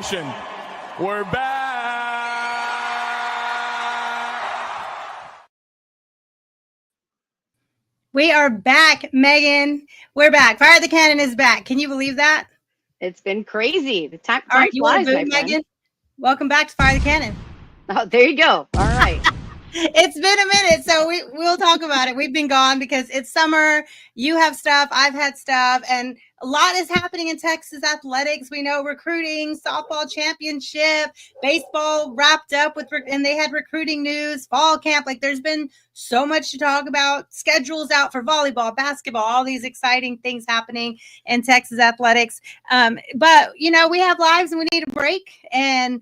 attention. We're back. We are back, Megan. We're back. Fire the Cannon is back. Can you believe that? It's been crazy. The time All right, you want flies, to my boom, friend. Megan? Welcome back to Fire the Cannon. Oh, there you go. All right. It's been a minute, so we'll talk about it. We've been gone because it's summer. You have stuff, I've had stuff, and a lot is happening in Texas athletics. We know recruiting, softball championship, baseball wrapped up with, and they had recruiting news, fall camp. Like there's been so much to talk about. Schedules out for volleyball, basketball, all these exciting things happening in Texas athletics. But you know, we have lives and we need a break, and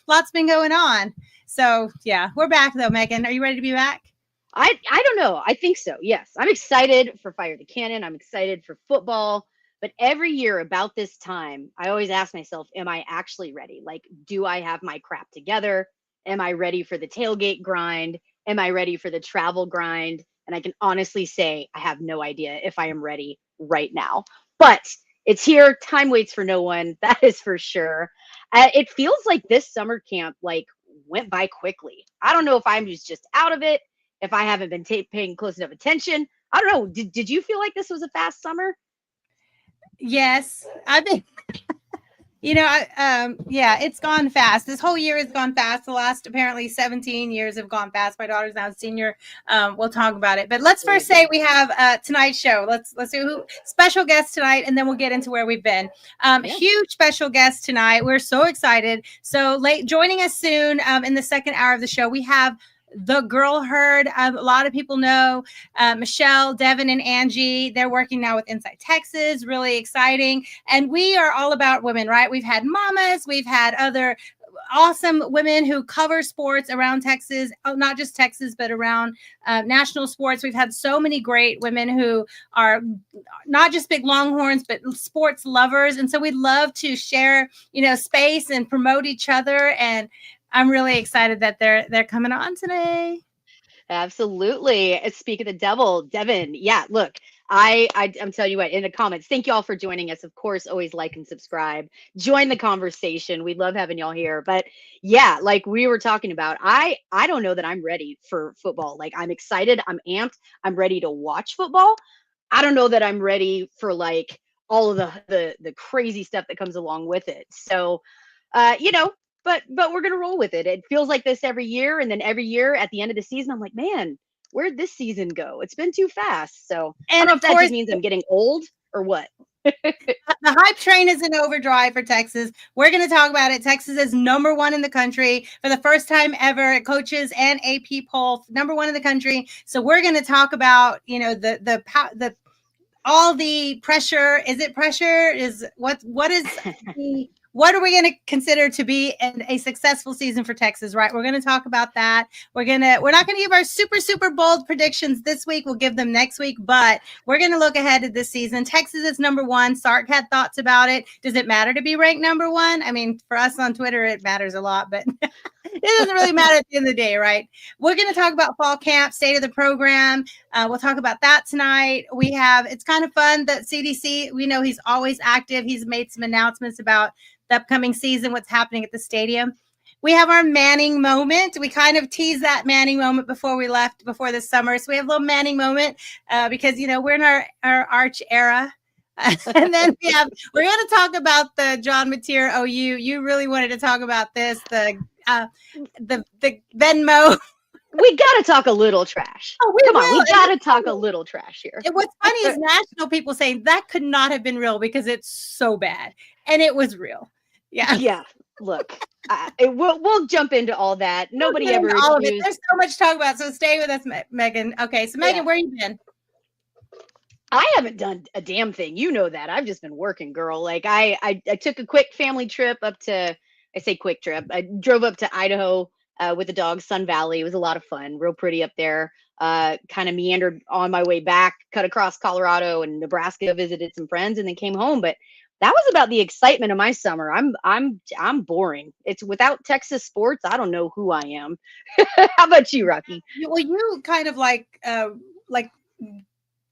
lots been going on. So yeah, we're back though, Megan. Are you ready to be back? I don't know. I think so. Yes. I'm excited for Fire the Cannon. I'm excited for football. But every year about this time, I always ask myself, am I actually ready? Like, do I have my crap together? Am I ready for the tailgate grind? Am I ready for the travel grind? And I can honestly say I have no idea if I am ready right now. But it's here. Time waits for no one. That is for sure. It feels like this summer camp went by quickly. I don't know if I'm just out of it, if I haven't been paying close enough attention. I don't know. Did you feel like this was a fast summer? Yes, I've been. Yeah, it's gone fast. This whole year has gone fast. The last apparently 17 years have gone fast. My daughter's now a senior. We'll talk about it. But let's first say we have tonight's show. Let's do who special guest tonight, and then we'll get into where we've been. Huge special guest tonight. We're so excited. So late joining us soon in the second hour of the show, we have the Girl Herd. A lot of people know Michelle, Devin, and Angie. They're working now with Inside Texas. Really exciting. And we are all about women, right? We've had mamas. We've had other awesome women who cover sports around Texas, not just Texas, but around national sports. We've had so many great women who are not just big Longhorns, but sports lovers. And so we'd love to share, space and promote each other. And I'm really excited that they're coming on today. Absolutely. Speak of the devil, Devin. Yeah, look, I'm telling you what, in the comments, thank you all for joining us. Of course, always like and subscribe. Join the conversation. We love having y'all here. But yeah, like we were talking about, I don't know that I'm ready for football. Like I'm excited. I'm amped. I'm ready to watch football. I don't know that I'm ready for like all of the crazy stuff that comes along with it. So, but we're going to roll with it. It feels like this every year. And then every year at the end of the season, I'm like, man, where'd this season go? It's been too fast. So I don't know if that just means I'm getting old or what. The hype train is in overdrive for Texas. We're going to talk about it. Texas is number one in the country for the first time ever. Coaches and AP poll, number one in the country. So we're going to talk about, the all the pressure. Is it pressure? What is the what are we going to consider to be a successful season for Texas, right? We're going to talk about that. We're not going to give our super bold predictions this week. We'll give them next week, but we're going to look ahead at this season. Texas is number one. Sark had thoughts about it. Does it matter to be ranked number one? I mean, for us on Twitter, it matters a lot, but it doesn't really matter at the end of the day, right? We're going to talk about fall camp, state of the program. We'll talk about that tonight. It's kind of fun that CDC, we know he's always active. He's made some announcements about the upcoming season, what's happening at the stadium. We have our Manning moment. We kind of teased that Manning moment before we left, before the summer. So we have a little Manning moment because, we're in our Arch era. And then we're going to talk about the John Mateer OU. You really wanted to talk about this, the Venmo. We got to talk a little trash. Come on, we got to talk a little trash here. And what's funny is national people saying that could not have been real because it's so bad. And it was real. Yeah. Yeah. Look, we'll jump into all that. Nobody ever all of it. There's so much to talk about. So stay with us, Megan. Okay. So Megan, where you been? I haven't done a damn thing. You know that. I've just been working, girl. Like I took a quick family trip up to, I say quick trip. I drove up to Idaho with the dog, Sun Valley. It was a lot of fun. Real pretty up there. Kind of meandered on my way back, cut across Colorado and Nebraska, visited some friends, and then came home. But that was about the excitement of my summer. I'm boring. It's without Texas sports. I don't know who I am. How about you, Rocky? Well, you kind of like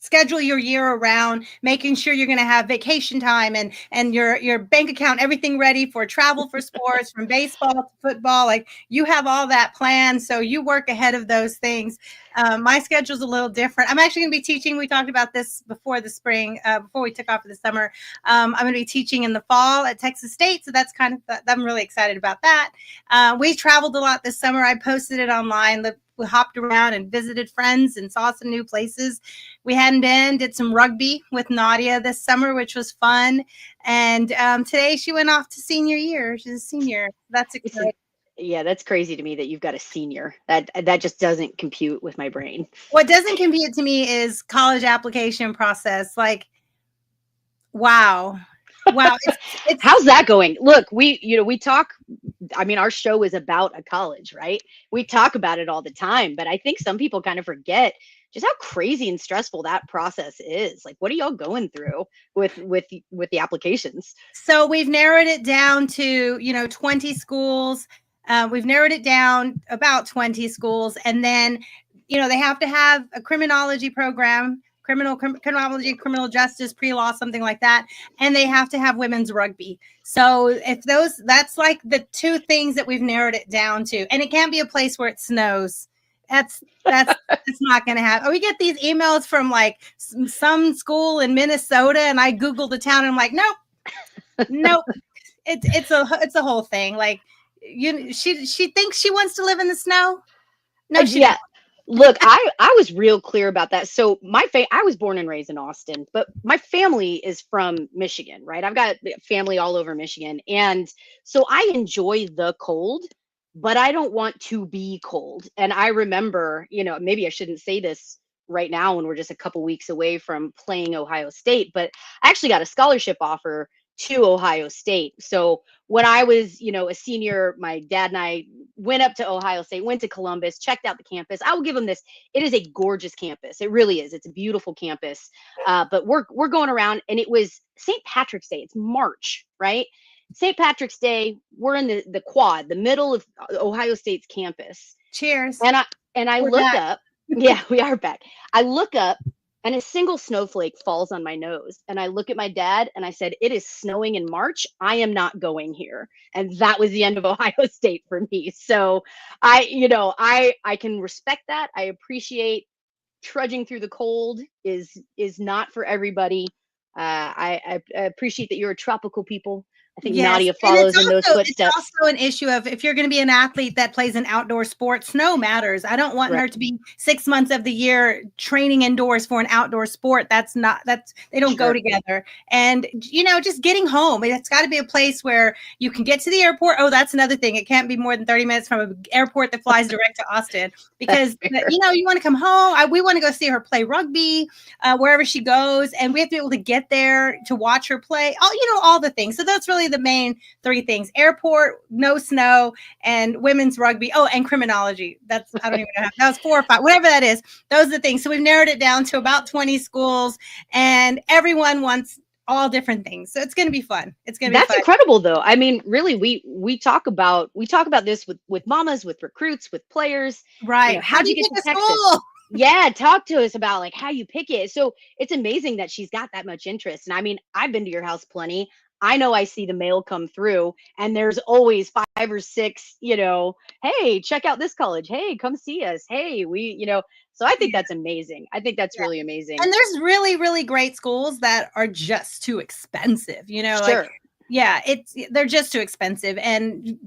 schedule your year around making sure you're going to have vacation time and your bank account, everything ready for travel, for sports, from baseball to football. Like, you have all that planned, so you work ahead of those things. My schedule's a little different. I'm actually going to be teaching. We talked about this before the spring, before we took off for the summer. I'm going to be teaching in the fall at Texas State, so that's kind of, I'm really excited about that. We traveled a lot this summer. I posted it online. We hopped around and visited friends and saw some new places we hadn't been. Did some rugby with Nadia this summer, which was fun. And today she went off to senior year. She's a senior. That's exciting. Yeah, that's crazy to me that you've got a senior. That just doesn't compute with my brain. What doesn't compute to me is college application process. Like, wow. It's How's that going? Look, we talk, I mean, our show is about a college, right? We talk about it all the time, but I think some people kind of forget just how crazy and stressful that process is. Like, what are y'all going through with the applications? So we've narrowed it down to, 20 schools. We've narrowed it down about 20 schools. And then, they have to have a criminology program, criminology, criminal justice, pre-law, something like that. And they have to have women's rugby. So if that's like the two things that we've narrowed it down to. And it can't be a place where it snows. That's it's not going to happen. We get these emails from like some school in Minnesota, and I Googled the town and I'm like, nope. It's a whole thing. Like, she thinks she wants to live in the snow. No, she Yeah. Look, I was real clear about that. So I was born and raised in Austin, but my family is from Michigan, right? I've got family all over Michigan. And so I enjoy the cold, but I don't want to be cold. And I remember, maybe I shouldn't say this right now when we're just a couple weeks away from playing Ohio State, but I actually got a scholarship offer to Ohio State. So when I was, a senior, my dad and I went up to Ohio State, went to Columbus, checked out the campus. I will give them this. It is a gorgeous campus. It really is. It's a beautiful campus. But we're going around, and it was St. Patrick's Day. It's March, right? St. Patrick's Day. We're in the quad, the middle of Ohio State's campus. Cheers. And I look up. Yeah, we are back. I look up, and a single snowflake falls on my nose. And I look at my dad and I said, "It is snowing in March. I am not going here." And that was the end of Ohio State for me. So I can respect that. I appreciate trudging through the cold is not for everybody. I appreciate that you're a tropical people. I think Nadia follows in those footsteps. It's also an issue of, if you're going to be an athlete that plays an outdoor sport, snow matters. I don't want her to be 6 months of the year training indoors for an outdoor sport. They don't go together. And, just getting home, it's got to be a place where you can get to the airport. Oh, that's another thing. It can't be more than 30 minutes from an airport that flies direct to Austin, because, you want to come home. We want to go see her play rugby wherever she goes. And we have to be able to get there to watch her play. All the things. So that's really the main three things: airport, no snow, and women's rugby. Oh, and criminology. I don't even know. That was 4 or 5, whatever that is. Those are the things. So we've narrowed it down to about 20 schools, and everyone wants all different things. So it's going to be fun. That's incredible, though. I mean, really, we talk about this with mamas, with recruits, with players. Right. How do you get to Texas? School? Yeah, talk to us about like how you pick it. So it's amazing that she's got that much interest. And I mean, I've been to your house plenty. I know I see the mail come through, and there's always 5 or 6, hey, check out this college. Hey, come see us. Hey, so I think that's amazing. I think that's really amazing. And there's really, really great schools that are just too expensive, Sure. They're just too expensive. And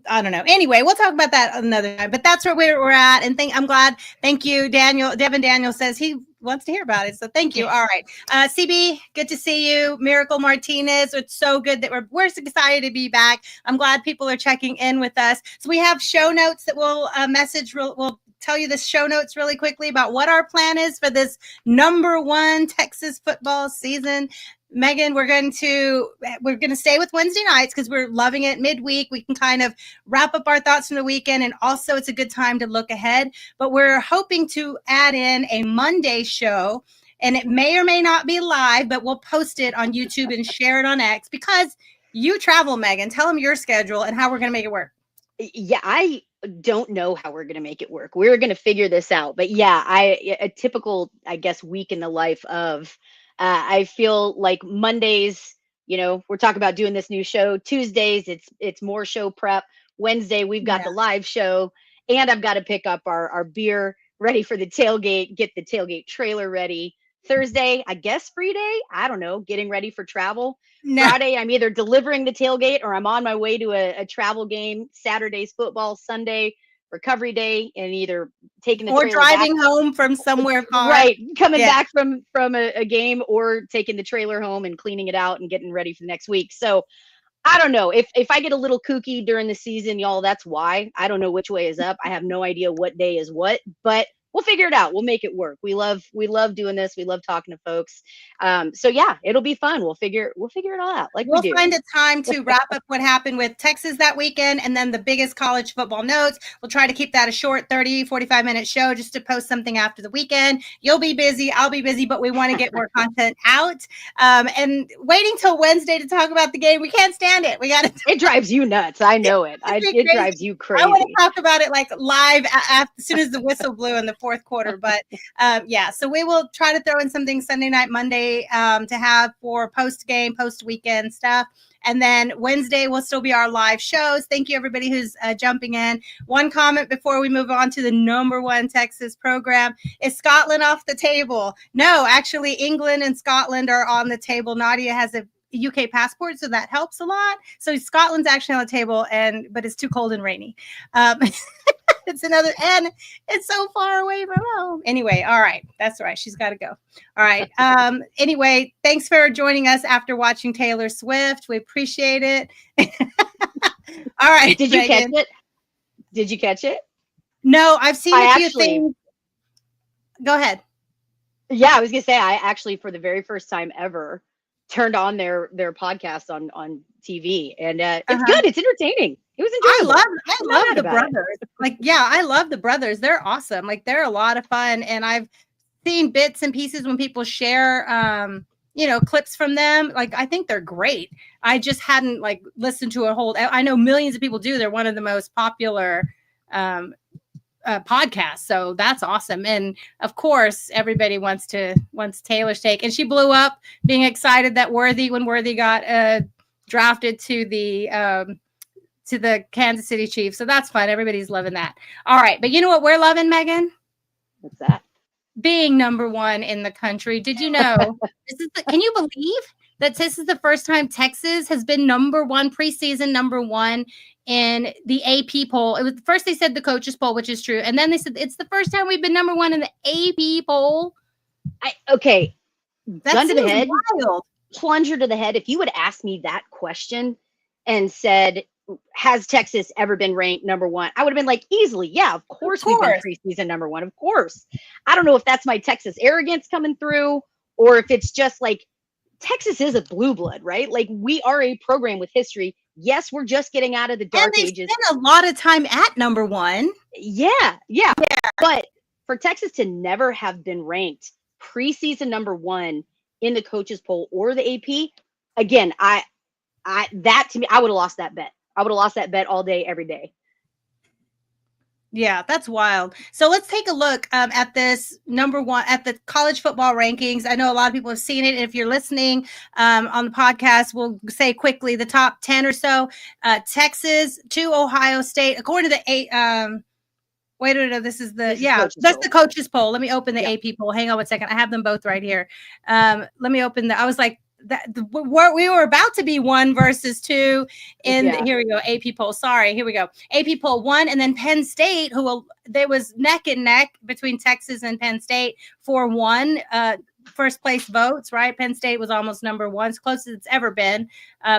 I don't know. Anyway, we'll talk about that another time, but that's where we're at. And I'm glad. Thank you, Daniel. Devin Daniel says he wants to hear about it. So thank you. All right. CB, good to see you. Miracle Martinez. It's so good that we're excited to be back. I'm glad people are checking in with us. So we have show notes that we'll we'll tell you the show notes really quickly about what our plan is for this #1 Texas football season. Megan, we're going to stay with Wednesday nights because we're loving it. Midweek, we can kind of wrap up our thoughts from the weekend, and also it's a good time to look ahead. But we're hoping to add in a Monday show, and it may or may not be live, but we'll post it on YouTube and share it on X, because you travel, Megan. Tell them your schedule and how we're going to make it work. Yeah, don't know how we're going to make it work. We're going to figure this out. But yeah, a typical, I guess, week in the life of, I feel like Mondays, we're talking about doing this new show. Tuesdays, it's more show prep. Wednesday, we've got the live show, and I've got to pick up our beer ready for the tailgate, get the tailgate trailer ready. Thursday, I guess free day. I don't know, getting ready for travel. No. Friday, I'm either delivering the tailgate or I'm on my way to a travel game. Saturday's football, Sunday recovery day, and either taking the or trailer driving back, home from somewhere far. Right, coming back from a game, or taking the trailer home and cleaning it out and getting ready for the next week. So I don't know. If I get a little kooky during the season, y'all, that's why. I don't know which way is up. I have no idea what day is what, but we'll figure it out. We'll make it work. We love doing this. We love talking to folks. So yeah, it'll be fun. We'll figure it all out. Like we'll we do. Find a time to wrap up what happened with Texas that weekend, and then the biggest college football notes. We'll try to keep that a short 30, 45-minute show just to post something after the weekend. You'll be busy. I'll be busy, but we want to get more content out. And waiting till Wednesday to talk about the game. We can't stand it. It drives you nuts. I know it. It drives you crazy. I want to talk about it like live as soon as the whistle blew in the fourth quarter. But yeah, so we will try to throw in something Sunday night, Monday to have for post-game, post-weekend stuff. And then Wednesday will still be our live shows. Thank you, everybody who's jumping in. One comment before we move on to the #1 Texas program. Is Scotland off the table? No, actually, England and Scotland are on the table. Nadia has a UK passport, so that helps a lot. So Scotland's actually on the table, but it's too cold and rainy. It's and it's so far away from home. Anyway, all right. That's right. She's got to go. All right. Anyway, thanks for joining us after watching Taylor Swift. We appreciate it. All right. Did you catch it? Did you catch it? No, I've seen a few things. Go ahead. Yeah, I was going to say, I actually, for the very first time ever, turned on their podcast on TV, and it's good. It's entertaining. It was enjoyable. I love the brothers. I love the brothers. They're awesome. They're a lot of fun, and I've seen bits and pieces when people share clips from them. I think they're great. I just hadn't listened to a whole. I know millions of people do. They're one of the most popular podcasts, so that's awesome. And of course, everybody wants Taylor's take, and she blew up being excited that when Worthy got drafted to the Kansas City Chiefs. So that's fun. Everybody's loving that. All right. But you know what we're loving, Megan? What's that? Being #1 in the country. Did you know? Can you believe that this is the first time Texas has been #1, preseason #1 in the AP poll? It was first they said the coaches poll, which is true. And then they said it's the first time we've been #1 in the AP poll. Okay. That's gun to the head. Wild. Plunger to the head. If you would ask me that question and said, has Texas ever been ranked #1? I would have been like, easily. Yeah, of course. We've been preseason #1. Of course. I don't know if that's my Texas arrogance coming through, or if it's just Texas is a blue blood, right? We are a program with history. Yes, we're just getting out of the dark ages. Spent a lot of time at #1. Yeah. But for Texas to never have been ranked preseason #1 in the coaches poll or the AP, again, that to me, I would have lost that bet. I would have lost that bet all day, every day. Yeah, that's wild. So let's take a look at this #1 at the college football rankings. I know a lot of people have seen it. If you're listening on the podcast, we'll say quickly the top 10 or so. Texas to Ohio State, according to the this is the coaches poll. Let me open the AP poll. Hang on 1 second. I have them both right here. Let me open I was like, we were about to be 1 versus 2 here we go, AP poll. Sorry, here we go. AP poll 1, and then Penn State, there was neck and neck between Texas and Penn State for 1 first place votes, right? Penn State was almost #1, as close as it's ever been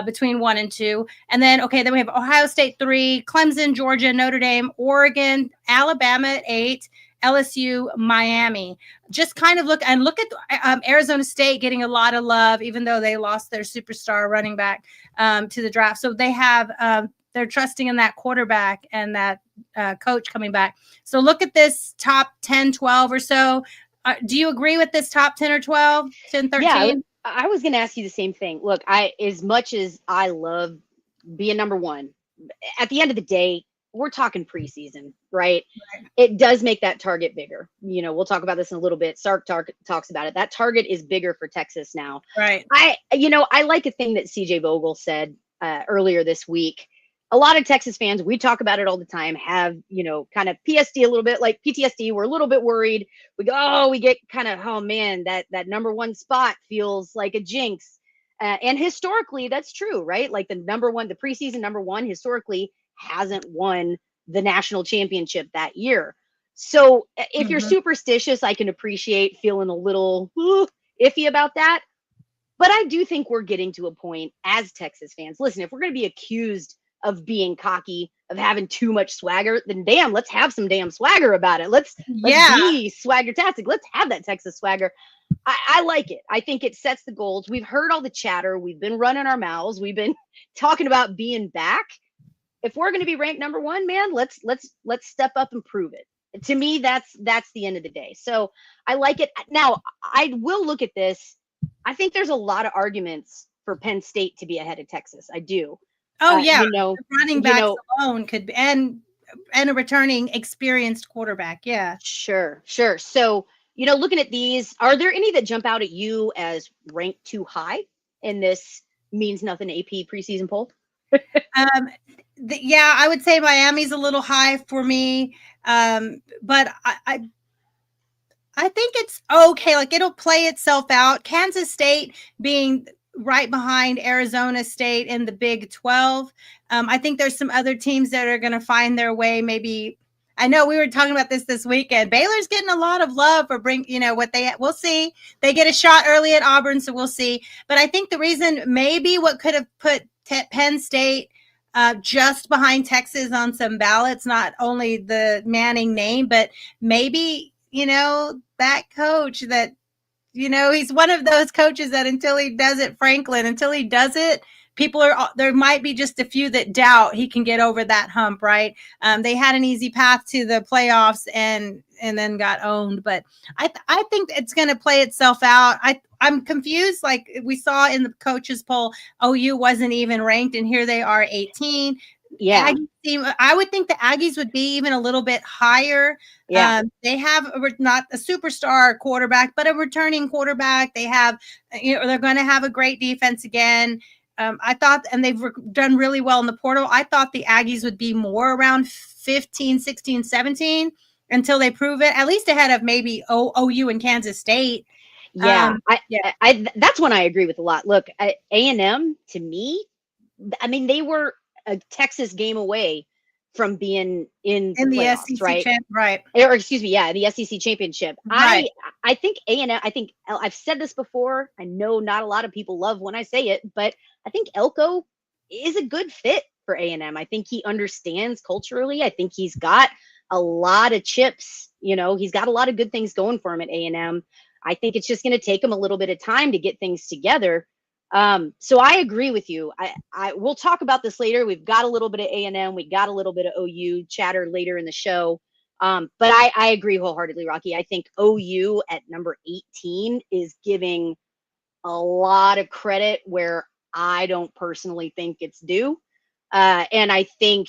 between 1 and 2. And then then we have Ohio State 3, Clemson, Georgia, Notre Dame, Oregon, Alabama at 8, LSU, Miami. Just kind of look at Arizona State getting a lot of love, even though they lost their superstar running back to the draft. So they have they're trusting in that quarterback and that coach coming back. So look at this top 10, 12 or so. Do you agree with this top 10 or 12, 10, 13? Yeah, I was going to ask you the same thing. Look, as much as I love being #1, at the end of the day, we're talking preseason, right? It does make that target bigger. You know, we'll talk about this in a little bit. Sark talks about it. That target is bigger for Texas now. Right. I like a thing that CJ Vogel said earlier this week. A lot of Texas fans, we talk about it all the time, have, you know, kind of PSD a little bit, like PTSD. We're a little bit worried. We go, oh, we get kind of, oh man, that number one spot feels like a jinx. And historically, that's true, right? Like the preseason number one historically hasn't won the national championship that year. So if you're superstitious, I can appreciate feeling a little iffy about that. But I do think we're getting to a point as Texas fans. Listen, if we're going to be accused of being cocky, of having too much swagger, then damn, let's have some damn swagger about it. Let's be swagger-tastic. Let's have that Texas swagger. I like it. I think it sets the goals. We've heard all the chatter. We've been running our mouths. We've been talking about being back. If we're going to be ranked number one, man, let's step up and prove it. To me, that's the end of the day. So I like it. Now, I will look at this. I think there's a lot of arguments for Penn State to be ahead of Texas. I do. Oh yeah, you know, running backs alone could be, and a returning experienced quarterback. Yeah, sure. So, you know, looking at these, are there any that jump out at you as ranked too high in this means nothing AP preseason poll? Yeah, I would say Miami's a little high for me, but I think it's okay. Like it'll play itself out. Kansas State being right behind Arizona State in the Big 12. I think there's some other teams that are going to find their way. Maybe, I know we were talking about this weekend. Baylor's getting a lot of love for we'll see. They get a shot early at Auburn, so we'll see. But I think the reason maybe what could have put Penn State just behind Texas on some ballots, not only the Manning name, but maybe, you know, that coach that, you know, he's one of those coaches that until he does it, until he does it, there might be just a few that doubt he can get over that hump, right? They had an easy path to the playoffs and then got owned. But I think it's going to play itself out. I'm confused. Like we saw in the coaches poll, OU wasn't even ranked, and here they are 18. Yeah. I would think the Aggies would be even a little bit higher. Yeah. They have not a superstar quarterback, but a returning quarterback. They have, you know, they're going to have a great defense again. I thought, and they've done really well in the portal. I thought the Aggies would be more around 15, 16, 17 until they prove it, at least ahead of maybe OU and Kansas State. Yeah. That's one I agree with a lot. Look, A&M to me, I mean, they were a Texas game away from being in the playoffs, SEC right? Or excuse me, the SEC championship. Right. I think A&M. I think I've said this before. I know not a lot of people love when I say it, but I think Elko is a good fit for A&M. I think he understands culturally. I think he's got a lot of chips. You know, he's got a lot of good things going for him at A&M. I think it's just going to take him a little bit of time to get things together. So I agree with you. We'll talk about this later. We've got a little bit of A&M. We got a little bit of OU chatter later in the show. But I agree wholeheartedly, Rocky. I think OU at number 18 is giving a lot of credit where I don't personally think it's due. And I think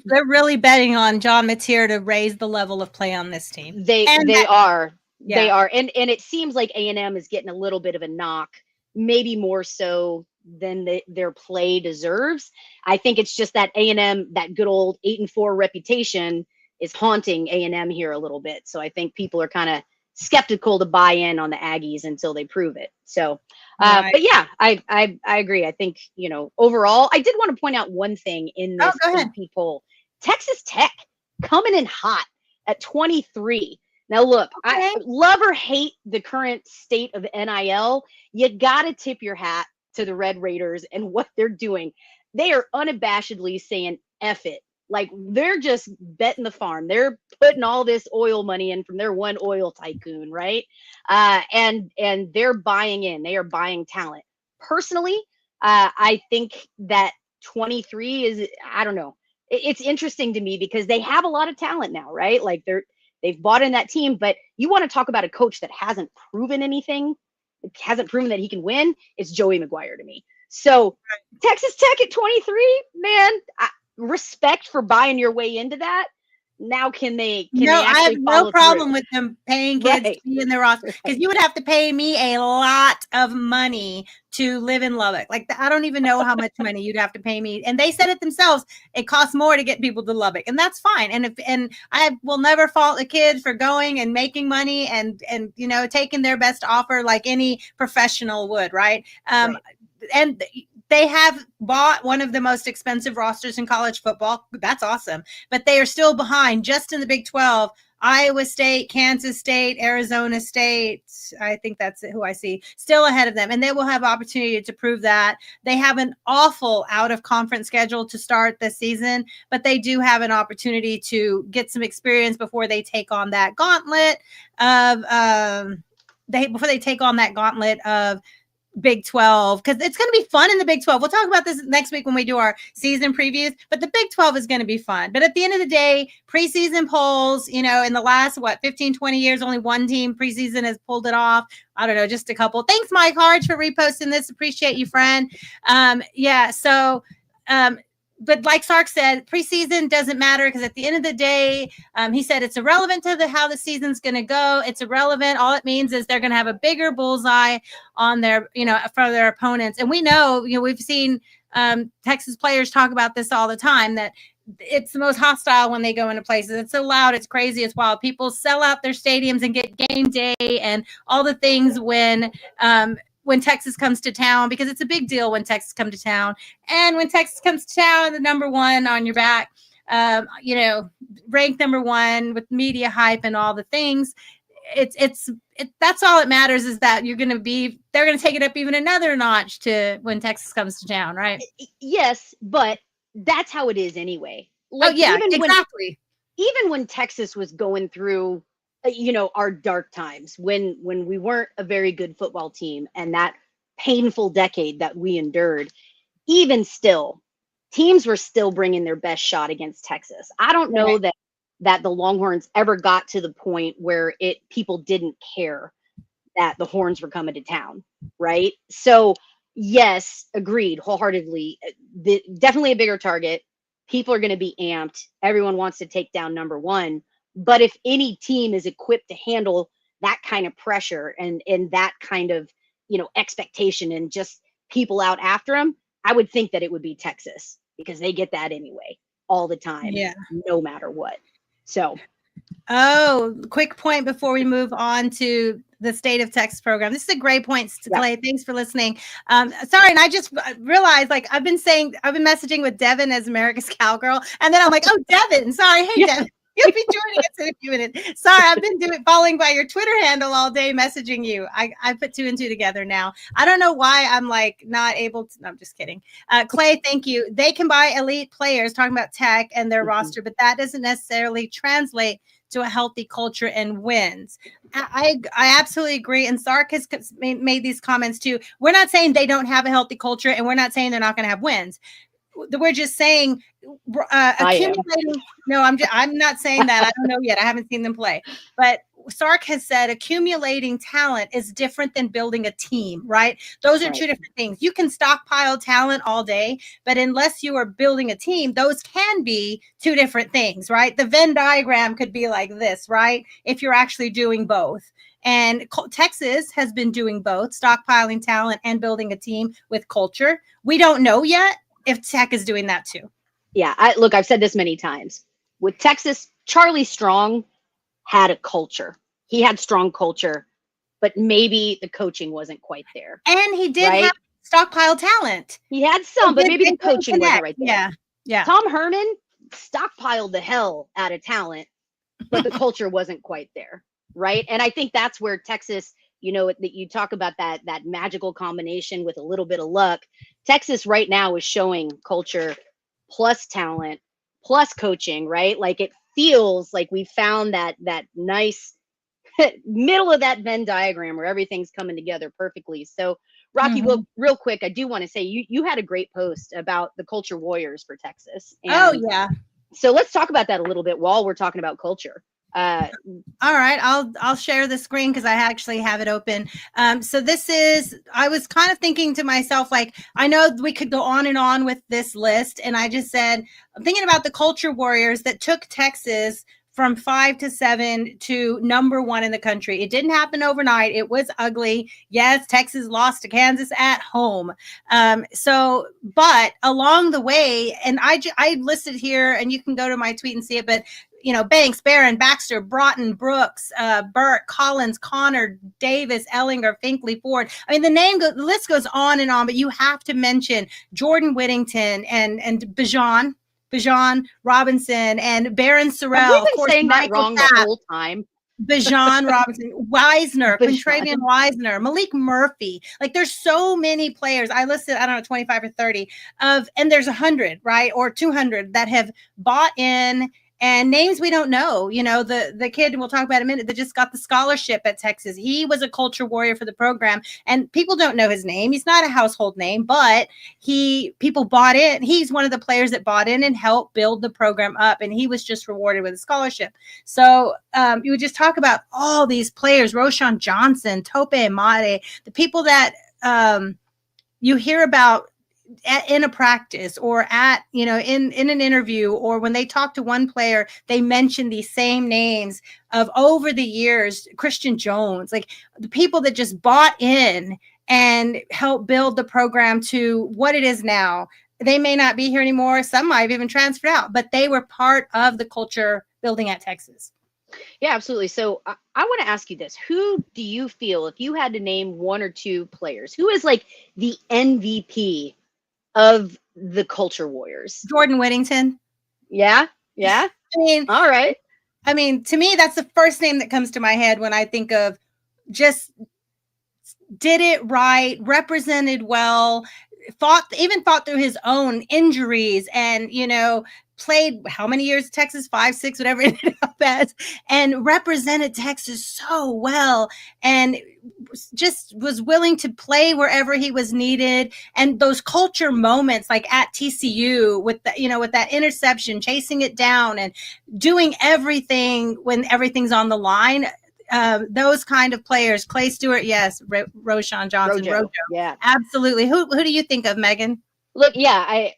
they're really betting on John Mateer to raise the level of play on this team. They are. And it seems like A&M is getting a little bit of a knock, maybe more so than their play deserves. I think it's just that A&M, that good old 8-4 reputation is haunting A&M here a little bit. So I think people are kind of skeptical to buy in on the Aggies until they prove it. So, but yeah, I agree. I think, you know, overall, I did want to point out one thing in this AP poll. Texas Tech coming in hot at 23. Now, look, I love or hate the current state of NIL. You got to tip your hat to the Red Raiders and what they're doing. They are unabashedly saying, F it. Like, they're just betting the farm. They're putting all this oil money in from their one oil tycoon, right? And they're buying in. They are buying talent. Personally, I think that 23 is, I don't know. It's interesting to me because they have a lot of talent now, right? Like, they've bought in that team, but you want to talk about a coach that hasn't proven anything, hasn't proven that he can win, it's Joey McGuire to me. So Texas Tech at 23, man, respect for buying your way into that. Now, can they No, I have actually no follow problem through? with them paying kids to be in their roster, because you would have to pay me a lot of money to live in Lubbock. Like, I don't even know how much money you'd have to pay me. And they said it themselves, it costs more to get people to Lubbock, and that's fine. And I will never fault a kid for going and making money and you know, taking their best offer like any professional would, right? Right. And they have bought one of the most expensive rosters in college football. That's awesome. But they are still behind just in the Big 12. Iowa State, Kansas State, Arizona State. I think that's who I see still ahead of them. And they will have opportunity to prove that. They have an awful out of conference schedule to start this season, but they do have an opportunity to get some experience before they take on that gauntlet of Big 12, because it's going to be fun in the Big 12. We'll talk about this next week when we do our season previews, but the Big 12 is going to be fun. But at the end of the day, preseason polls, you know, in the last, 15, 20 years, only one team preseason has pulled it off. I don't know, just a couple. Thanks, Mike Harge, for reposting this. Appreciate you, friend. But like Sark said, preseason doesn't matter, because at the end of the day, he said it's irrelevant to how the season's going to go. It's irrelevant. All it means is they're going to have a bigger bullseye on their, you know, for their opponents. And we know, you know, we've seen Texas players talk about this all the time, that it's the most hostile when they go into places. It's so loud, it's crazy, it's wild. People sell out their stadiums and get game day and all the things when Texas comes to town, because it's a big deal when Texas come to town. And when Texas comes to town, the number one on your back, you know, ranked number one with media hype and all the things. That's all it matters, is that they're going to take it up even another notch to when Texas comes to town, right? Yes, but that's how it is anyway. Like, oh yeah, exactly. Even when Texas was going through, you know, our dark times, when we weren't a very good football team, and that painful decade that we endured, even still, teams were still bringing their best shot against Texas. I don't know that the Longhorns ever got to the point where people didn't care that the Horns were coming to town, right? So yes, agreed wholeheartedly. Definitely a bigger target. People are going to be amped. Everyone wants to take down number one. But if any team is equipped to handle that kind of pressure and that kind of, you know, expectation and just people out after them, I would think that it would be Texas, because they get that anyway all the time, no matter what. So, quick point before we move on to the State of Texas program. This is a great point, Clay. Thanks for listening. Sorry, and I just realized, like, I've been messaging with Devin as America's Cowgirl, and then I'm like, oh, Devin, sorry, hey, Devin. You'll be joining us in a few minutes. Sorry, I've been following by your Twitter handle all day, messaging you. I put two and two together now. I don't know why I'm like not able to. No, I'm just kidding. Clay, thank you. They can buy elite players, talking about Tech and their roster, but that doesn't necessarily translate to a healthy culture and wins. I absolutely agree. And Sark has made these comments too. We're not saying they don't have a healthy culture, and we're not saying they're not going to have wins. We're just saying accumulating. No, I'm not saying that. I don't know yet. I haven't seen them play. But Sark has said accumulating talent is different than building a team, right? Those are two different things. You can stockpile talent all day, but unless you are building a team, those can be two different things, right? The Venn diagram could be like this, right? If you're actually doing both. And Texas has been doing both, stockpiling talent and building a team with culture. We don't know yet if Tech is doing that too. Yeah, I've said this many times. With Texas, Charlie Strong had a culture. He had strong culture, but maybe the coaching wasn't quite there. And he did have stockpile talent. He had some, but maybe the coaching wasn't right there. Yeah. Tom Herman stockpiled the hell out of talent, but the culture wasn't quite there, right? And I think that's where Texas, you know, that you talk about that magical combination with a little bit of luck. Texas right now is showing culture plus talent plus coaching, right? Like, it feels like we found that nice middle of that Venn diagram where everything's coming together perfectly. So, Rocky, real quick, I do want to say you had a great post about the culture warriors for Texas. And yeah. So let's talk about that a little bit while we're talking about culture. All right, I'll share the screen because I actually have it open. So this is, I was kind of thinking to myself, like, I know we could go on and on with this list, and I just said, I'm thinking about the culture warriors that took Texas from 5 to 7 to number 1 in the country. It didn't happen overnight. It was ugly. Yes, Texas lost to Kansas at home. But along the way, and I listed here, and you can go to my tweet and see it, but Banks, Barron, Baxter, Broughton, Brooks, Burke, Collins, Connor, Davis, Ellinger, Finkley, Ford. I mean, the list goes on and on, but you have to mention Jordan Whittington and Bijan Robinson and Barron Sorrell. Have we been of course, saying Michael that wrong Tapp, the whole time? Bijan Robinson, Wisner, Quintravian Wisner, Malik Murphy. Like, there's so many players. I listed, I don't know, 25 or 30 and there's 100, right? Or 200 that have bought in. And names we don't know, the kid we'll talk about in a minute that just got the scholarship at Texas. He was a culture warrior for the program, and people don't know his name. He's not a household name, but people bought in. He's one of the players that bought in and helped build the program up, and he was just rewarded with a scholarship. So you would just talk about all these players: Roshan Johnson, Tope Amade, the people that you hear about in a practice or in an interview, or when they talk to one player, they mention these same names of over the years. Christian Jones, like the people that just bought in and helped build the program to what it is now. They may not be here anymore. Some might have even transferred out, but they were part of the culture building at Texas. Yeah, absolutely. So I want to ask you this. Who do you feel, if you had to name one or two players, who is like the MVP of the culture warriors? Jordan Whittington. Yeah. I mean, all right. I mean, to me, that's the first name that comes to my head when I think of just did it right, represented well, fought through his own injuries, and played how many years Texas, 5, 6, whatever it ended up as, and represented Texas so well, and just was willing to play wherever he was needed. And those culture moments, like at TCU with that interception, chasing it down and doing everything when everything's on the line. Those kind of players. Clay Stewart, yes. Roshan Johnson, Rojo. Yeah, absolutely. Who do you think of, Megan? Look, yeah,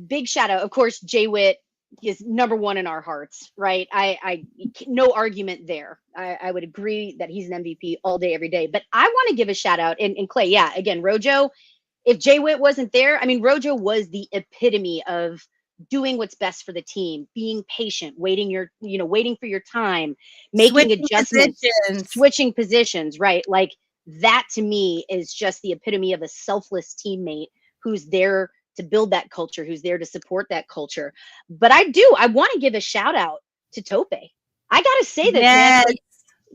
big shout out. Of course, Jay Witt is number 1 in our hearts, right? I no argument there. I would agree that he's an MVP all day, every day. But I want to give a shout out, and Clay, yeah, again, Rojo. If Jay Witt wasn't there, I mean, Rojo was the epitome of doing what's best for the team, being patient, waiting for your time, making adjustments, switching positions, right? Like, that to me is just the epitome of a selfless teammate who's there to build that culture, who's there to support that culture. But I want to give a shout out to Tope. I got to say that, yes. Man,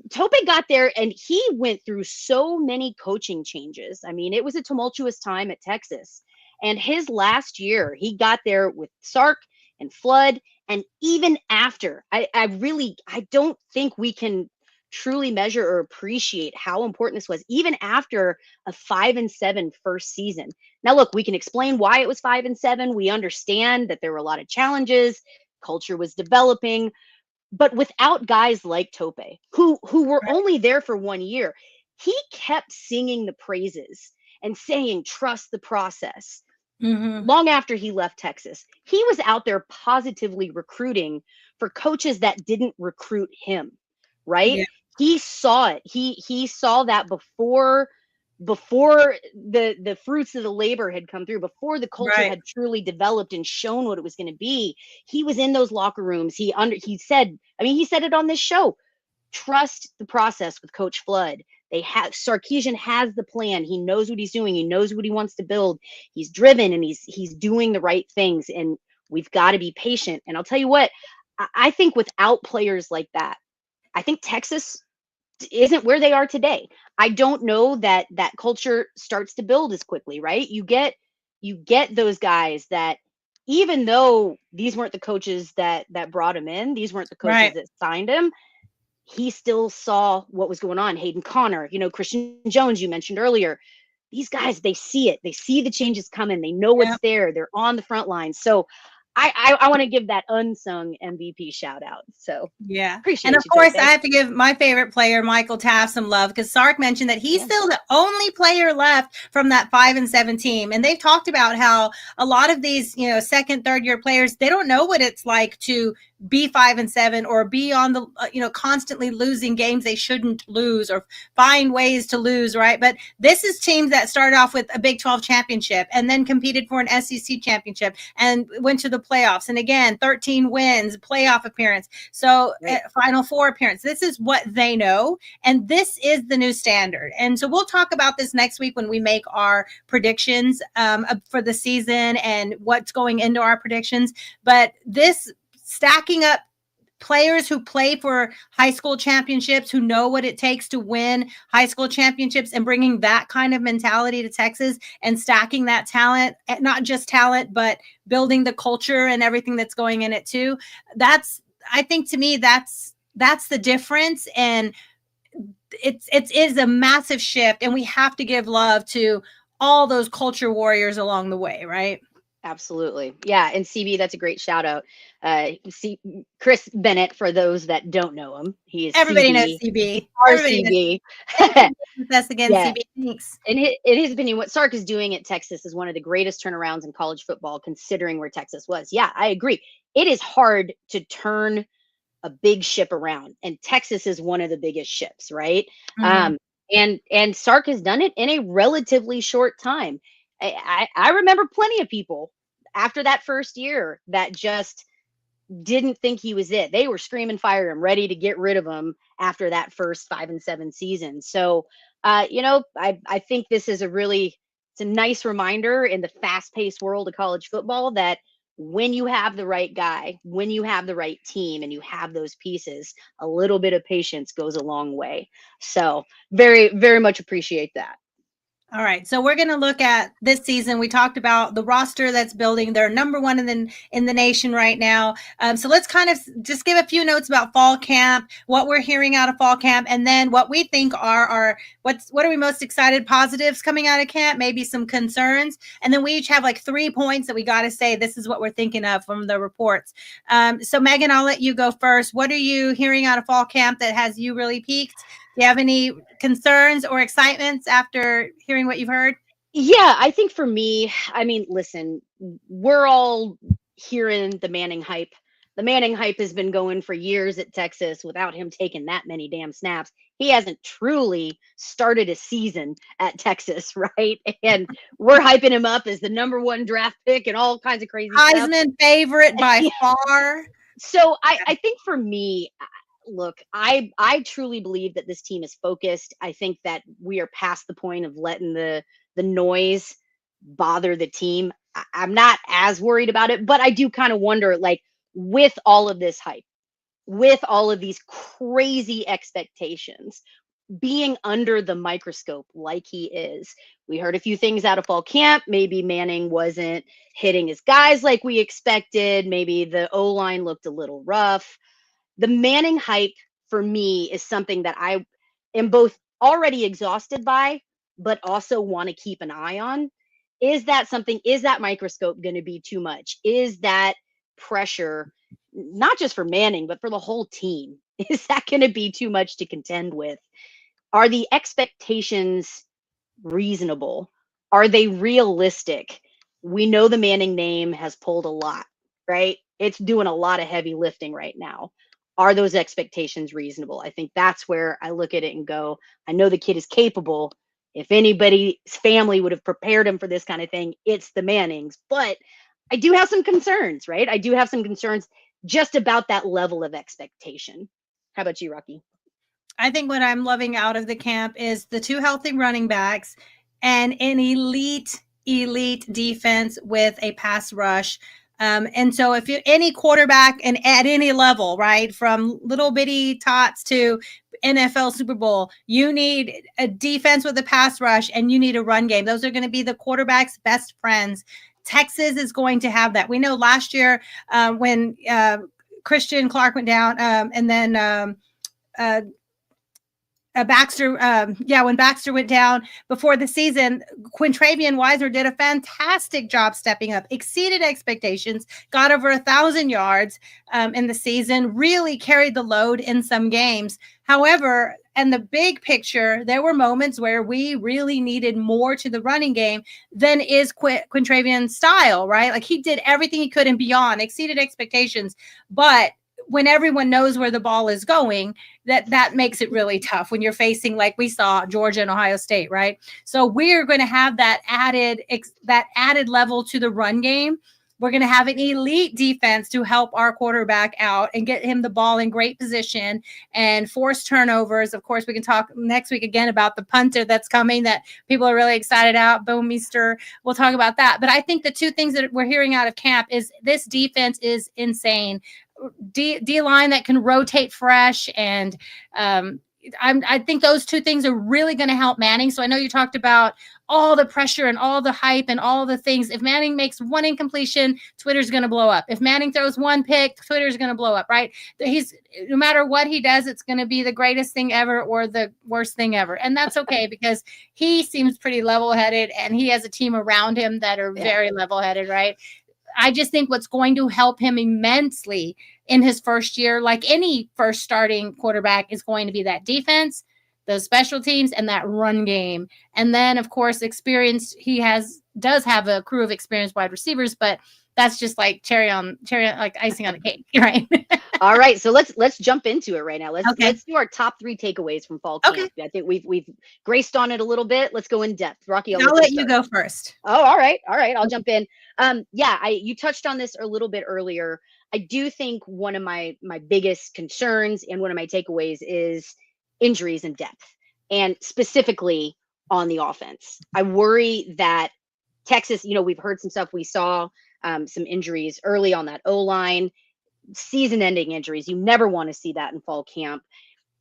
Tope got there and he went through so many coaching changes. I mean, it was a tumultuous time at Texas. And his last year, he got there with Sark and Flood. And even after, I don't think we can truly measure or appreciate how important this was, even after a 5-7 first season. Now, look, we can explain why it was 5-7. We understand that there were a lot of challenges. Culture was developing. But without guys like Tope, who were only there for 1 year, he kept singing the praises and saying, trust the process. Mm-hmm. Long after he left Texas, he was out there positively recruiting for coaches that didn't recruit him, right? Yeah. He saw it. He saw that before the fruits of the labor had come through, before the culture had truly developed and shown what it was going to be. He was in those locker rooms. He said it on this show, trust the process with Coach Flood. Sarkisian has the plan. He knows what he's doing. He knows what he wants to build. He's driven and he's doing the right things. And we've got to be patient. And I'll tell you what, I think without players like that, I think Texas isn't where they are today. I don't know that culture starts to build as quickly, right? You get those guys that, even though these weren't the coaches that brought him in, these weren't the coaches that signed him, he still saw what was going on. Hayden Connor, Christian Jones, you mentioned earlier. These guys, they see it. They see the changes coming. They know what's there. They're on the front lines. So I want to give that unsung MVP shout out. So Yeah. And appreciate of you, course, I Tote. have to give my favorite player, Michael Taft, some love because Sark mentioned that he's Yeah. still the only player left from that 5-7 team. And they've talked about how a lot of these, second, third year players, they don't know what it's like to be 5-7 or be on the, constantly losing games they shouldn't lose or find ways to lose, right? But this is teams that started off with a Big 12 championship and then competed for an SEC championship and went to the playoffs. And again, 13 wins, playoff appearance. So Final Four appearance. This is what they know. And this is the new standard. And so we'll talk about this next week when we make our predictions for the season and what's going into our predictions. But this stacking up players who play for high school championships, who know what it takes to win high school championships and bringing that kind of mentality to Texas and stacking that talent, not just talent, but building the culture and everything that's going in it too. I think to me, that's the difference. And it is a massive shift. And we have to give love to all those culture warriors along the way, right? Absolutely. Yeah. And CB, that's a great shout out. Chris Bennett, for those that don't know him, he is Everybody CB. knows CB. Our Everybody CB. Thanks for being with us again, Yeah. CB. Thanks. In his opinion, what Sark is doing at Texas is one of the greatest turnarounds in college football, considering where Texas was. Yeah, I agree. It is hard to turn a big ship around, and Texas is one of the biggest ships, right? Mhm. And Sark has done it in a relatively short time. I remember plenty of people after that first year that just didn't think he was it. They were screaming fire him, ready to get rid of him after that first 5-7 season. So, I think this is it's a nice reminder in the fast-paced world of college football that when you have the right guy, when you have the right team, and you have those pieces, a little bit of patience goes a long way. So, very, very much appreciate that. All right. So we're going to look at this season. We talked about the roster that's building. They're number one in the nation right now. So let's kind of just give a few notes about fall camp, what we're hearing out of fall camp, and then what we think are what are we most excited positives coming out of camp, maybe some concerns. And then we each have like 3 points that we got to say, this is what we're thinking of from the reports. So Megan, I'll let you go first. What are you hearing out of fall camp that has you really peaked? Do you have any concerns or excitements after hearing what you've heard? Yeah, I think for me, I mean, listen, we're all hearing the Manning hype. The Manning hype has been going for years at Texas without him taking that many damn snaps. He hasn't truly started a season at Texas, right? And we're hyping him up as the #1 draft pick and all kinds of crazy stuff. Heisman favorite by far. So I think for me, look, I truly believe that this team is focused. I think that we are past the point of letting the noise bother the team. I'm not as worried about it, but I do kind of wonder, like, with all of this hype, with all of these crazy expectations, being under the microscope like he is. We heard a few things out of fall camp. Maybe Manning wasn't hitting his guys like we expected. Maybe the O line looked a little rough. The Manning hype for me is something that I am both already exhausted by, but also want to keep an eye on. Is that microscope going to be too much? Is that pressure, not just for Manning, but for the whole team? Is that going to be too much to contend with? Are the expectations reasonable? Are they realistic? We know the Manning name has pulled a lot, right? It's doing a lot of heavy lifting right now. Are those expectations reasonable? I think that's where I look at it and go, I know the kid is capable. If anybody's family would have prepared him for this kind of thing, it's the Mannings. But I do have some concerns, right? I do have some concerns just about that level of expectation. How about you, Rocky? I think what I'm loving out of the camp is the 2 healthy running backs and an elite defense with a pass rush. And so if you any quarterback and at any level, right, from little bitty tots to NFL Super Bowl, you need a defense with a pass rush and you need a run game. Those are going to be the quarterback's best friends. Texas is going to have that. We know last year when Christian Clark went down and then Baxter, when Baxter went down before the season, Quintravian Wisener did a fantastic job stepping up, exceeded expectations, got over 1,000 yards in the season, really carried the load in some games. However, in the big picture, there were moments where we really needed more to the running game than is Quintravian's style, right? Like he did everything he could and beyond, exceeded expectations, but when everyone knows where the ball is going, that makes it really tough when you're facing, like we saw, Georgia and Ohio State, right? So we're going to have that added level to the run game. We're going to have an elite defense to help our quarterback out and get him the ball in great position and force turnovers. Of course, we can talk next week again about the punter that's coming that people are really excited about, Boomeister. We'll talk about that. But I think the two things that we're hearing out of camp is this defense is insane. D line that can rotate fresh, and I think those two things are really going to help Manning. So I know you talked about all the pressure and all the hype and all the things. If Manning makes one incompletion, Twitter's going to blow up. If Manning throws one pick, Twitter's going to blow up, right? No matter what he does, it's going to be the greatest thing ever or the worst thing ever. And that's okay because he seems pretty level-headed and he has a team around him that are very level-headed, right? I just think what's going to help him immensely in his first year, like any first starting quarterback, is going to be that defense, those special teams, and that run game. And then, of course, experience. He does have a crew of experienced wide receivers, but that's just like cherry on like icing on the cake, right? All right, so let's jump into it right now. Let's do our top 3 takeaways from fall camp. Okay. I think we've graced on it a little bit. Let's go in depth. Rocky, I'll let you go first. Oh, all right. I'll jump in. You touched on this a little bit earlier. I do think one of my biggest concerns and one of my takeaways is injuries and depth, and specifically on the offense. I worry that Texas, we've heard some stuff. We saw some injuries early on that O-line, season-ending injuries. You never want to see that in fall camp.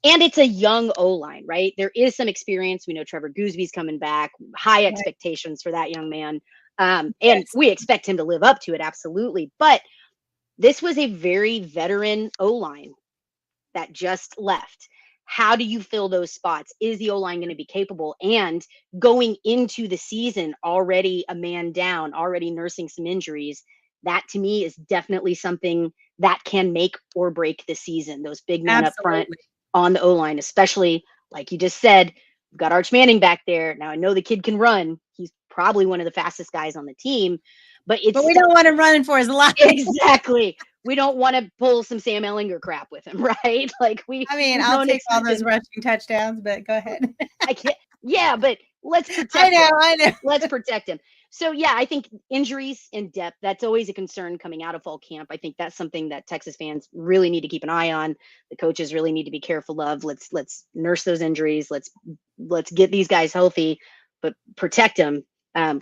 And it's a young O-line, right? There is some experience. We know Trevor Goosby's coming back, high expectations for that young man. And we expect him to live up to it, absolutely. But this was a very veteran O-line that just left. How do you fill those spots? Is the O-line going to be capable? And going into the season already a man down, already nursing some injuries, that to me is definitely something that can make or break the season. Those big men up front on the O-line, especially like you just said, we've got Arch Manning back there. Now I know the kid can run. He's probably one of the fastest guys on the team, but we don't want him running for his life. Exactly. We don't want to pull some Sam Ellinger crap with him, right? Like I'll take all those rushing touchdowns, but go ahead. I can't. Yeah, but let's protect him. I know. Let's protect him. So yeah, I think injuries and depth, that's always a concern coming out of fall camp. I think that's something that Texas fans really need to keep an eye on. The coaches really need to be careful of. Let's nurse those injuries. Let's get these guys healthy, but protect them.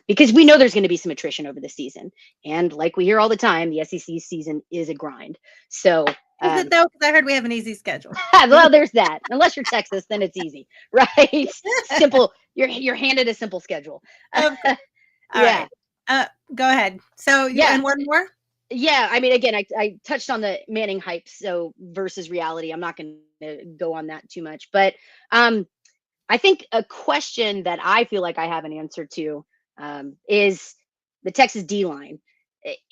Because we know there's going to be some attrition over the season. And like we hear all the time, the SEC season is a grind. So is it though? Because I heard we have an easy schedule. Well, there's that. Unless you're Texas, then it's easy, right? Simple. You're handed a simple schedule. All right. Go ahead. So and one more? Yeah. I mean, again, I touched on the Manning hype, so versus reality. I'm not going to go on that too much, but I think a question that I feel like I have an answer to is the Texas D-line.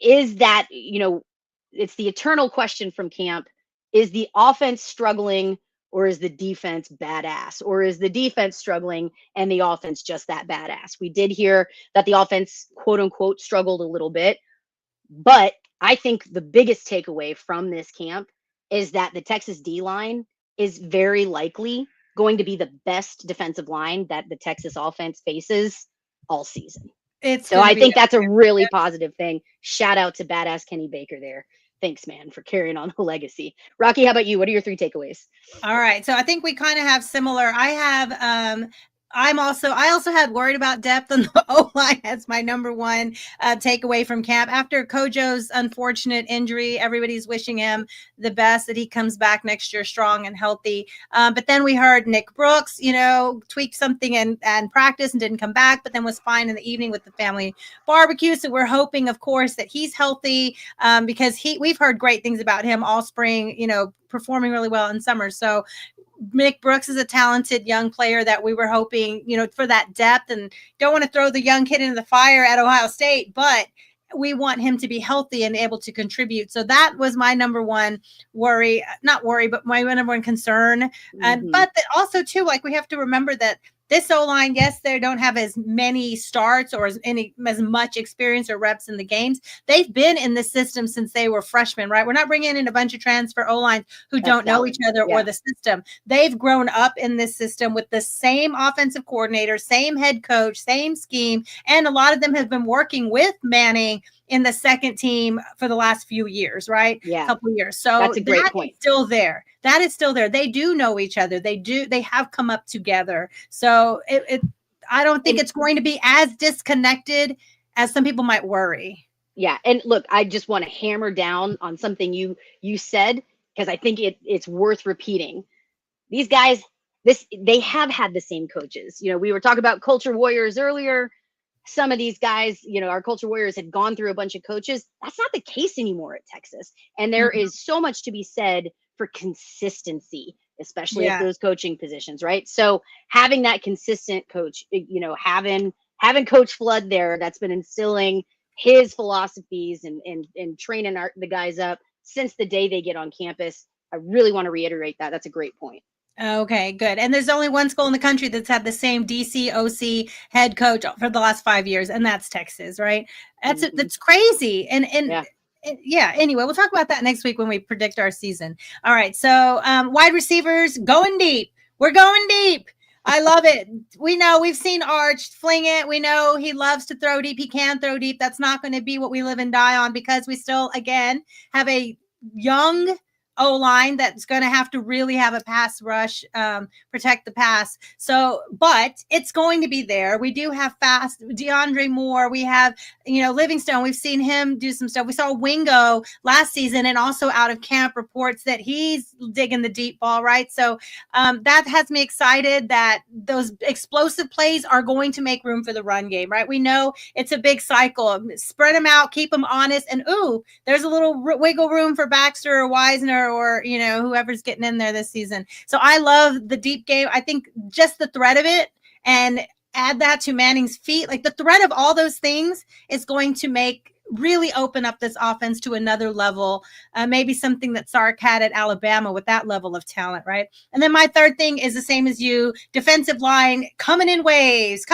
Is that, it's the eternal question from camp. Is the offense struggling or is the defense badass? Or is the defense struggling and the offense just that badass? We did hear that the offense, quote unquote, struggled a little bit. But I think the biggest takeaway from this camp is that the Texas D-line is very likely going to be the best defensive line that the Texas offense faces all season. So I think that's a really positive thing. Shout out to badass Kenny Baker there. Thanks, man, for carrying on the legacy. Rocky, how about you? What are your 3 takeaways? All right. So I think we kind of have similar. I also had worried about depth on the O-line as my number one takeaway from camp. After Kojo's unfortunate injury, everybody's wishing him the best, that he comes back next year strong and healthy. But then we heard Nick Brooks, tweaked something and practice and didn't come back, but then was fine in the evening with the family barbecue. So we're hoping, of course, that he's healthy because we've heard great things about him all spring, performing really well in summer. So Mick Brooks is a talented young player that we were hoping, for that depth, and don't want to throw the young kid into the fire at Ohio State, but we want him to be healthy and able to contribute. So that was my number one not worry, but my number one concern. And but that also too, like, we have to remember that this O-line, yes, they don't have as many starts or as much experience or reps in the games. They've been in the system since they were freshmen, right? We're not bringing in a bunch of transfer O-lines who don't know each other or the system. They've grown up in this system with the same offensive coordinator, same head coach, same scheme, and a lot of them have been working with Manning in the second team for the last few years, right? Yeah. A couple of years. So that's a great point. Still there. That is still there. They do know each other. They have come up together. So I don't think it's going to be as disconnected as some people might worry. Yeah. And look, I just want to hammer down on something you said, because I think it's worth repeating. These guys, they have had the same coaches. We were talking about culture warriors earlier. Some of these guys, our culture warriors had gone through a bunch of coaches. That's not the case anymore at Texas. And there is so much to be said for consistency, especially at those coaching positions, right? So having that consistent coach, having Coach Flood there, that's been instilling his philosophies and training the guys up since the day they get on campus. I really want to reiterate that. That's a great point. Okay, good. And there's only one school in the country that's had the same DC OC head coach for the last 5 years, and that's Texas, right? That's crazy. And anyway, we'll talk about that next week when we predict our season. All right, so wide receivers going deep. We're going deep. I love it. We know we've seen Arch fling it. We know he loves to throw deep. He can throw deep. That's not going to be what we live and die on, because we still, again, have a young O-line that's going to have to really have a pass rush, protect the pass. So, but it's going to be there. We do have fast DeAndre Moore. We have, Livingstone. We've seen him do some stuff. We saw Wingo last season, and also out of camp reports that he's digging the deep ball, right? So that has me excited that those explosive plays are going to make room for the run game, right? We know it's a big cycle. Spread them out, keep them honest, and there's a little wiggle room for Baxter or Wisner or whoever's getting in there this season. So I love the deep game. I think just the threat of it, and add that to Manning's feet, like the threat of all those things is going to really open up this offense to another level, maybe something that Sark had at Alabama with that level of talent, right? And then my third thing is the same as you, defensive line coming in waves.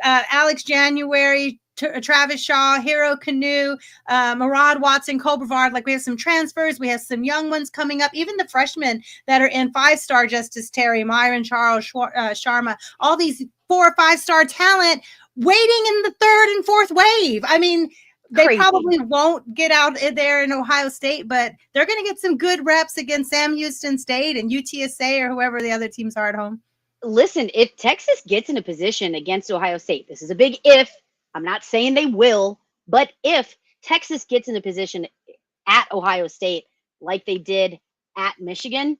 Alex January, Travis Shaw, Hero Canoe, Marad Watson, Cole Brevard. Like, we have some transfers. We have some young ones coming up. Even the freshmen that are in 5-star, Justice Terry, Myron Charles, Sharma, all these 4 or 5-star talent waiting in the third and fourth wave. I mean, they probably won't get out there in Ohio State, but they're going to get some good reps against Sam Houston State and UTSA or whoever the other teams are at home. Listen, if Texas gets in a position against Ohio State, this is a big if. I'm not saying they will, but if Texas gets in a position at Ohio State like they did at Michigan,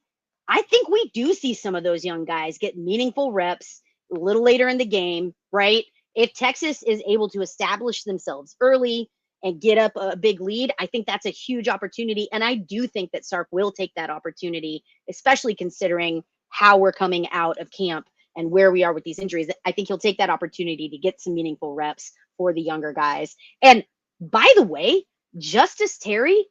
I think we do see some of those young guys get meaningful reps a little later in the game, right? If Texas is able to establish themselves early and get up a big lead, I think that's a huge opportunity. And I do think that Sark will take that opportunity, especially considering how we're coming out of camp and where we are with these injuries. I think he'll take that opportunity to get some meaningful reps for the younger guys. And by the way, Justice Terry,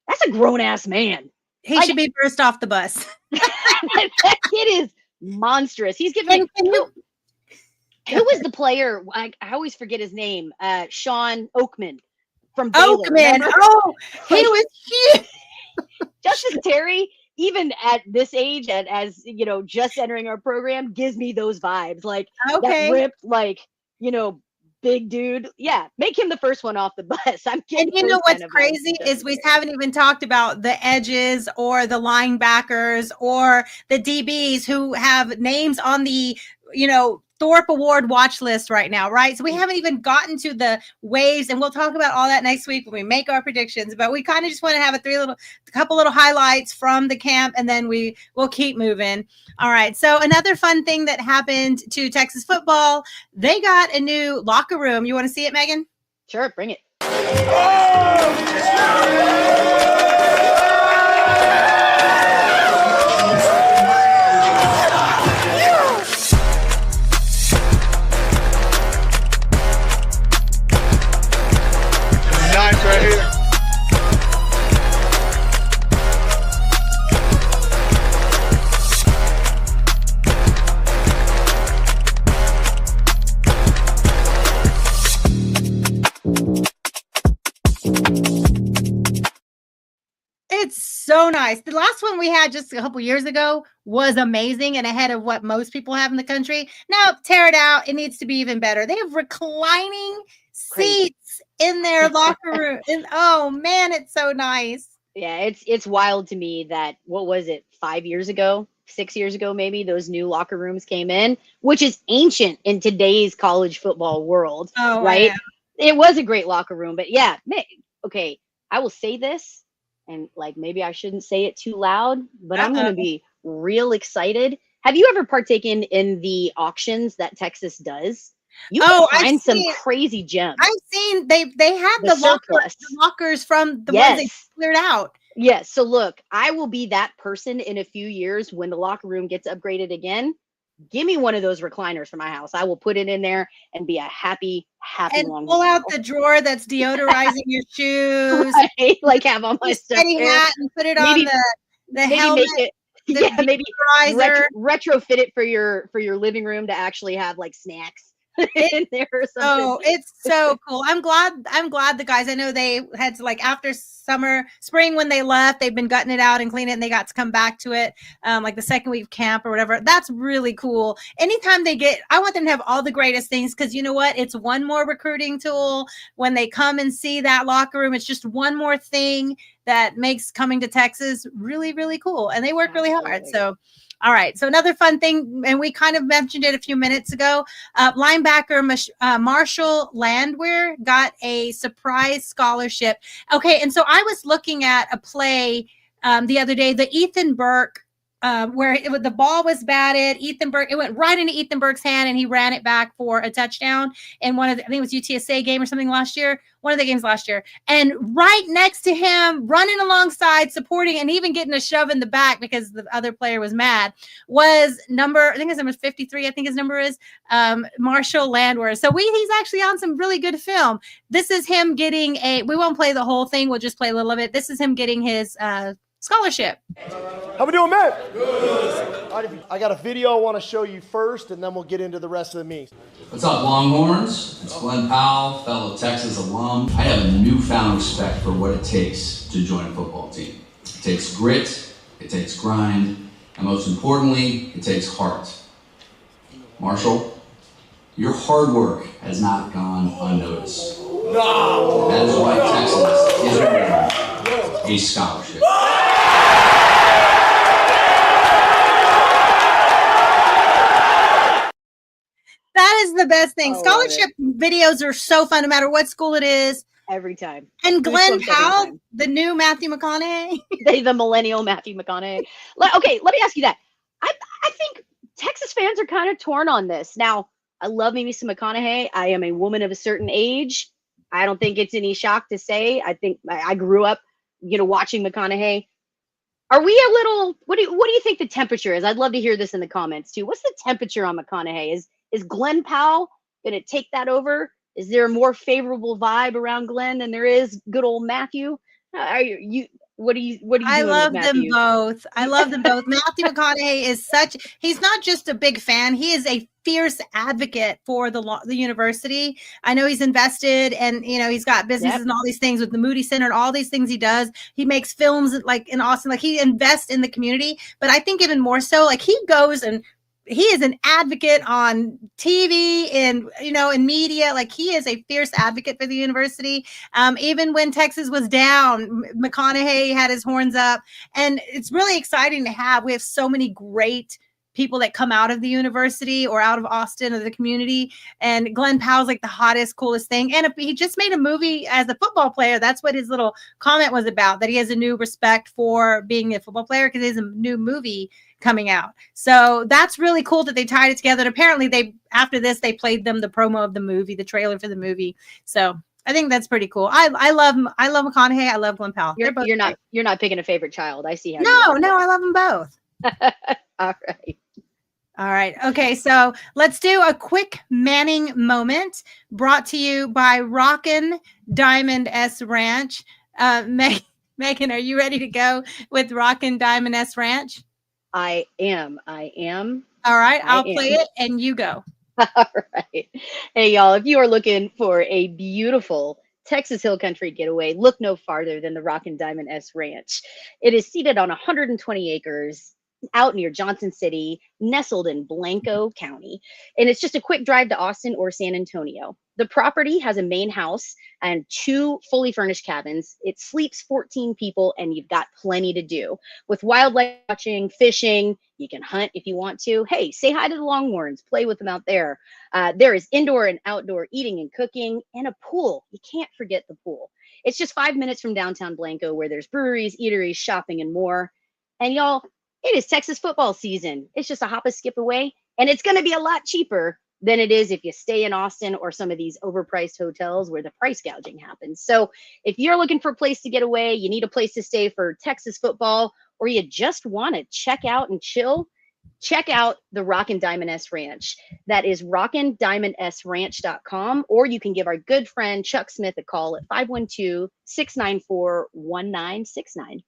that's a grown-ass man. He should be first off the bus. That kid is monstrous. He's giving who was the player? I always forget his name. Sean Oakman from Baylor. Oakman. Oh, he was huge. Justice Terry, even at this age, and as just entering our program, gives me those vibes. Like that ripped, big dude. Yeah, make him the first one off the bus. I'm kidding. And what's crazy is we haven't even talked about the edges or the linebackers or the DBs who have names on the Thorpe Award watch list right now, right? So we haven't even gotten to the waves, and we'll talk about all that next week when we make our predictions. But we kind of just want to have a couple little highlights from the camp, and then we'll keep moving. All right. So another fun thing that happened to Texas football, they got a new locker room. You want to see it, Megan? Sure, bring it. so nice. The last one we had just a couple years ago was amazing and ahead of what most people have in the country. Now tear it out. It needs to be even better. They have reclining seats in their locker room. And oh man, it's so nice. Yeah, it's wild to me that, what was it, 5 years ago, 6 years ago, maybe, those new locker rooms came in, which is ancient in today's college football world, right? It was a great locker room, but yeah, okay, I will say this, and like maybe I shouldn't say it too loud, but I'm going to be real excited. Have you ever partaken in the auctions that Texas does? You can find some crazy gems. I've seen they had the lockers from the ones they cleared out. Yes. So look, I will be that person in a few years when the locker room gets upgraded again. Give me one of those recliners for my house. I will put it in there and be a happy and pull out the drawer that's deodorizing your shoes. Right? Like have on my stuff hat and put it on the helmet. Make it, maybe retrofit it for your living room to actually have like snacks in there or something. Oh, it's so cool. I'm glad the guys, I know they had to, like, after spring when they left, they've been gutting it out and cleaning it, and they got to come back to it like the second week of camp or whatever. That's really cool. Anytime I want them to have all the greatest things, because you know what? It's one more recruiting tool. When they come and see that locker room, it's just one more thing that makes coming to Texas really, really cool. And they work really hard. So all right. So another fun thing, and we kind of mentioned it a few minutes ago, linebacker Marshall Landwehr got a surprise scholarship. Okay. And so I was looking at a play the other day, the Ethan Burke, where the ball was batted. It went right into Ethan Burke's hand, and he ran it back for a touchdown in I think it was UTSA game or something one of the games last year. And right next to him, running alongside, supporting, and even getting a shove in the back because the other player was mad, was I think his number is 53. I think his number is Marshall Landwehr. So he's actually on some really good film. This is him getting we won't play the whole thing. We'll just play a little of it. This is him getting his scholarship. How we doing, man? Good. All right, I got a video I want to show you first, and then we'll get into the rest of the meet. What's up, Longhorns? It's Glenn Powell, fellow Texas alum. I have a newfound respect for what it takes to join a football team. It takes grit, it takes grind, and most importantly, it takes heart. Marshall, your hard work has not gone unnoticed. No! That is why Texas is awarding a scholarship. That is the best thing. Scholarship videos are so fun, no matter what school it is. Every time. And Glenn Powell, the new Matthew McConaughey. The millennial Matthew McConaughey. Okay, let me ask you that. I think Texas fans are kind of torn on this. Now, I love me some McConaughey. I am a woman of a certain age. I don't think it's any shock to say. I think I grew up, watching McConaughey. Are we a little? What do you think the temperature is? I'd love to hear this in the comments too. What's the temperature on McConaughey? Is Glenn Powell going to take that over? Is there a more favorable vibe around Glenn than there is good old Matthew? What are you I love them both. I love them both. Matthew McConaughey he's not just a big fan. He is a fierce advocate for the university. I know he's invested, and he's got businesses and all these things with the Moody Center and all these things he does. He makes films like in Austin, like he invests in the community. But I think even more so, like he goes and he is an advocate on TV and, in media. Like he is a fierce advocate for the university. Even when Texas was down, McConaughey had his horns up, and it's really exciting to have. We have so many great people that come out of the university or out of Austin or the community. And Glenn Powell's like the hottest, coolest thing. And he just made a movie as a football player. That's what his little comment was about, that he has a new respect for being a football player because there's a new movie coming out. So that's really cool that they tied it together. And apparently after this, they played them the promo of the movie, the trailer for the movie. So I think that's pretty cool. I love McConaughey. I love Glenn Powell. You're not picking a favorite child. I see how. No, I love them both. All right. Okay. So let's do a quick Manning moment brought to you by Rockin' Diamond S Ranch. Megan, are you ready to go with Rockin' Diamond S Ranch? I am. All right. I'll play it and you go. All right. Hey, y'all, if you are looking for a beautiful Texas Hill Country getaway, look no farther than the Rockin' Diamond S Ranch. It is seated on 120 acres out near Johnson City, nestled in Blanco County. And it's just a quick drive to Austin or San Antonio. The property has a main house and 2 fully furnished cabins. It sleeps 14 people, and you've got plenty to do. With wildlife watching, fishing, you can hunt if you want to. Hey, say hi to the Longhorns, play with them out there. There is indoor and outdoor eating and cooking, and a pool. You can't forget the pool. It's just 5 minutes from downtown Blanco, where there's breweries, eateries, shopping, and more. And y'all, it is Texas football season. It's just a hop, a skip away, and it's going to be a lot cheaper than it is if you stay in Austin or some of these overpriced hotels where the price gouging happens. So if you're looking for a place to get away, you need a place to stay for Texas football, or you just want to check out and chill, check out the Rockin' Diamond S Ranch. That is rockindiamondsranch.com, or you can give our good friend Chuck Smith a call at 512-694-1969.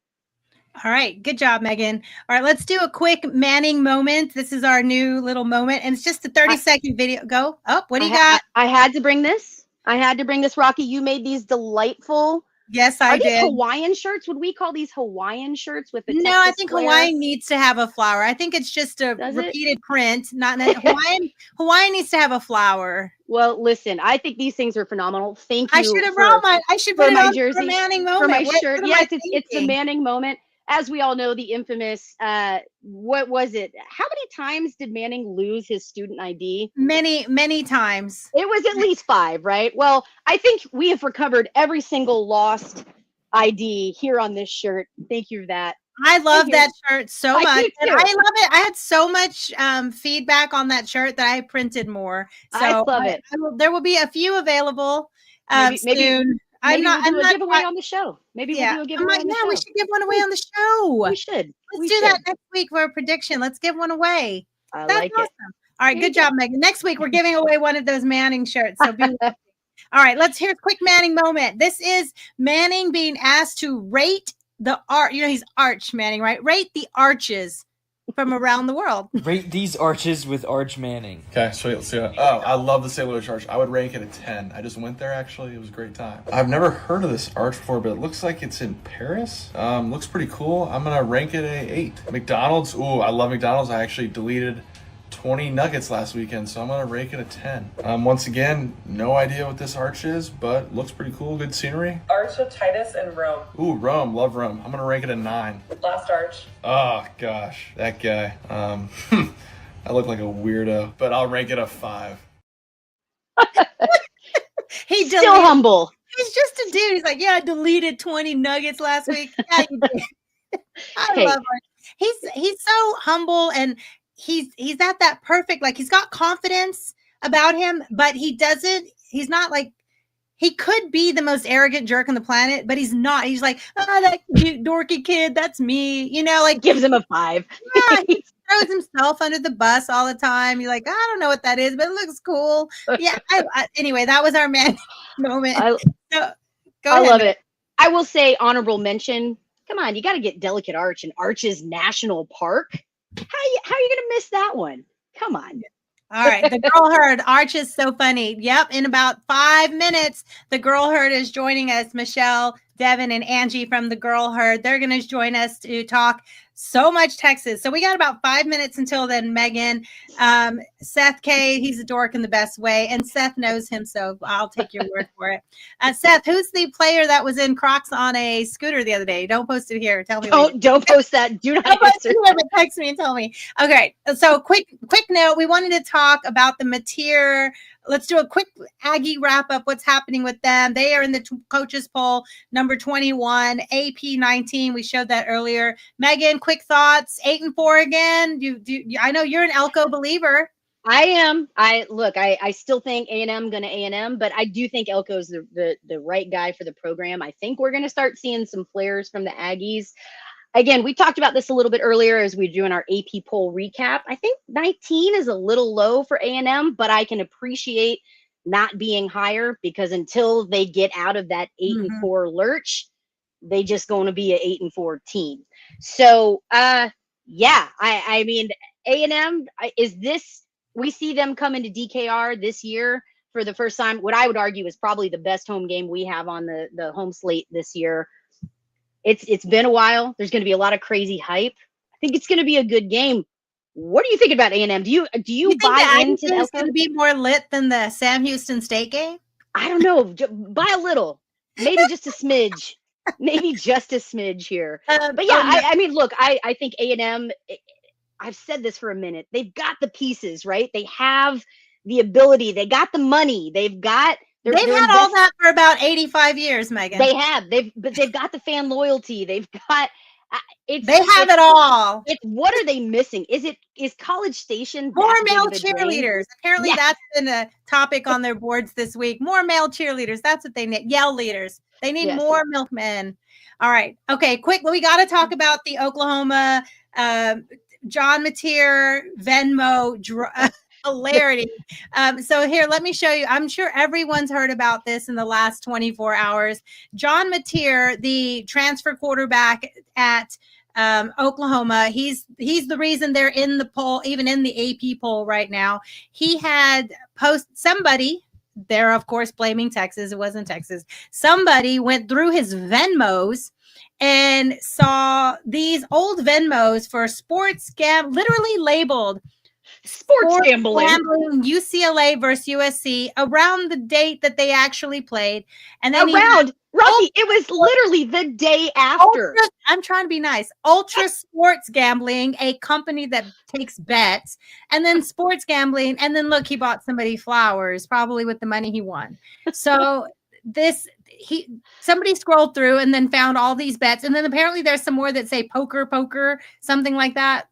All right. Good job, Megan. All right. Let's do a quick Manning moment. This is our new little moment, and it's just a 30-second video. Go. Oh, what do you got? I had to bring this. Rocky. You made these delightful. Yes, I did. Hawaiian shirts? Would we call these Hawaiian shirts with the No, Texas I think flair? Hawaiian needs to have a flower. I think it's just a repeated print. Not Hawaiian needs to have a flower. Well, listen, I think these things are phenomenal. Thank you. I should have brought my. I should put it on jersey for Manning moment. for my shirt. Yes, it's the thinking? Manning moment. As we all know, the infamous, what was it? How many times did Manning lose his student ID? Many, many times. It was at least 5, right? Well, I think we have recovered every single lost ID here on this shirt. Thank you for that. I love that shirt so much. And I love it. I had so much feedback on that shirt that I printed more. So I love it. There will be a few available soon. Maybe I'm we'll do a not giveaway on the show. Maybe we'll do a giveaway on the show. We should give one away on the show. We should. Let's do that next week for a prediction. Let's give one away. That's like awesome. it. All right, good job, Megan. Next week we're giving away one of those Manning shirts. So all right, let's hear a quick Manning moment. This is Manning being asked to rate the art. You know, he's Arch Manning, right? Rate the arches from around the world. Rate these arches with Arch Manning. Okay, sweet. Let's see. Oh, I love the St. Louis Arch. I would rank it a 10. I just went there, actually. It was a great time. I've never heard of this arch before, but it looks like it's in Paris. Looks pretty cool. I'm going to rank it a 8. McDonald's. Ooh, I love McDonald's. I actually deleted 20 nuggets last weekend, so I'm going to rank it a 10. Once again, no idea what this arch is, but looks pretty cool. Good scenery. Arch of Titus and Rome. Ooh, Rome. Love Rome. I'm going to rank it a 9. Last arch. Oh, gosh. That guy. I look like a weirdo, but I'll rank it a 5. He's still humble. He's just a dude. He's like, yeah, I deleted 20 nuggets last week. Yeah, you did. I love him. He's so humble, and he's at that perfect, like, he's got confidence about him, but he's not like, he could be the most arrogant jerk on the planet, but he's not. He's like, oh, that cute, dorky kid, that's me. You know, like, gives him a 5. Yeah, he throws himself under the bus all the time. You're like, I don't know what that is, but it looks cool. Yeah. Anyway, that was our man moment. I love it. I will say honorable mention. Come on, you got to get Delicate Arch and Arches National Park. How are you going to miss that one? Come on. All right. The Girl Herd. Arch is so funny. Yep. In about 5 minutes, the Girl Herd is joining us. Michelle, Devin, and Angie from the Girl Herd. They're going to join us to talk so much Texas. So we got about 5 minutes until then, Megan. Seth K, he's a dork in the best way. And Seth knows him, so I'll take your word for it. Seth, who's the player that was in Crocs on a scooter the other day? Don't post it here. Tell me. Don't post that. Do not answer. Text me and tell me. Okay. So quick note. We wanted to talk about the Mateer. Let's do a quick Aggie wrap up. What's happening with them? They are in the coaches poll, number 21, AP 19. We showed that earlier. Megan, quick thoughts. 8-4 again. I know you're an Elko believer. I am. I still think A&M going to A&M, but I do think Elko's the right guy for the program. I think we're going to start seeing some flares from the Aggies. Again, we talked about this a little bit earlier as we were doing our AP poll recap. I think 19 is a little low for A&M, but I can appreciate not being higher because until they get out of that 8-4 lurch, they just going to be an 8-4 team. So, yeah, I mean, A&M we see them come into DKR this year for the first time, what I would argue is probably the best home game we have on the home slate this year. It's been a while. There's going to be a lot of crazy hype. I think it's going to be a good game. What do you think about A&M? Do you think buy the into the It's going to be more lit than the Sam Houston State game? I don't know. By a little, maybe just a smidge, maybe just a smidge here. But yeah, I mean, look, I think A&M. I've said this for a minute. They've got the pieces, right? They have the ability. They got the money. They've had all that for about 85 years, Megan. They have. They've got the fan loyalty. They've got. They have it all. What are they missing? Is College Station more male cheerleaders? Apparently, yeah. That's been a topic on their boards this week. More male cheerleaders. That's what they need. Yell leaders. They need more milkmen. All right. Okay. Quick. We got to talk about the Oklahoma John Mateer Venmo hilarity. So here, let me show you. I'm sure everyone's heard about this in the last 24 hours. John Mateer, the transfer quarterback at Oklahoma, he's the reason they're in the poll, even in the AP poll right now. He had somebody, they're of course blaming Texas. It wasn't Texas. Somebody went through his Venmos and saw these old Venmos for sports literally labeled sports gambling, UCLA versus USC around the date that they actually played. And then Rocky, it was literally the day after. I'm trying to be nice. Ultra Sports Gambling, a company that takes bets, and then sports gambling. And then look, he bought somebody flowers, probably with the money he won. So somebody scrolled through and then found all these bets. And then apparently there's some more that say poker, something like that.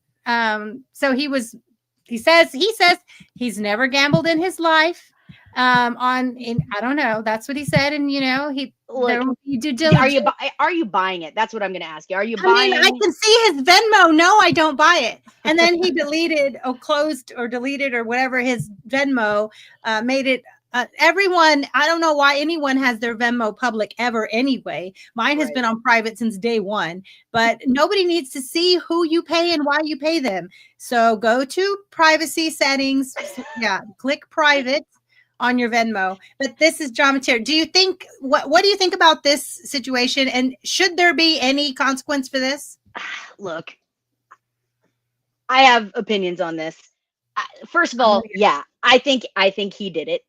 So he says he's never gambled in his life. I don't know. That's what he said. And are you buying it? That's what I'm going to ask you. Are you buying? I can see his Venmo. No, I don't buy it. And then he closed or deleted or whatever his Venmo, made it. Everyone, I don't know why anyone has their Venmo public ever anyway. Mine has been on private since day one, but nobody needs to see who you pay and why you pay them. So go to privacy settings. Yeah, click private on your Venmo. But this is John Mateer. Do you think, what do you think about this situation? And should there be any consequence for this? Look, I have opinions on this. First of all, yeah, I think he did it.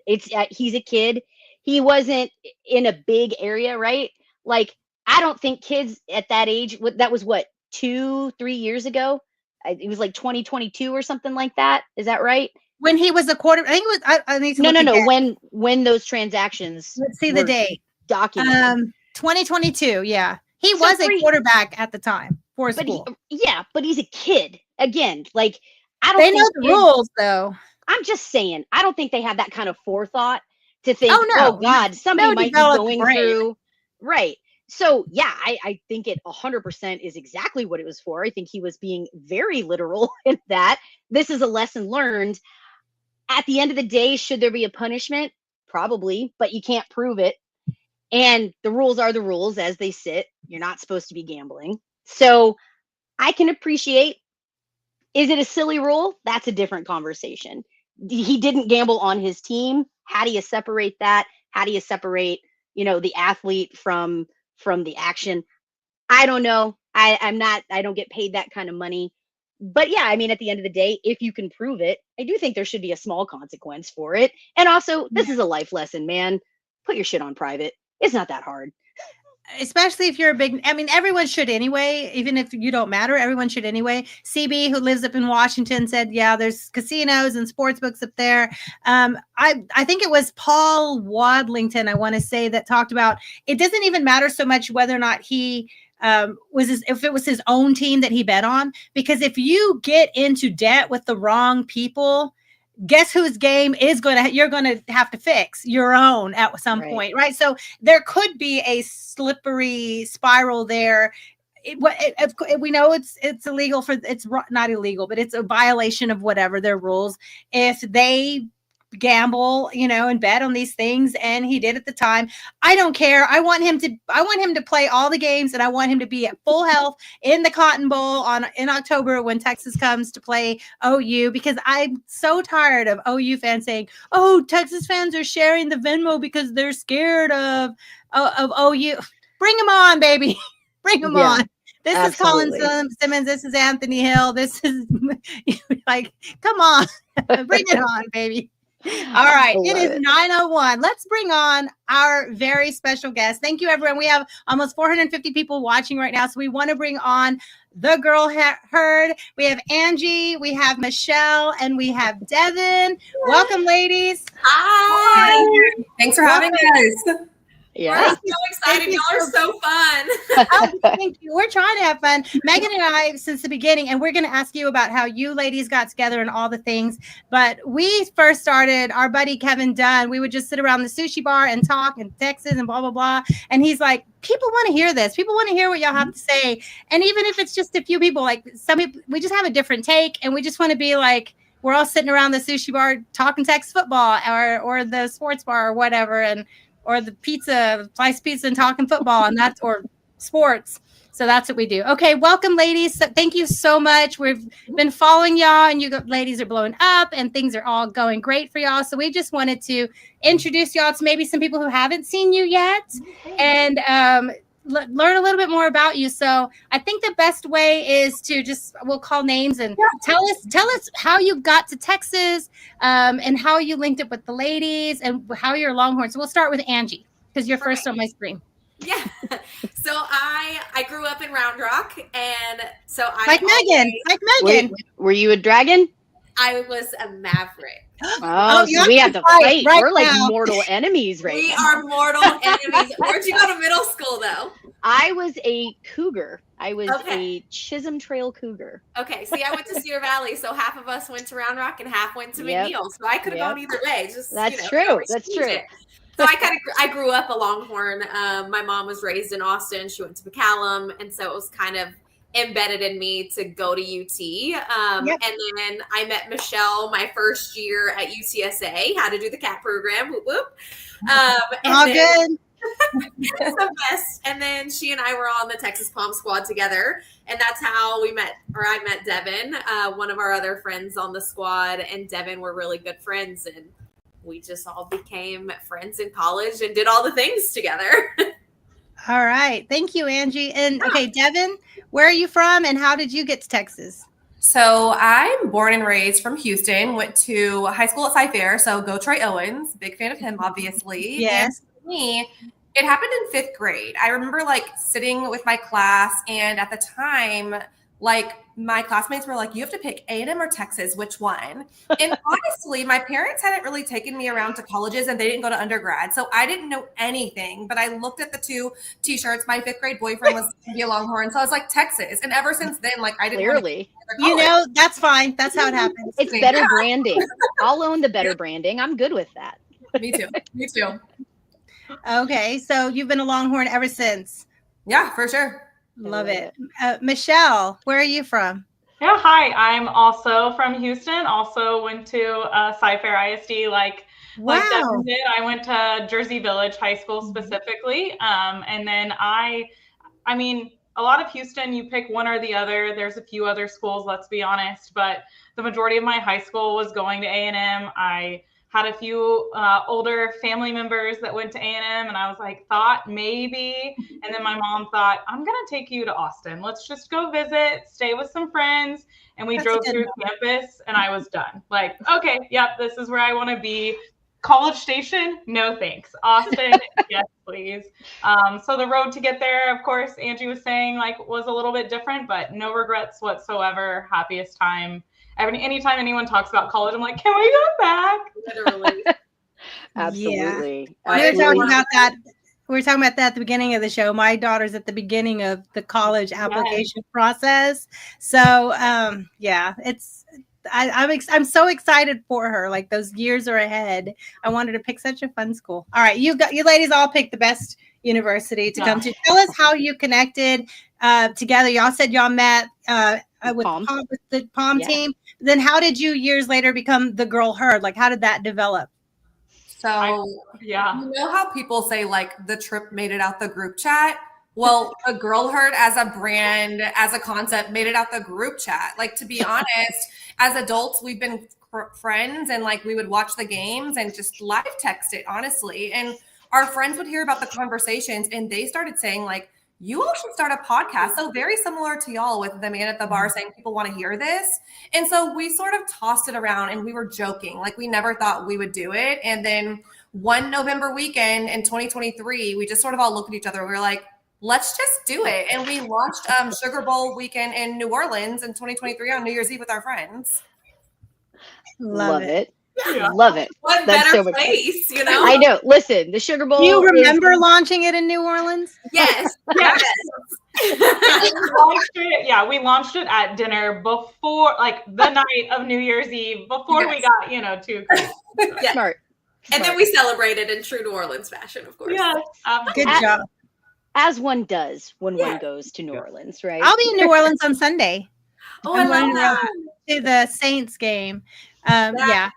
He's a kid. He wasn't in a big area, right? Like, I don't think kids at that age, that was what, 2-3 years ago? It was like 2022 or something like that. Is that right? When he was a quarter, I think it was. I need to no. When those transactions. Let's see the date. Documented. 2022. Yeah, he was a quarterback at the time for school. But he's a kid again. Like, I don't. They know the rules, though. I'm just saying. I don't think they have that kind of forethought to think. Oh God, somebody might be going through. Right. So yeah, I think it 100% is exactly what it was for. I think he was being very literal in that. This is a lesson learned. At the end of the day, should there be a punishment? Probably, but you can't prove it. And the rules are the rules as they sit. You're not supposed to be gambling. So I can appreciate. Is it a silly rule? That's a different conversation. He didn't gamble on his team. How do you separate that? How do you separate, the athlete from the action? I don't know. I don't get paid that kind of money. But yeah, I mean, at the end of the day, if you can prove it, I do think there should be a small consequence for it. And also, this is a life lesson, man. Put your shit on private. It's not that hard. Especially if you're everyone should anyway, even if you don't matter, everyone should anyway. CB, who lives up in Washington, said, yeah, there's casinos and sports books up there. I think it was Paul Wadlington, I want to say, that talked about it doesn't even matter so much whether or not he if it was his own team that he bet on, because if you get into debt with the wrong people, guess whose game you're going to have to fix your own at some point, right? So there could be a slippery spiral there. We know it's illegal it's not illegal, but it's a violation of whatever their rules. If they gamble, and bet on these things, and he did at the time. I don't care. I want him to play all the games, and I want him to be at full health in the Cotton Bowl in October when Texas comes to play OU, because I'm so tired of OU fans saying, "Oh, Texas fans are sharing the Venmo because they're scared of OU." Bring them on, baby. Bring them on. This absolutely. is Colin Simmons. This is Anthony Hill. This is like, come on. Bring it on, baby. All right. It is 9:01. Let's bring on our very special guest. Thank you, everyone. We have almost 450 people watching right now. So we want to bring on the girl herd. We have Angie, we have Michelle, and we have Devin. Welcome, ladies. Hi. Thanks for having us. Yeah. We're so excited. Y'all are so fun. Oh, thank you. We're trying to have fun. Megan and I, since the beginning, and we're going to ask you about how you ladies got together and all the things. But we first started, our buddy Kevin Dunn, we would just sit around the sushi bar and talk in Texas and blah, blah, blah. And he's like, people want to hear this. People want to hear what y'all have to say. And even if it's just a few people, like some people, we just have a different take. And we just want to be like, we're all sitting around the sushi bar talking Texas football or the sports bar or whatever. Or the sliced pizza and talking football, and that's, or sports. So that's what we do. Okay, welcome, ladies. So thank you so much. We've been following y'all, and you ladies are blowing up, and things are all going great for y'all. So we just wanted to introduce y'all to maybe some people who haven't seen you yet, and learn a little bit more about you. So I think the best way is to we'll call names and tell us how you got to Texas, and how you linked up with the ladies and how you're Longhorns. So we'll start with Angie, because you're first on my screen. Yeah. So I grew up in Round Rock, and so Like Megan. Were you a dragon? I was a Maverick. Oh, so we have to fight. Right We're like now. mortal enemies right We now. are mortal enemies. Where'd you go to middle school, though? I was a cougar. I was a Chisholm Trail cougar. Okay, see, I went to Cedar Valley, so half of us went to Round Rock and half went to McNeil. So I could have gone either way. That's true. That's true. So I grew up a Longhorn. My mom was raised in Austin. She went to McCallum, and so it was kind of embedded in me to go to UT. And then I met Michelle my first year at UTSA, how to do the CAT program. Whoop, whoop. Good. It's the best. And then she and I were on the Texas Palm Squad together, and that's how we met, or I met Devin, one of our other friends on the squad, and Devin were really good friends, and we just all became friends in college and did all the things together. All right. Thank you, Angie. And okay, Devin, where are you from and how did you get to Texas? So I'm born and raised from Houston, went to high school at Cy-Fair. So go Troy Owens, big fan of him, obviously. Yes. And for me, it happened in 5th grade. I remember sitting with my class, and at the time, my classmates were like, you have to pick A&M or Texas, which one? And honestly, my parents hadn't really taken me around to colleges, and they didn't go to undergrad. So I didn't know anything, but I looked at the 2 t-shirts. My 5th grade boyfriend was to be a Longhorn. So I was like, Texas. And ever since then, I didn't Clearly. That's fine. That's how it happens. It's better branding. I'll own the better branding. I'm good with that. Me too. Me too. Okay. So you've been a Longhorn ever since. Yeah, for sure. Love it. Michelle, where are you from? Yeah, hi. I'm also from Houston. Also went to Cy-Fair ISD like Devin did. I went to Jersey Village High School specifically. And then I mean, a lot of Houston, you pick one or the other. There's a few other schools, let's be honest. But the majority of my high school was going to A&M. I had a few older family members that went to A&M, and I was thought maybe. And then my mom thought, I'm going to take you to Austin. Let's just go visit, stay with some friends. And we drove through campus, and I was done. Okay, yep, this is where I want to be. College Station, no thanks. Austin, yes, please. So the road to get there, of course, Angie was saying, was a little bit different, but no regrets whatsoever. Happiest time. Anytime anyone talks about college, I'm like, can we go back? Literally. Absolutely. Yeah. We were talking about that. We were talking about that at the beginning of the show. My daughter's at the beginning of the college application process. So, I'm so excited for her. Those years are ahead. I wanted to pick such a fun school. All right. You ladies all picked the best university to come to. Tell us how you connected together. Y'all said y'all met with Palms. with the Palm Yeah. team. Then how did you years later become the Girl Herd? Like, how did that develop? So, Yeah. you know how people say like the trip made it out the group chat? Well, the Girl Herd as a brand, as a concept, made it out the group chat. Like, to be honest, as adults, we've been friends and like we would watch the games and just live text it, honestly. And our friends would hear about the conversations and they started saying like, you all should start a podcast. So very similar to y'all with the man at the bar saying people want to hear this. And so we sort of tossed it around and we were joking. Like we never thought we would do it. And then one November weekend in 2023, we just sort of all looked at each other. We were like, let's just do it. And we launched Sugar Bowl weekend in New Orleans in 2023 on New Year's Eve with our friends. Love it. Yeah. Love it. What That's better so much place, you know? I know. Listen, the Sugar Bowl. Do you remember launching it in New Orleans? Yes. Yes. We launched it at dinner before, like the night of New Year's Eve, before we got, too crazy. Yeah. Smart. And then we celebrated in true New Orleans fashion, of course. Yes. Good job. As one does when one goes to New Orleans, right? I'll be in New Orleans on Sunday. Oh, I'm I going love to that. to the Saints game. Yeah.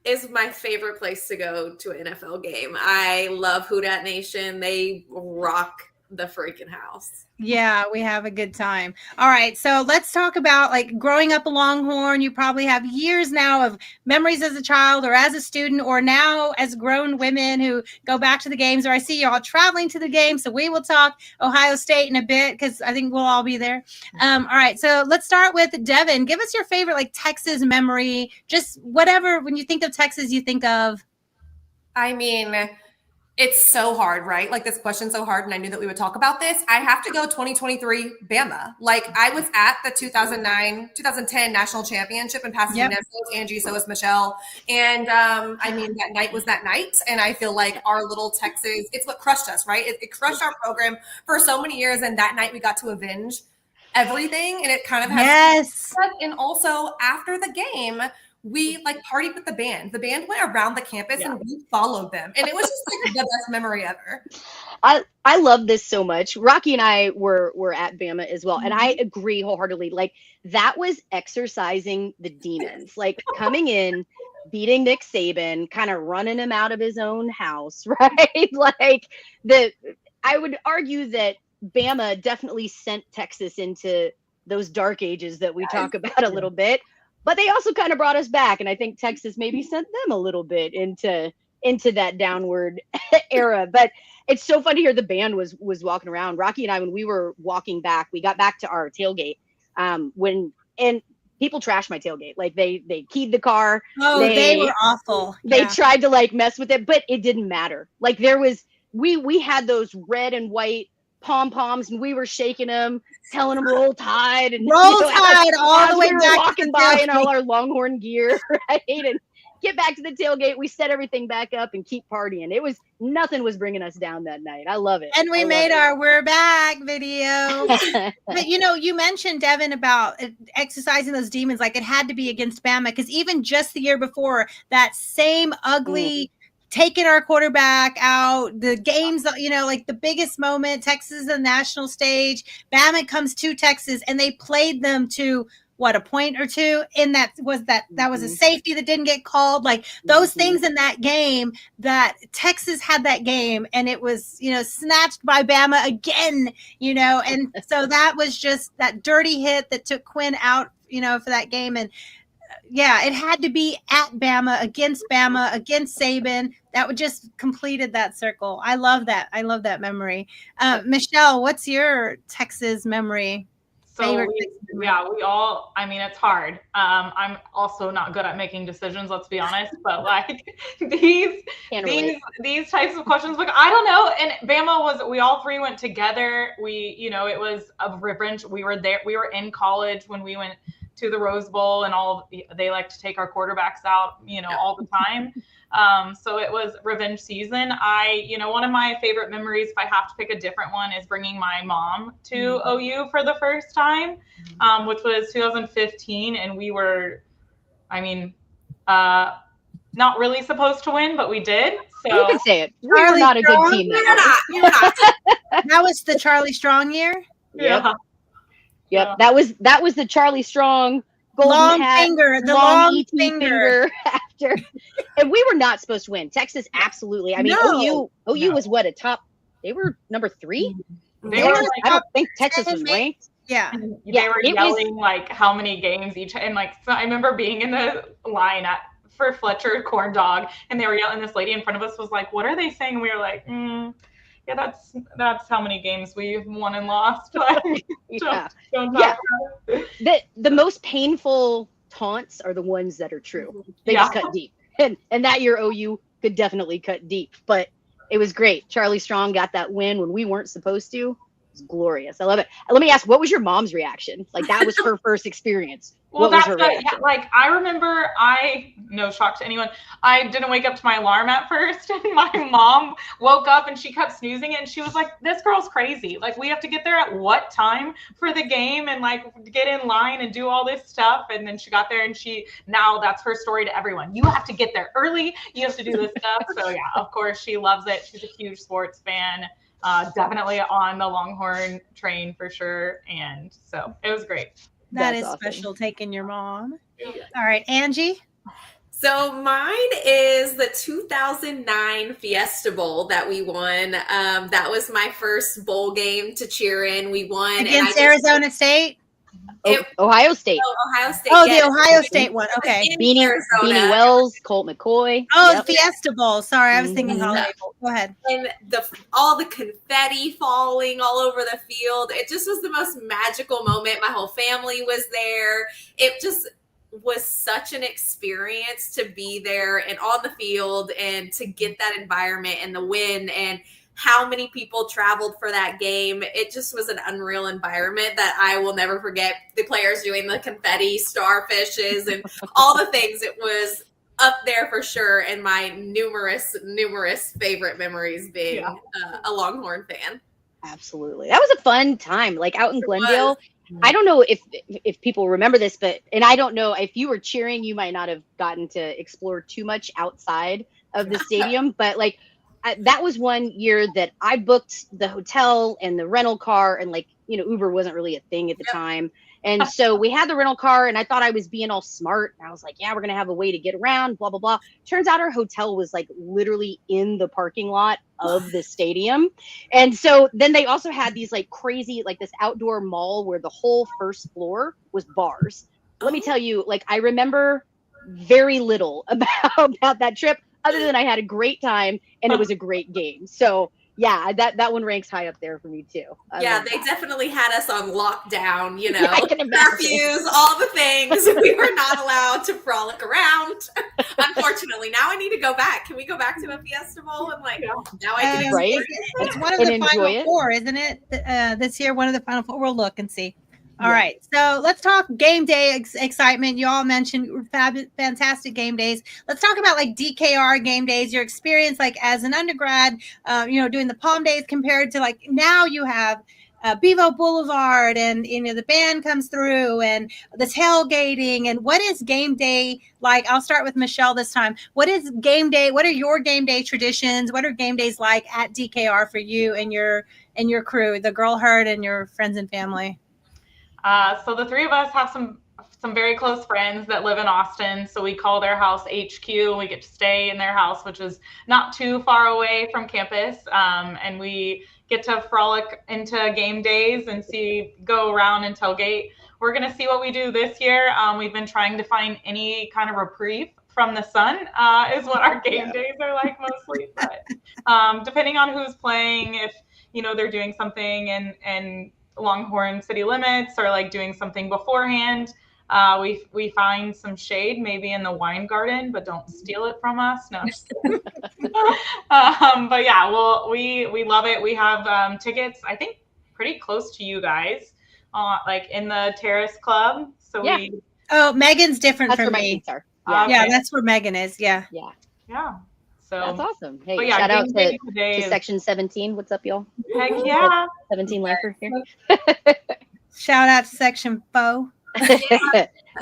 Is my favorite place to go to an NFL game. I love Who Dat Nation. They rock the freaking house. Yeah, we have a good time. All right, so let's talk about like growing up a Longhorn. You probably have years now of memories as a child or as a student or now as grown women who go back to the games, or I see y'all traveling to the game. So we will talk Ohio State in a bit because I think we'll all be there. All right, so let's start with Devin. Give us your favorite like Texas memory, just whatever, when you think of Texas, you think of. I mean, it's so hard, right? Like this question's so hard, and I knew that we would talk about this. I have to go 2023 Bama. Like I was at the 2010 national championship in Pasadena. Yep. So was Angie, so was Michelle. And I mean, that night was that night. And I feel like our little Texas, it's what crushed us, right? It crushed our program for so many years. And that night we got to avenge everything. And it kind of has. Yes. And also after the game, we like partied with the band. The band went around the campus and we followed them. And it was just like the best memory ever. I love this so much. Rocky and I were at Bama as well. And I agree wholeheartily. Like that was exercising the demons, like coming in, beating Nick Saban, kind of running him out of his own house, right? Like I would argue that Bama definitely sent Texas into those dark ages that we talk about a little bit. But they also kind of brought us back, and I think Texas maybe sent them a little bit into that downward era. But it's so fun to hear the band was walking around. Rocky and I, when we were walking back, we got back to our tailgate. And people trashed my tailgate, like they keyed the car. Oh, they were awful. They tried to like mess with it, but it didn't matter. Like there was we had those red and white pom-poms and we were shaking them, telling them roll tide and roll tide all the way back, walking by in all our Longhorn gear, right? And get back to the tailgate. We set everything back up and keep partying. Nothing was bringing us down that night. I love it. And we made our "We're Back" video. But you mentioned, Devin, about exercising those demons. Like it had to be against Bama because even just the year before, that same ugly. Taking our quarterback out, the games, like the biggest moment, Texas, the national stage, Bama comes to Texas and they played them to a point or two. And that was a safety that didn't get called. Like those things in that game that Texas had that game and it was, snatched by Bama again, and so that was just that dirty hit that took Quinn out, for that game. And yeah, it had to be at Bama, against Saban. That would just completed that circle. I love that. I love that memory. Michelle, what's your Texas memory? So we all, it's hard. I'm also not good at making decisions, let's be honest, but like these types of questions, like, I don't know. And Bama we all three went together. It was a revenge. We were there. We were in college when we went to the Rose Bowl and they like to take our quarterbacks out, all the time. So it was revenge season. One of my favorite memories, if I have to pick a different one, is bringing my mom to OU for the first time, which was 2015. And we were, not really supposed to win, but we did. So you can say it. We were not a good team. That was the Charlie Strong year. Yeah. Yep. That was the Charlie Strong golden long hat, finger, the long ET finger. after. And we were not supposed to win. Texas, absolutely. I mean, No. OU was what, they were number 3? They were like, I don't think Texas was ranked. Yeah. They were yelling like how many games each, and like so I remember being in the line for Fletcher corn dog, and they were yelling. This lady in front of us was like, "What are they saying?" And we were like, "Yeah, that's how many games we've won and lost." Like, don't talk about it. The most painful taunts are the ones that are true. They just cut deep, and that year OU could definitely cut deep, but it was great. Charlie Strong got that win when we weren't supposed to. Glorious. I love it. Let me ask, what was your mom's reaction? Like, that was her first experience. Well, what was her reaction? like I remember, no shock to anyone, I didn't wake up to my alarm at first, and my mom woke up and she kept snoozing it, and she was like, "This girl's crazy. Like, we have to get there at what time for the game and like get in line and do all this stuff." And then she got there, and now that's her story to everyone. You have to get there early. You have to do this stuff. So yeah, of course she loves it. She's a huge sports fan. Definitely on the Longhorn train for sure. And so it was great. That's awesome. Special taking your mom. All right, Angie. So mine is the 2009 Fiesta Bowl that we won. That was my first bowl game to cheer in. We won against Arizona State. Ohio State. Ohio State. Oh, the Ohio State one. Okay. Beanie Wells, Colt McCoy. Oh, the Fiesta Bowl. Sorry, I was thinking Holiday Bowl. Go ahead. And all the confetti falling all over the field. It just was the most magical moment. My whole family was there. It just was such an experience to be there and on the field and to get that environment and the win and how many people traveled for that game. It just was an unreal environment that I will never forget. The players doing the confetti, starfishes, and all the things. It was up there for sure. And my numerous favorite memories being a Longhorn fan. Absolutely. That was a fun time. Like out in Glendale. I don't know if people remember this, and I don't know if you were cheering, you might not have gotten to explore too much outside of the stadium, but like, that was one year that I booked the hotel and the rental car, and like, Uber wasn't really a thing at the time. And so we had the rental car, and I thought I was being all smart. And I was like, yeah, we're going to have a way to get around, blah, blah, blah. Turns out our hotel was like literally in the parking lot of the stadium. And so then they also had these like crazy, like this outdoor mall where the whole first floor was bars. Let me tell you, like, I remember very little about that trip, other than I had a great time and it was a great game. So yeah, that one ranks high up there for me too. Yeah, they definitely had us on lockdown, I can imagine. Curfews, all the things. We were not allowed to frolic around. Unfortunately, now I need to go back. Can we go back to a Fiesta Bowl? And like, now I can right? It's one of the final four, isn't it? This year, one of the final four. We'll look and see. All right, so let's talk game day excitement. You all mentioned fantastic game days. Let's talk about like DKR game days, your experience like as an undergrad, doing the Palm Days compared to like now you have Bevo Boulevard and the band comes through and the tailgating. And what is game day like? I'll start with Michelle this time. What is game day? What are your game day traditions? What are game days like at DKR for you and your crew, the Girl Herd and your friends and family? So the three of us have some very close friends that live in Austin. So we call their house HQ, and we get to stay in their house, which is not too far away from campus. And we get to frolic into game days and go around and tailgate. We're going to see what we do this year. We've been trying to find any kind of reprieve from the sun is what our game days are like mostly. But depending on who's playing, if, they're doing something and Longhorn city limits or like doing something beforehand, we find some shade maybe in the wine garden, but don't steal it from us. No, I'm just kidding. But yeah, we love it. We have tickets, I think, pretty close to you guys, like in the Terrace Club. So Megan's different from me. Yeah, that's where Megan is. Yeah. So that's awesome. Hey, shout out to Section 17. What's up, y'all? Heck yeah. 17 lifer here. Shout out to Section 4.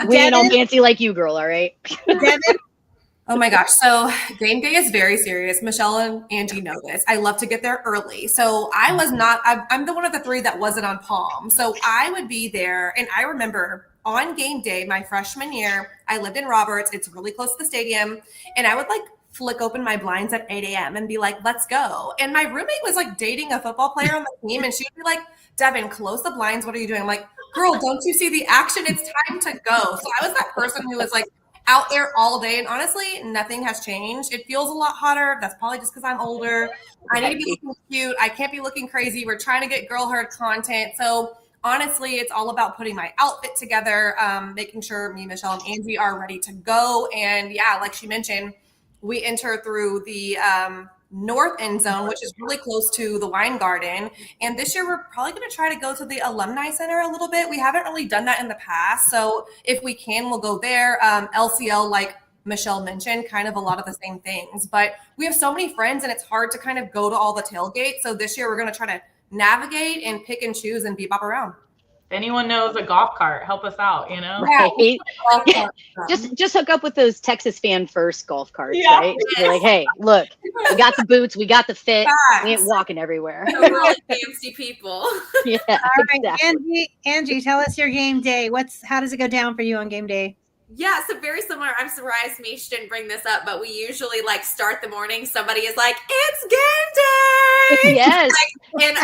We ain't all fancy like you, girl, all right? Devin? Oh my gosh. So game day is very serious. Michelle and Angie know this. I love to get there early. So I'm the one of the three that wasn't on Palm. So I would be there. And I remember on game day, my freshman year, I lived in Roberts. It's really close to the stadium. And I would like flick open my blinds at 8 a.m. and be like, let's go. And my roommate was like dating a football player on the team. And she'd be like, Devin, close the blinds. What are you doing? I'm like, girl, don't you see the action? It's time to go. So I was that person who was like, out there all day, and honestly, nothing has changed. It feels a lot hotter. That's probably just because I'm older. I need to be looking cute. I can't be looking crazy. We're trying to get girl herd content. So honestly, it's all about putting my outfit together, making sure me, Michelle, and Angie are ready to go. And yeah, like she mentioned, we enter through the north end zone, which is really close to the wine garden. And this year, we're probably going to try to go to the alumni center a little bit. We haven't really done that in the past. So if we can, we'll go there. LCL, like Michelle mentioned, kind of a lot of the same things. But we have so many friends and it's hard to kind of go to all the tailgates. So this year, we're going to try to navigate and pick and choose and bebop around. If anyone knows a golf cart, help us out, you know? Right. Just hook up with those Texas Fan First golf carts, right? You're like, hey, look, we got the boots, we got the fit, we ain't walking everywhere. We're really fancy people. Yeah. All right, Exactly. Angie, tell us your game day. How does it go down for you on game day? Yeah, so very similar. I'm surprised Mish didn't bring this up, but we usually like start the morning. Somebody is like, "It's game day!" Yes, and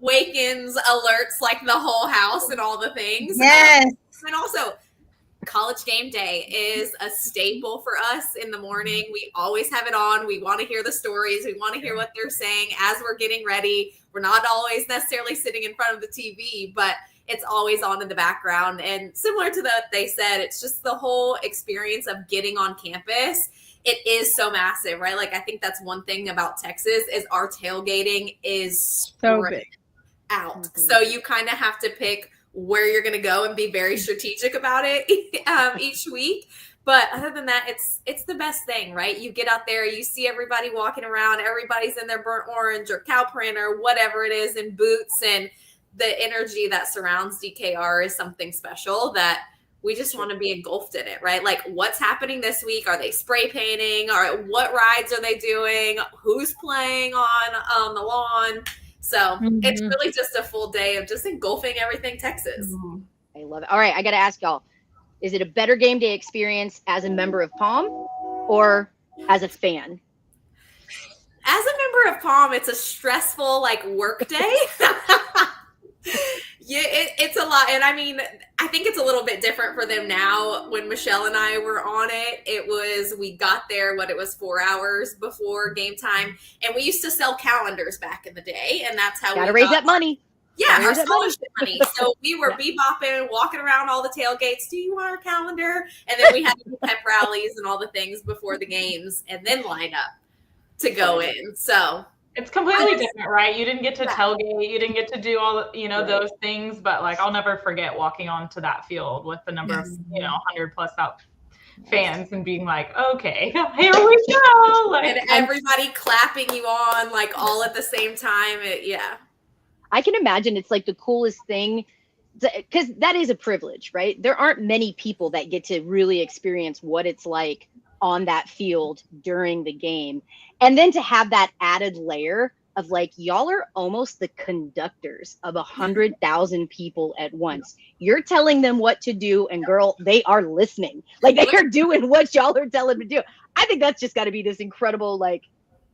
awakens, alerts like the whole house and all the things. Yes, and also college game day is a staple for us in the morning. We always have it on. We want to hear the stories. We want to hear what they're saying as we're getting ready. We're not always necessarily sitting in front of the TV, but it's always on in the background. And similar to what they said, it's just the whole experience of getting on campus. It is so massive, right? Like, I think that's one thing about Texas is our tailgating is so big out. Mm-hmm. So you kind of have to pick where you're going to go and be very strategic about it each week. But other than that, it's the best thing, right? You get out there, you see everybody walking around, everybody's in their burnt orange or cow print or whatever it is in boots, and the energy that surrounds DKR is something special that we just want to be engulfed in it, right? Like, what's happening this week? Are they spray painting? Or what rides are they doing? Who's playing on the lawn? So it's really just a full day of just engulfing everything Texas. I love it. All right, I got to ask y'all, is it a better game day experience as a member of Palm or as a fan? As a member of Palm, it's a stressful like work day. Yeah, it's a lot. And I mean, I think it's a little bit different for them now. When Michelle and I were on it, we got there, it was 4 hours before game time. And we used to sell calendars back in the day. And that's how we raise that money. Yeah, our scholarship money. So we were bebopping, walking around all the tailgates. Do you want our calendar? And then we had to do pep rallies and all the things before the games and then line up to go in. So it's completely different, right? You didn't get to tailgate, you didn't get to do all those things, but like I'll never forget walking onto that field with the number of 100 plus out fans and being like, okay, here we go, like, and everybody clapping you on like all at the same time. I can imagine it's like the coolest thing because that is a privilege, right? There aren't many people that get to really experience what it's like on that field during the game. And then to have that added layer of like, y'all are almost the conductors of 100,000 people at once. You're telling them what to do, and girl, they are listening. Like, they are doing what y'all are telling them to do. I think that's just got to be this incredible, like,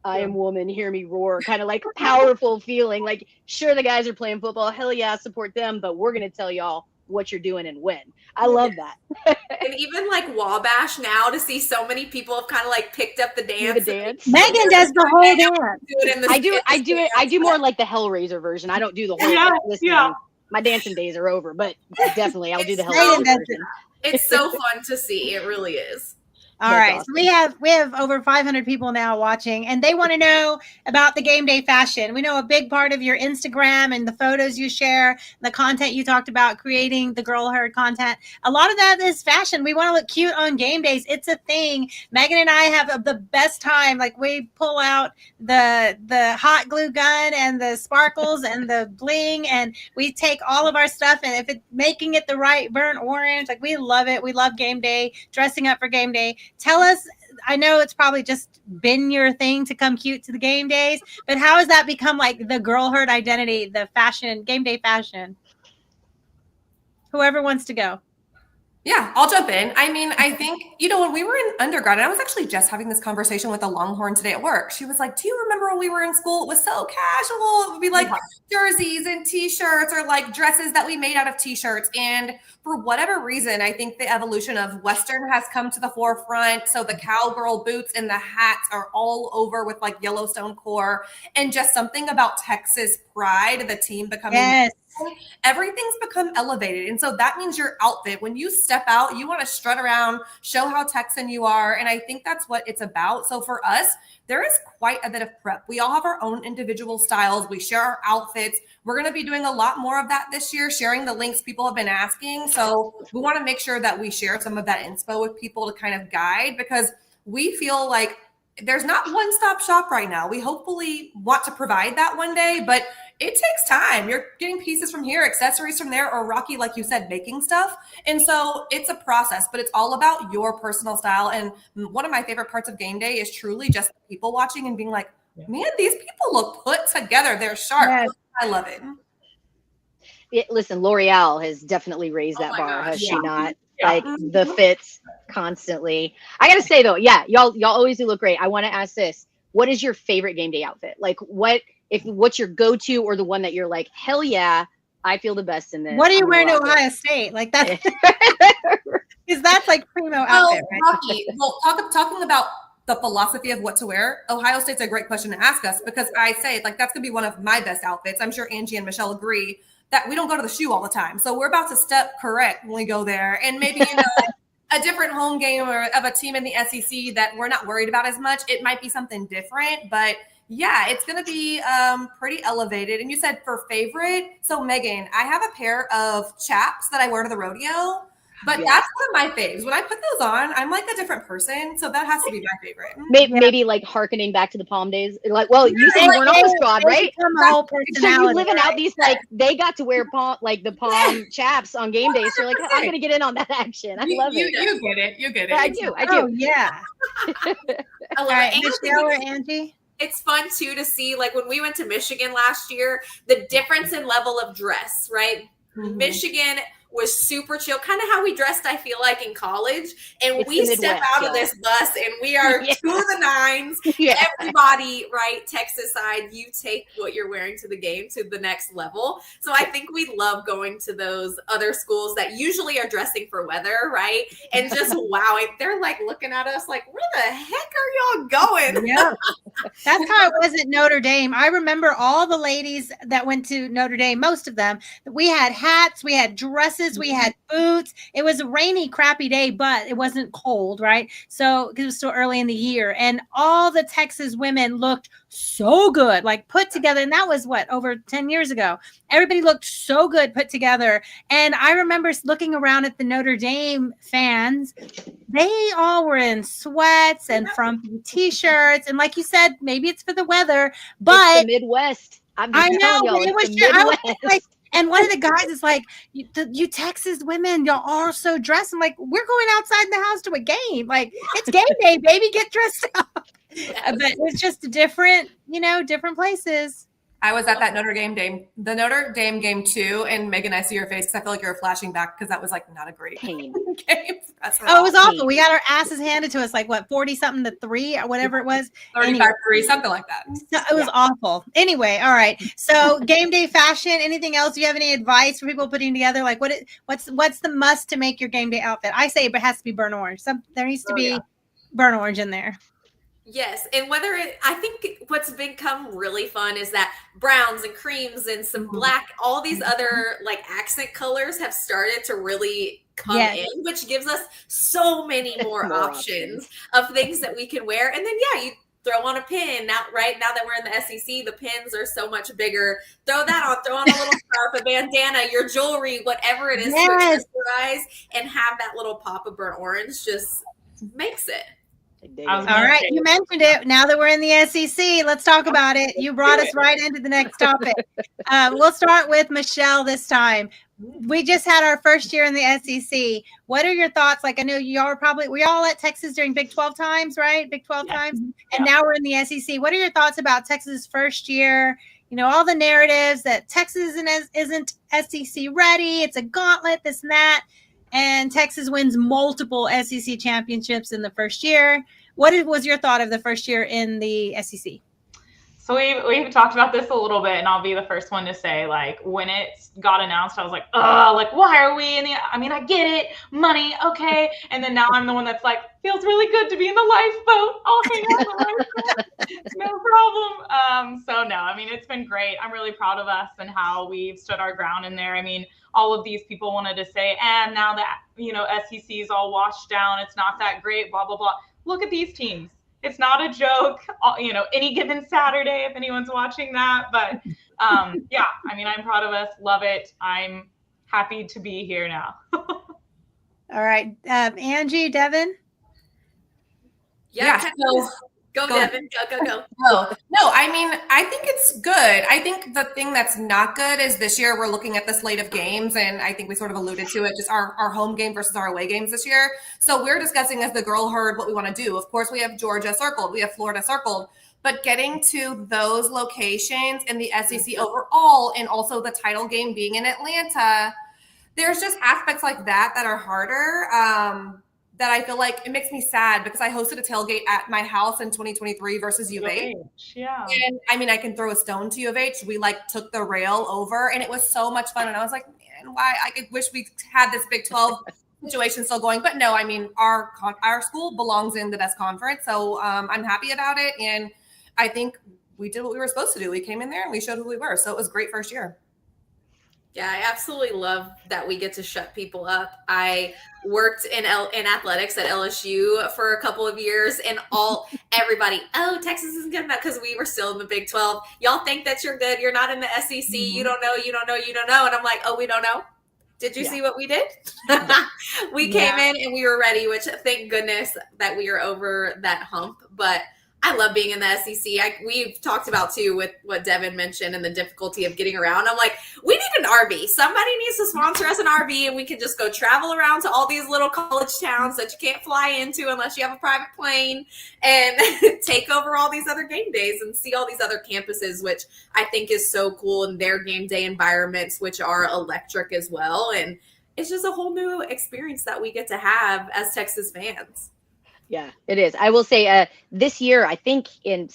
I am woman, hear me roar, kind of like powerful feeling. Like, sure, the guys are playing football. Hell yeah, support them. But we're going to tell y'all what you're doing and when. I love that. And even like Wabash now, to see so many people have kind of like picked up the dance. Megan does the whole dance. I do more like the Hellraiser version. I don't do the whole My dancing days are over, but definitely I'll do the Hellraiser version. It's so fun to see. It really is. All right. Awesome. So we have over 500 people now watching, and they want to know about the game day fashion. We know a big part of your Instagram and the photos you share, the content you talked about, creating the girl herd content. A lot of that is fashion. We want to look cute on game days. It's a thing. Megan and I have the best time. Like, we pull out the hot glue gun and the sparkles and the bling, and we take all of our stuff, and if it's making it the right burnt orange, like, we love it. We love game day, dressing up for game day. Tell us I know it's probably just been your thing to come cute to the game days, but how has that become like the girlhood identity, the fashion, game day fashion? Whoever wants to go. Yeah, I'll jump in. I mean, I think, when we were in undergrad, and I was actually just having this conversation with a Longhorn today at work. She was like, do you remember when we were in school? It was so casual. It would be like jerseys and t-shirts or like dresses that we made out of t-shirts. And for whatever reason, I think the evolution of Western has come to the forefront. So the cowgirl boots and the hats are all over with like Yellowstone core, and just something about Texas pride, the team becoming everything's become elevated. And so that means your outfit, when you step out, you want to strut around, show how Texan you are. And I think that's what it's about. So for us, there is quite a bit of prep. We all have our own individual styles. We share our outfits. We're going to be doing a lot more of that this year, sharing the links people have been asking. So we want to make sure that we share some of that inspo with people to kind of guide, because we feel like there's not one-stop shop right now. We hopefully want to provide that one day, but it takes time. You're getting pieces from here, accessories from there, or Rocky, like you said, making stuff. And so it's a process, but it's all about your personal style. And one of my favorite parts of game day is truly just people watching and being like, man, these people look put together. They're sharp. Yes. I love it. Listen, L'Oreal has definitely raised that bar, has she not? Like the fits constantly. I gotta say though, y'all always do look great. I want to ask this: what is your favorite game day outfit? Like, what's your go-to, or the one that you're like, hell yeah, I feel the best in this? What are you wearing to Ohio State? Like that, because that's like primo outfit, right? Rocky, well, talking about the philosophy of what to wear, Ohio State's a great question to ask us, because I say like that's gonna be one of my best outfits. I'm sure Angie and Michelle agree that we don't go to the shoe all the time. So we're about to step correct when we go there. And maybe, a different home game or of a team in the SEC that we're not worried about as much, it might be something different. But yeah, it's going to be pretty elevated. And you said for favorite. So Megan, I have a pair of chaps that I wear to the rodeo. But that's one of my faves. When I put those on, I'm like a different person. So that has to be my favorite. Maybe like hearkening back to the Palm days. Like, well, you said you weren't on the squad, right? So you living out these, like, they got to wear the palm chaps on game days. So you're like, I'm going to get in on that action. I love it. You get it. You get it. I do. Oh, yeah. I love it. Michelle or Angie? It's fun too to see, like when we went to Michigan last year, the difference in level of dress, right? Mm-hmm. Michigan was super chill, kind of how we dressed, I feel like, in college. And we step out of this bus and we are to the nines. Everybody, right, Texas side, you take what you're wearing to the game to the next level. So I think we love going to those other schools that usually are dressing for weather, right? And just wow, they're like looking at us like, where the heck are y'all going? Yeah. That's how it was at Notre Dame. I remember all the ladies that went to Notre Dame, most of them, we had hats, we had dresses, we had boots. It was a rainy, crappy day, but it wasn't cold, right? So it was still early in the year, and all the Texas women looked so good, like put together. And that was over 10 years ago. Everybody looked so good put together. And I remember looking around at the Notre Dame fans. They all were in sweats and frumpy t-shirts. And like you said, maybe it's for the weather, but it's the Midwest. I know. It was the Midwest. And one of the guys is like, you Texas women, y'all are so dressed. I'm like, we're going outside the house to a game. Like, it's game day, baby. Get dressed up. But it's just different places. I was at that Notre Dame game too. And Megan, I see your face because I feel like you're flashing back because that was like not a great game. It was awful. We got our asses handed to us, like 40 something to 3 or whatever it was. 35-3, something like that. It was awful. Anyway, all right. So game day fashion, anything else? Do you have any advice for people putting together? Like what's the must to make your game day outfit? I say it has to be burnt orange. There needs to be burnt orange in there. Yes, and I think what's become really fun is that browns and creams and some black, all these other like accent colors have started to really come in, which gives us so many more options of things that we can wear. And then you throw on a pin now that we're in the SEC, the pins are so much bigger. Throw that on, throw on a little scarf, a bandana, your jewelry, whatever it is to accessorize, and have that little pop of burnt orange just makes it. All right, you mentioned it. Now that we're in the SEC, let's talk about it. You brought us right into the next topic. We'll start with Michelle this time. we just had our first year in the SEC. What are your thoughts? Like, I know y'all are probably, we all at Texas during Big 12 times, right? Big 12 times. And now we're in the SEC. What are your thoughts about Texas' first year? You know, all the narratives that Texas isn't SEC ready. It's a gauntlet, this and that. And Texas wins multiple SEC championships in the first year. What was your thought of the first year in the SEC? So we've talked about this a little bit, and I'll be the first one to say, like, when it got announced, I was like, ugh, like, why are we in the, I mean, I get it, money, okay. And then now I'm the one that's like, feels really good to be in the lifeboat. I'll hang out in the lifeboat. No problem. So no, I mean, it's been great. I'm really proud of us and how we've stood our ground in there. I mean, all of these people wanted to say, and now that, you know, SEC is all washed down, it's not that great, blah, blah, blah. Look at these teams. It's not a joke, you know, any given Saturday, if anyone's watching that. But yeah, I mean, I'm proud of us. Love it. I'm happy to be here now. All right. Angie, Devin? Yeah. Go, Devin. Go. No, I mean, I think it's good. I think the thing that's not good is this year we're looking at the slate of games, and I think we sort of alluded to it, just our home game versus our away games this year. So we're discussing as the girl herd what we want to do. Of course, we have Georgia circled, we have Florida circled, but getting to those locations in the SEC overall, and also the title game being in Atlanta, there's just aspects like that are harder. That I feel like it makes me sad because I hosted a tailgate at my house in 2023 versus U of H. Yeah. And I mean, I can throw a stone to U of H. We like took the rail over and it was so much fun. And I was like, man, why? I wish we had this Big 12 situation still going. But no, I mean, our school belongs in the best conference. So I'm happy about it. And I think we did what we were supposed to do. We came in there and we showed who we were. So it was great first year. Yeah, I absolutely love that we get to shut people up. I worked in athletics at LSU for a couple of years, and everybody, oh, Texas isn't good enough because we were still in the Big 12. Y'all think that you're good. You're not in the SEC. You don't know. And I'm like, oh, we don't know. Did you see what we did? We came in and we were ready, which thank goodness that we are over that hump. But I love being in the SEC. We've talked about too with what Devin mentioned and the difficulty of getting around. I'm like, we need an RV. Somebody needs to sponsor us an RV, and we can just go travel around to all these little college towns that you can't fly into unless you have a private plane, and take over all these other game days and see all these other campuses, which I think is so cool, and their game day environments, which are electric as well. And it's just a whole new experience that we get to have as Texas fans. Yeah, it is. I will say this year, I think I'm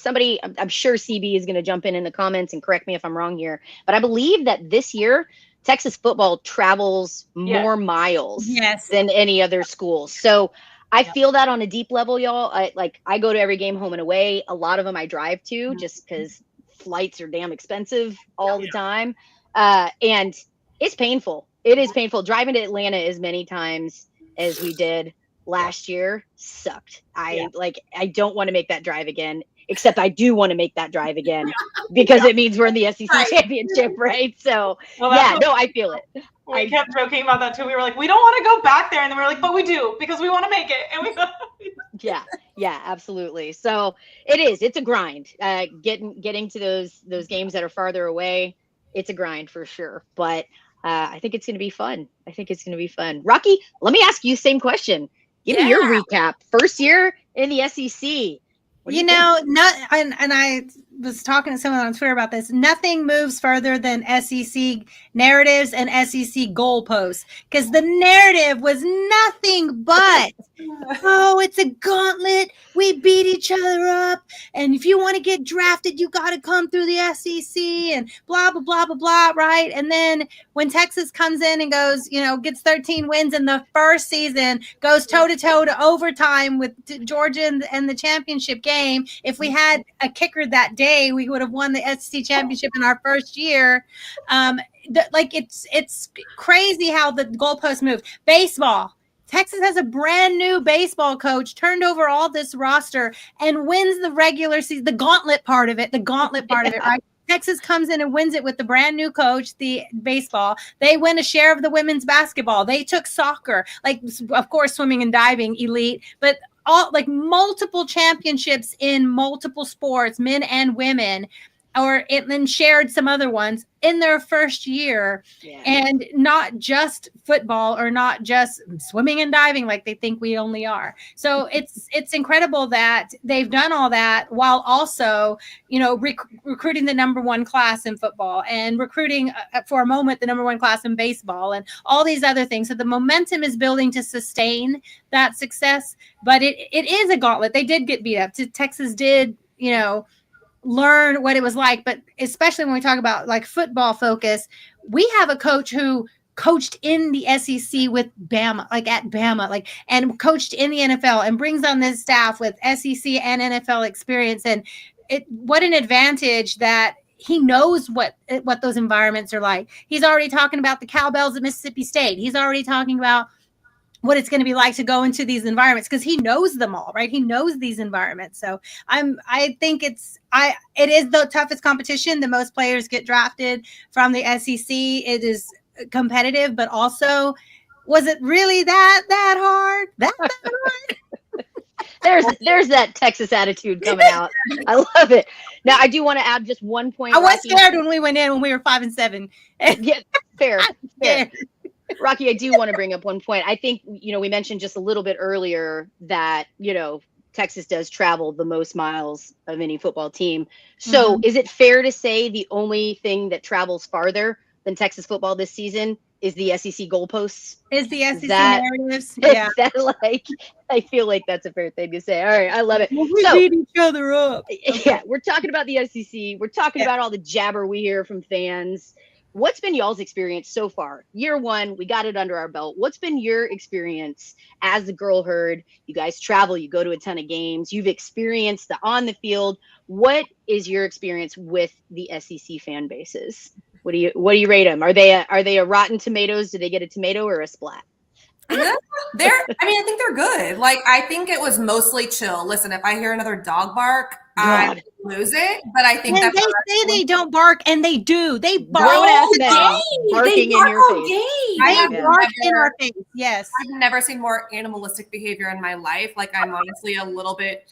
sure CB is going to jump in the comments and correct me if I'm wrong here, but I believe that this year, Texas football travels more miles than any other school. So I feel that on a deep level, y'all. I go to every game home and away. A lot of them I drive to just because flights are damn expensive all the time. And it's painful. It is painful. Driving to Atlanta as many times as we did last year sucked. I don't want to make that drive again, except I do want to make that drive again because it means we're in the SEC championship, right? So I feel it. We kept joking about that too. We were like, we don't want to go back there. And then we were like, but we do, because we want to make it. And we Yeah, absolutely. So it's a grind. Getting to those games that are farther away, it's a grind for sure. But I think it's going to be fun. Rocky, let me ask you the same question. Give me your recap. First year in the SEC. And I was talking to someone on Twitter about this. Nothing moves further than SEC narratives and SEC goalposts, because the narrative was nothing but, oh, it's a gauntlet. We beat each other up. And if you want to get drafted, you got to come through the SEC and blah, blah, blah, blah, blah, right? And then when Texas comes in and goes, gets 13 wins in the first season, goes toe-to-toe to overtime with Georgia and the championship game. If we had a kicker that day, we would have won the SEC championship in our first year. It's crazy how the goalposts move. Baseball. Texas has a brand new baseball coach, turned over all this roster, and wins the regular season, the gauntlet part of it, right? Texas comes in and wins it with the brand new coach, the baseball. They win a share of the women's basketball. They took soccer, of course, swimming and diving, elite, but all multiple championships in multiple sports, men and women. and then shared some other ones in their first year, and not just football or not just swimming and diving like they think we only are. So it's incredible that they've done all that while also, recruiting the number one class in football and recruiting for a moment the number one class in baseball and all these other things. So the momentum is building to sustain that success, but it is a gauntlet. They did get beat up. Texas did, learn what it was like, but especially when we talk about like football focus, we have a coach who coached in the SEC with Bama, and coached in the NFL and brings on this staff with SEC and NFL experience. And what an advantage that he knows what those environments are like. He's already talking about the cowbells at Mississippi State. He's already talking about what it's going to be like to go into these environments because he knows them all, right? He knows these environments. So I think it is the toughest competition. The most players get drafted from the SEC. It is competitive, but also, was it really that hard? That hard? There's that Texas attitude coming out. I love it. Now I do want to add just one point. I was scared when we went in when we were 5-7. Yeah, fair. Rocky, I do want to bring up one point. I think, we mentioned just a little bit earlier that, Texas does travel the most miles of any football team. So is it fair to say the only thing that travels farther than Texas football this season is the SEC goalposts? Is the SEC narratives? Yeah. I feel like that's a fair thing to say. All right. I love it. Well, we beat each other up. Yeah. We're talking about the SEC. We're talking about all the jabber we hear from fans. What's been y'all's experience so far? Year one, we got it under our belt. What's been your experience as the Girl Herd? You guys travel, you go to a ton of games, you've experienced the on the field. What is your experience with the SEC fan bases? What do you rate them? Are they a Rotten Tomatoes? Do they get a tomato or a splat? I think they're good. Like, I think it was mostly chill. Listen, if I hear another dog bark, I lose it. But I think that they say they don't bark, and they do. They bark all day. Barking in your face. They bark in our face. Yes. I've never seen more animalistic behavior in my life. Like, I'm honestly a little bit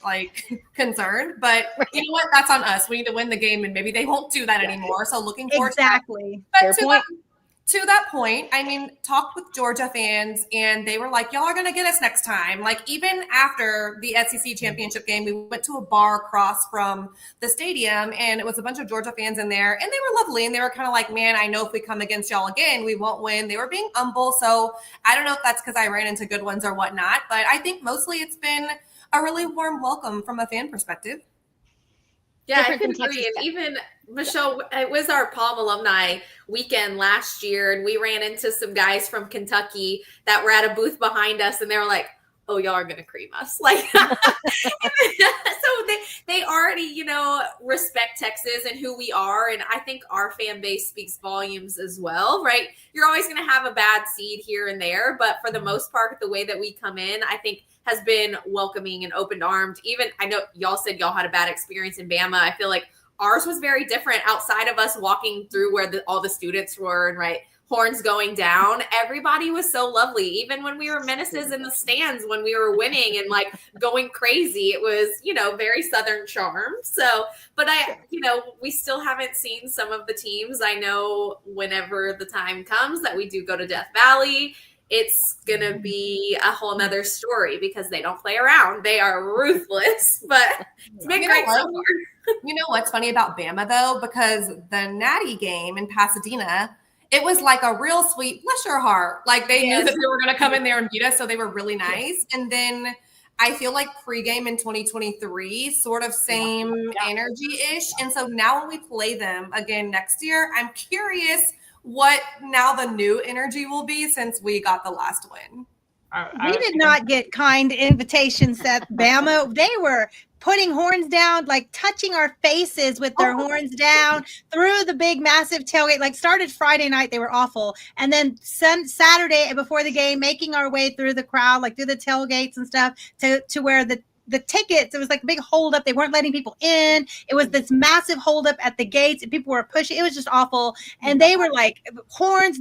concerned. But you know what? That's on us. We need to win the game, and maybe they won't do that anymore. So looking forward to that. But to that point, talked with Georgia fans, and they were like, y'all are going to get us next time. Like, even after the SEC championship game, we went to a bar across from the stadium, and it was a bunch of Georgia fans in there, and they were lovely, and they were kind of like, man, I know if we come against y'all again, we won't win. They were being humble, so I don't know if that's because I ran into good ones or whatnot, but I think mostly it's been a really warm welcome from a fan perspective. Yeah, I can agree. And even, Michelle, it was our Palm alumni weekend last year, and we ran into some guys from Kentucky that were at a booth behind us, and they were like, oh, y'all are going to cream us. So they already, respect Texas and who we are. And I think our fan base speaks volumes as well, right? You're always going to have a bad seed here and there, but for the most part, the way that we come in, I think has been welcoming and open-armed. Even, I know y'all said y'all had a bad experience in Bama. I feel like ours was very different outside of us walking through where all the students were and horns going down. Everybody was so lovely. Even when we were menaces in the stands, when we were winning and going crazy, it was, very Southern charm. So, but we still haven't seen some of the teams. I know whenever the time comes that we do go to Death Valley, it's going to be a whole nother story because they don't play around. They are ruthless, but it's been great so far. You know what's funny about Bama, though? Because the Natty game in Pasadena, it was like a real sweet, bless your heart. They knew that they were going to come in there and beat us, so they were really nice. And then I feel like pregame in 2023, sort of same energy-ish. And so now when we play them again next year, I'm curious what now the new energy will be since we got the last win. We did not get kind invitations at Bama. They were putting horns down, touching our faces with their horns down through the big, massive tailgate. Started Friday night, they were awful. And then Saturday before the game, making our way through the crowd, through the tailgates and stuff to where the tickets, it was a big holdup. They weren't letting people in. It was this massive holdup at the gates, and people were pushing. It was just awful. And they were horns,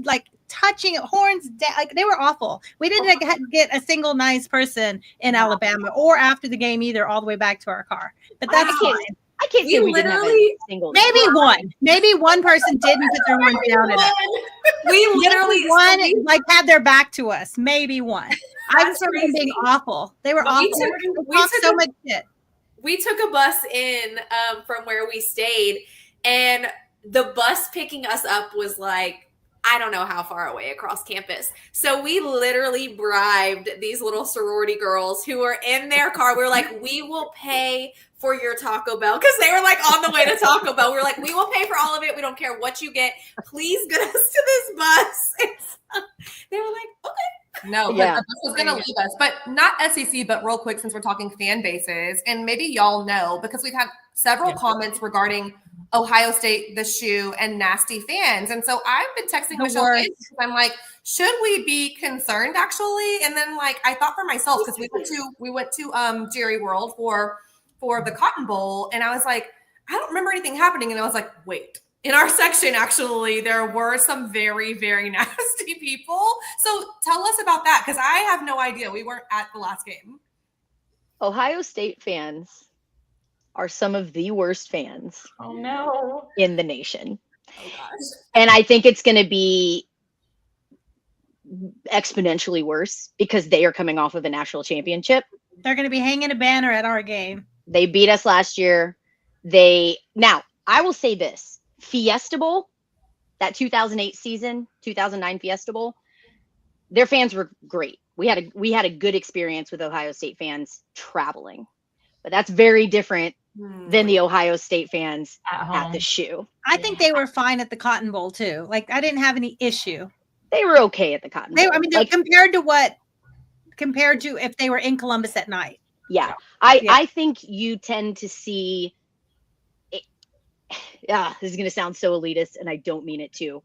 touching horns down. They were awful. We didn't get a single nice person in Alabama or after the game either, all the way back to our car. But that's fine. I can't say we didn't have a single. Maybe one person didn't put their horns down at us. We literally like had their back to us. Maybe one. I'm sorry for being awful. They were awful. We talked so much shit. We took a bus in from where we stayed, and the bus picking us up was like, I don't know how far away across campus. So we literally bribed these little sorority girls who were in their car. We were like, we will pay for your Taco Bell, because they were like on the way to Taco Bell. We were like, we will pay for all of it. We don't care what you get. Please get us to this bus. They were like, okay. No, but the bus was going to leave us. But not SEC, but real quick, since we're talking fan bases, and maybe y'all know, because we've had several comments regarding Ohio State, the shoe, and nasty fans. And so I've been texting Michelle because I'm like, should we be concerned actually? And then like I thought for myself, because we went to Jerry World for the Cotton Bowl, and I was like, I don't remember anything happening. And I was like, wait. In our section, actually, there were some very, very nasty people. So tell us about that, because I have no idea. We weren't at the last game. Ohio State fans are some of the worst fans in the nation. Oh gosh. And I think it's going to be exponentially worse because they are coming off of a national championship. They're going to be hanging a banner at our game. They beat us last year. Now, I will say this. Fiesta Bowl, that 2008 season, 2009 Fiesta Bowl, their fans were great. We had a good experience with Ohio State fans traveling, but that's very different than the Ohio State fans at the shoe. I think they were fine at the Cotton Bowl too. Like I didn't have any issue. They were okay at the Cotton Bowl. I mean, like, compared to if they were in Columbus at night. Yeah. I think you tend to see. Yeah, this is going to sound so elitist, and I don't mean it to.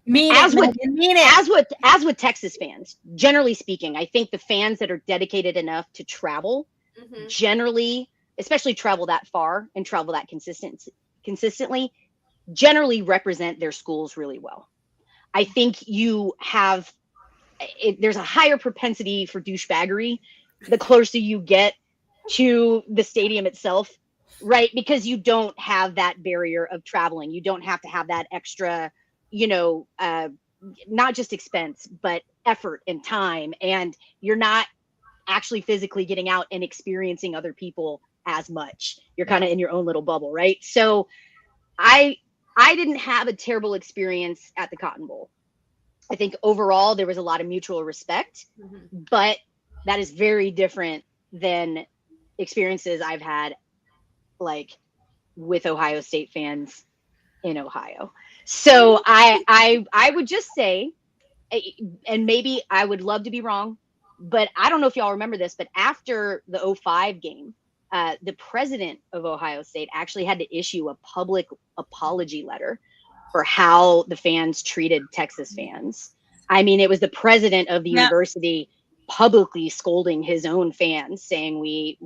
As with Texas fans, generally speaking, I think the fans that are dedicated enough to travel, generally, especially travel that far and travel that consistently, generally represent their schools really well. I think you have there's a higher propensity for douchebaggery the closer you get to the stadium itself. Right, because you don't have that barrier of traveling. You don't have to have that extra, not just expense, but effort and time. And you're not actually physically getting out and experiencing other people as much. You're kind of in your own little bubble, right? So I didn't have a terrible experience at the Cotton Bowl. I think overall there was a lot of mutual respect, but that is very different than experiences I've had like with Ohio State fans in Ohio. So I would just say, and maybe I would love to be wrong, but I don't know if y'all remember this, but after the 2005 game, the president of Ohio State actually had to issue a public apology letter for how the fans treated Texas fans. I mean, it was the president of the university publicly scolding his own fans, saying we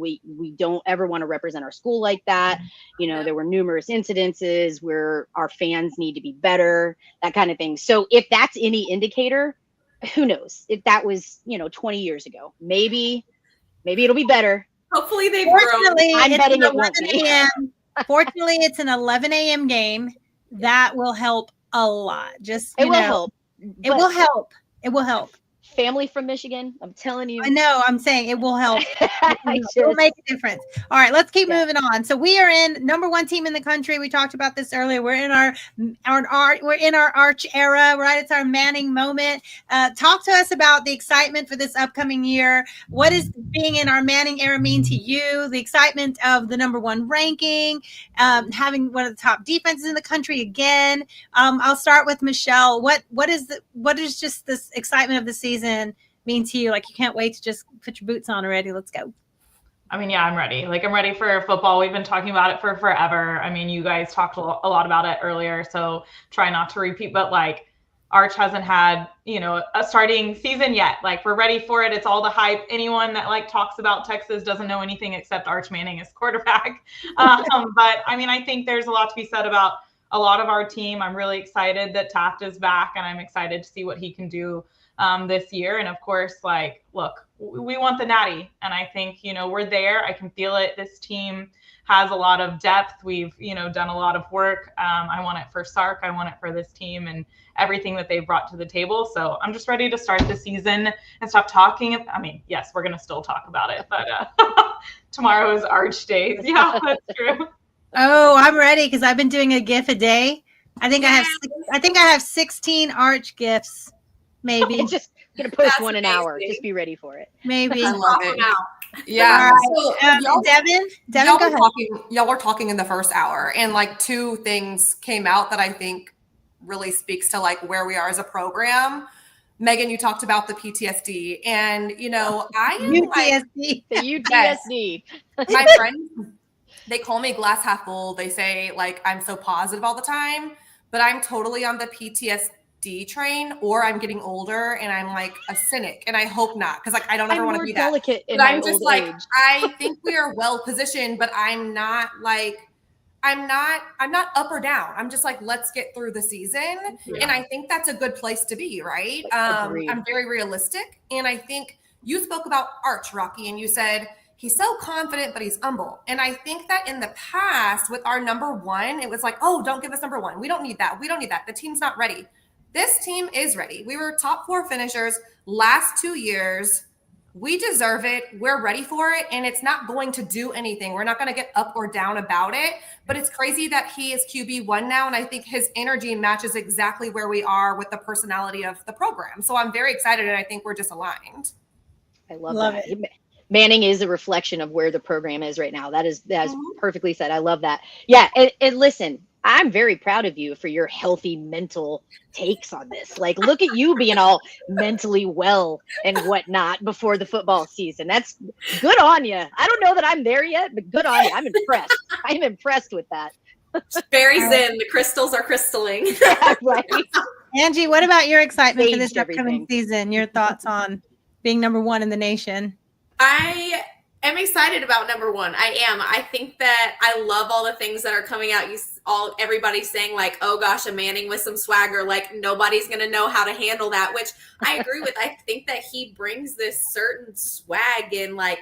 don't ever want to represent our school like that. There were numerous incidences where our fans need to be better, that kind of thing. So if that's any indicator, who knows? If that was 20 years ago, maybe it'll be better. Hopefully they've grown. I'm betting it won't be. Fortunately, it's an 11 a.m. game. That will help a lot. It will help. It will help. Family from Michigan, I'm telling you. I know, I'm saying it will help. It will make a difference. All right, let's keep moving on. So we are in number one team in the country. We talked about this earlier. We're in our Arch era, right? It's our Manning moment. Talk to us about the excitement for this upcoming year. What does being in our Manning era mean to you? The excitement of the number one ranking, having one of the top defenses in the country again. I'll start with Michelle. What is just this excitement of the season mean to you? Like you can't wait to just put your boots on already. Let's go. I mean, yeah, I'm ready. Like I'm ready for football. We've been talking about it for forever. I mean, you guys talked a lot about it earlier, so try not to repeat, but like Arch hasn't had, a starting season yet. Like we're ready for it. It's all the hype. Anyone that like talks about Texas doesn't know anything except Arch Manning as quarterback. But I mean, I think there's a lot to be said about a lot of our team. I'm really excited that Taft is back, and I'm excited to see what he can do this year. And of course, like, look, we want the natty. And I think, we're there. I can feel it. This team has a lot of depth. We've, done a lot of work. I want it for Sark. I want it for this team and everything that they've brought to the table. So I'm just ready to start the season and stop talking. I mean, yes, we're going to still talk about it, but tomorrow is Arch Days. Yeah, that's true. Oh, I'm ready because I've been doing a GIF a day. I think I have 16 Arch GIFs. Maybe. It's just going to post one an hour. Just be ready for it. Maybe. I love it. Yeah. All right. So, Devin, y'all go were ahead. y'all were talking in the first hour, and like two things came out that I think really speaks to like where we are as a program. Megan, you talked about the PTSD, and I am UTSD. The UTSD. My friends, they call me glass half full. They say like I'm so positive all the time, but I'm totally on the PTSD train, or I'm getting older and I'm like a cynic, and I hope not, because like I don't ever want to be that. Delicate in but my I'm just old like age. I think we are well positioned, but I'm not up or down. I'm just like, let's get through the season. Yeah. And I think that's a good place to be, right? Agreed. I'm very realistic. And I think you spoke about Arch, Rocky, and you said he's so confident, but he's humble. And I think that in the past with our number one, it was like, oh, don't give us number one. We don't need that. We don't need that. The team's not ready. This team is ready. We were top 4 finishers last 2 years. We deserve it. We're ready for it. And it's not going to do anything. We're not going to get up or down about it. But it's crazy that he is QB1 now. And I think his energy matches exactly where we are with the personality of the program. So I'm very excited. And I think we're just aligned. I love that. It. Manning is a reflection of where the program is right now. That is perfectly said. I love that. Yeah. And listen, I'm very proud of you for your healthy mental takes on this. Like, look at you being all mentally well and whatnot before the football season. That's good on you. I don't know that I'm there yet, but good on you. I'm impressed. I'm impressed with that. Very zen. The crystals are crystalling. Yeah, right. Angie, what about your excitement for this Staged upcoming everything. season? Your thoughts on being number one in the nation? I am excited about number one. I am. I think that I love all the things that are coming out. Everybody's saying like, oh gosh, a Manning with some swagger. Like nobody's going to know how to handle that, which I agree with. I think that he brings this certain swag and like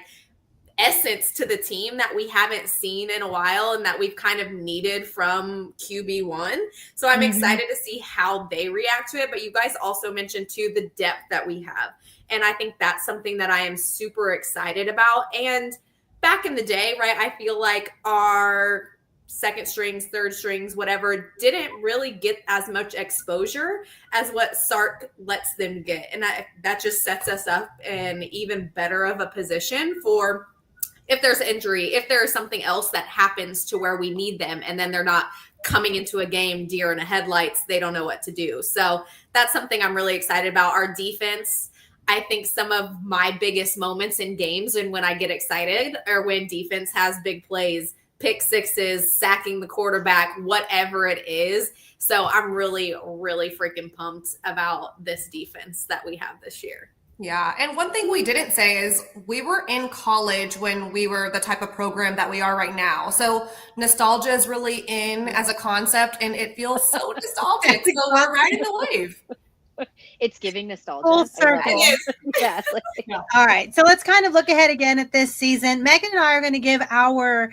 essence to the team that we haven't seen in a while and that we've kind of needed from QB1. So I'm excited to see how they react to it. But you guys also mentioned too the depth that we have. And I think that's something that I am super excited about. And back in the day, right, I feel like our second strings, third strings, whatever, didn't really get as much exposure as what Sark lets them get. And that just sets us up in even better of a position for if there's injury, if there's something else that happens to where we need them, and then they're not coming into a game deer in the headlights, they don't know what to do. So that's something I'm really excited about. Our defense, I think some of my biggest moments in games and when I get excited are when defense has big plays, pick sixes, sacking the quarterback, whatever it is. So I'm really, really freaking pumped about this defense that we have this year. Yeah. And one thing we didn't say is we were in college when we were the type of program that we are right now. So nostalgia is really in as a concept, and it feels so nostalgic. So we're riding the wave. It's giving nostalgia. Full circle. Yes. All right. So let's kind of look ahead again at this season. Megan and I are going to give our